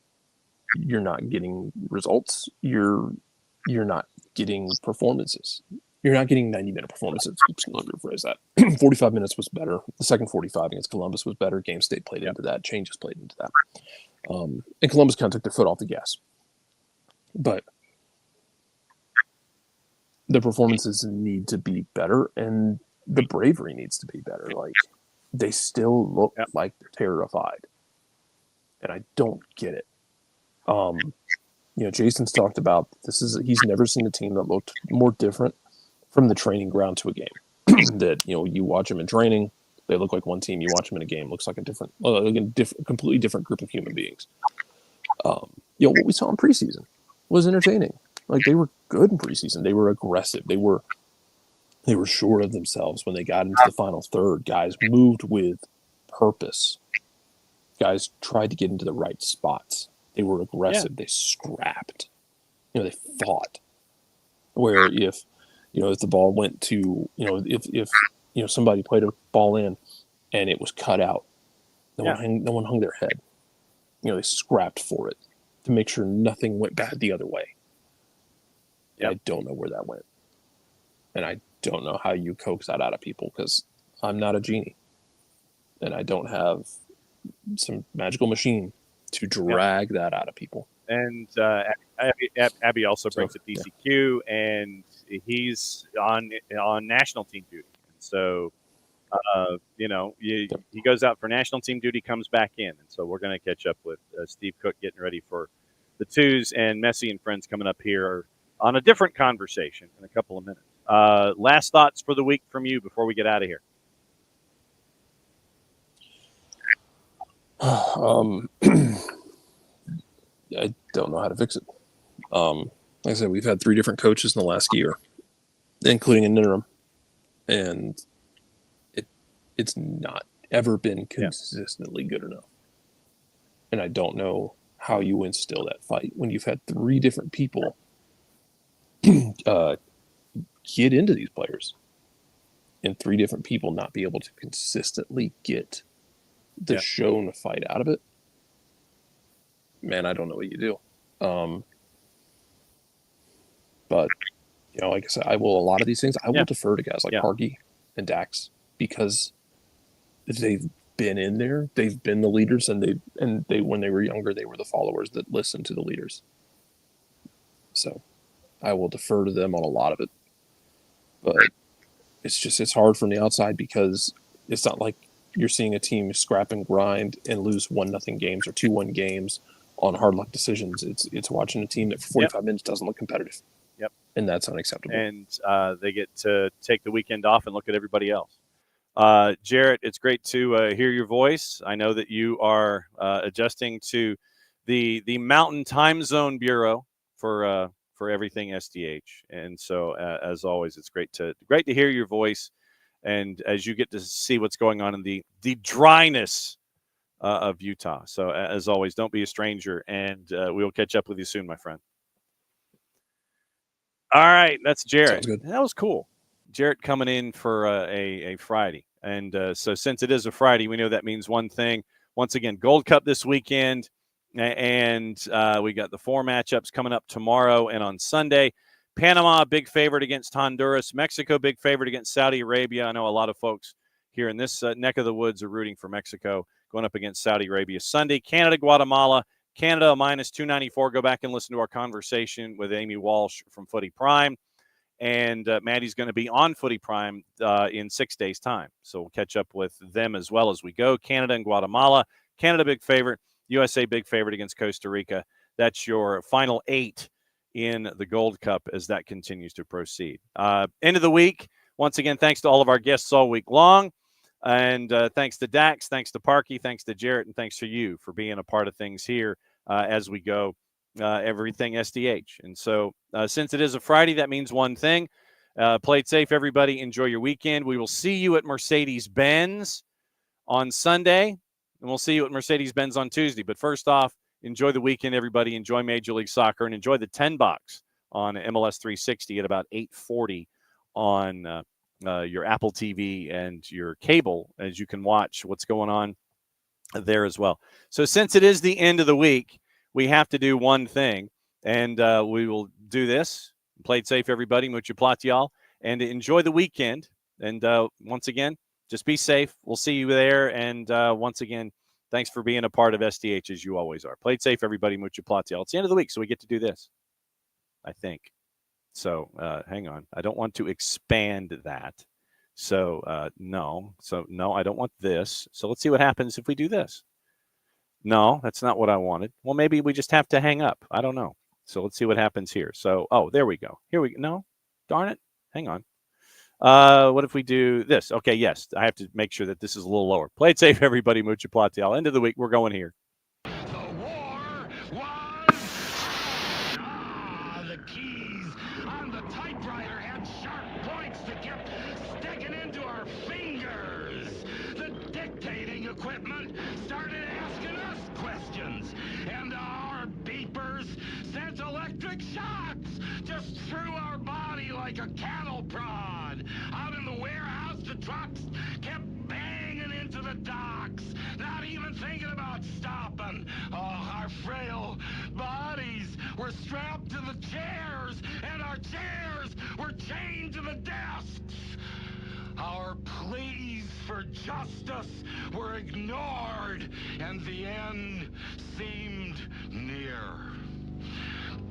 you're not getting results. You're not getting performances. You're not getting 90-minute performances. Let me rephrase that. 45 minutes was better. The second 45 against Columbus was better. Game state played into that. Changes played into that. And Columbus kind of took their foot off the gas. But the performances need to be better, and the bravery needs to be better. Like, they still look like they're terrified, and I don't get it. Jason's talked about this. He's never seen a team that looked more different from the training ground to a game. That, you watch them in training, they look like one team. You watch them in a game, looks like a completely different group of human beings. What we saw in preseason was entertaining. Like, they were good in preseason. They were aggressive. They were sure of themselves when they got into the final third. Guys moved with purpose. Guys tried to get into the right spots. They were aggressive. They scrapped. They fought. Where if the ball went to, if somebody played a ball in and it was cut out, no one hung their head. They scrapped for it to make sure nothing went bad the other way. I don't know where that went. And I don't know how you coax that out of people, because I'm not a genie. And I don't have some magical machine to drag that out of people. And Abby also brings up DCQ, and he's on national team duty. And so, he goes out for national team duty, comes back in. And so we're going to catch up with Steve Cook getting ready for the twos, and Messi and friends coming up here on a different conversation in a couple of minutes. Last thoughts for the week from you before we get out of here. I don't know how to fix it. Like I said, we've had 3 different coaches in the last year, including an interim, and it's not ever been consistently good enough. And I don't know how you instill that fight when you've had 3 different people get into these players, and 3 different people not be able to consistently get the shown fight out of it. Man, I don't know what you do. But like I said, a lot of these things, I will defer to guys like Yeah. Parkey and Dax because they've been in there, they've been the leaders, and they when they were younger, they were the followers that listened to the leaders. So I will defer to them on a lot of it. But it's hard from the outside because it's not like you're seeing a team scrap and grind and lose 1-0 games or 2-1 games on hard luck decisions. It's watching a team that for 45 minutes doesn't look competitive. Yep. And that's unacceptable. And they get to take the weekend off and look at everybody else. Jarrett, it's great to hear your voice. I know that you are adjusting to the Mountain Time Zone Bureau for everything SDH, and so as always, it's great to hear your voice, and as you get to see what's going on in the dryness of Utah. So as always, don't be a stranger, and we will catch up with you soon, my friend. All right, that's Jarrett. That was cool. Jarrett coming in for a Friday. And so since it is a Friday, we know that means one thing. Once again, Gold Cup this weekend. And we got the 4 matchups coming up tomorrow and on Sunday. Panama, big favorite against Honduras. Mexico, big favorite against Saudi Arabia. I know a lot of folks here in this neck of the woods are rooting for Mexico going up against Saudi Arabia Sunday. Canada, Guatemala. Canada, minus 294. Go back and listen to our conversation with Amy Walsh from Footy Prime. And Maddie's going to be on Footy Prime in 6 days' time. So we'll catch up with them as well as we go. Canada and Guatemala. Canada, big favorite. USA, big favorite against Costa Rica. That's your final 8 in the Gold Cup as that continues to proceed. End of the week. Once again, thanks to all of our guests all week long. And thanks to Dax, thanks to Parkey, thanks to Jarrett, and thanks to you for being a part of things here as we go. Everything SDH. And so since it is a Friday, that means one thing. Play it safe, everybody. Enjoy your weekend. We will see you at Mercedes-Benz on Sunday, and we'll see you at Mercedes-Benz on Tuesday. But first off, enjoy the weekend, everybody. Enjoy Major League Soccer, and enjoy the 10 bucks on MLS 360 at about 8:40 on your Apple TV and your cable, as you can watch what's going on there as well. So since it is the end of the week, we have to do one thing, and we will do this. Play it safe, everybody. Mucho platial, and enjoy the weekend. And once again, just be safe. We'll see you there. And once again, thanks for being a part of SDH as you always are. Play it safe, everybody. Mucho platial. It's the end of the week, so we get to do this, I think. So hang on. I don't want to expand that. So no. So no, I don't want this. So let's see what happens if we do this. No, that's not what I wanted. Well, maybe we just have to hang up. I don't know. So let's see what happens here. So, there we go. Here we go. No, darn it. Hang on. What if we do this? Okay, yes. I have to make sure that this is a little lower. Play it safe, everybody. Mucho platial. End of the week. We're going here. The war was the keys on the typewriter had sharp points that kept sticking into our fingers. The dictating equipment started asking us questions, and our beepers sent electric shocks just through our body like a cattle prod. Out in the warehouse, the trucks kept banging into the docks, not even thinking about stopping. Oh, our frail bodies were strapped to the chairs, and our chairs were chained to the desks. Our pleas for justice were ignored, and the end seemed near.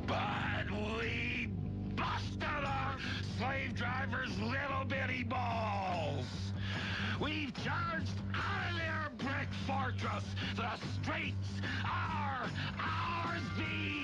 But we busted our slave drivers' little bitty balls. We've charged out of their brick fortress. The streets are ours, be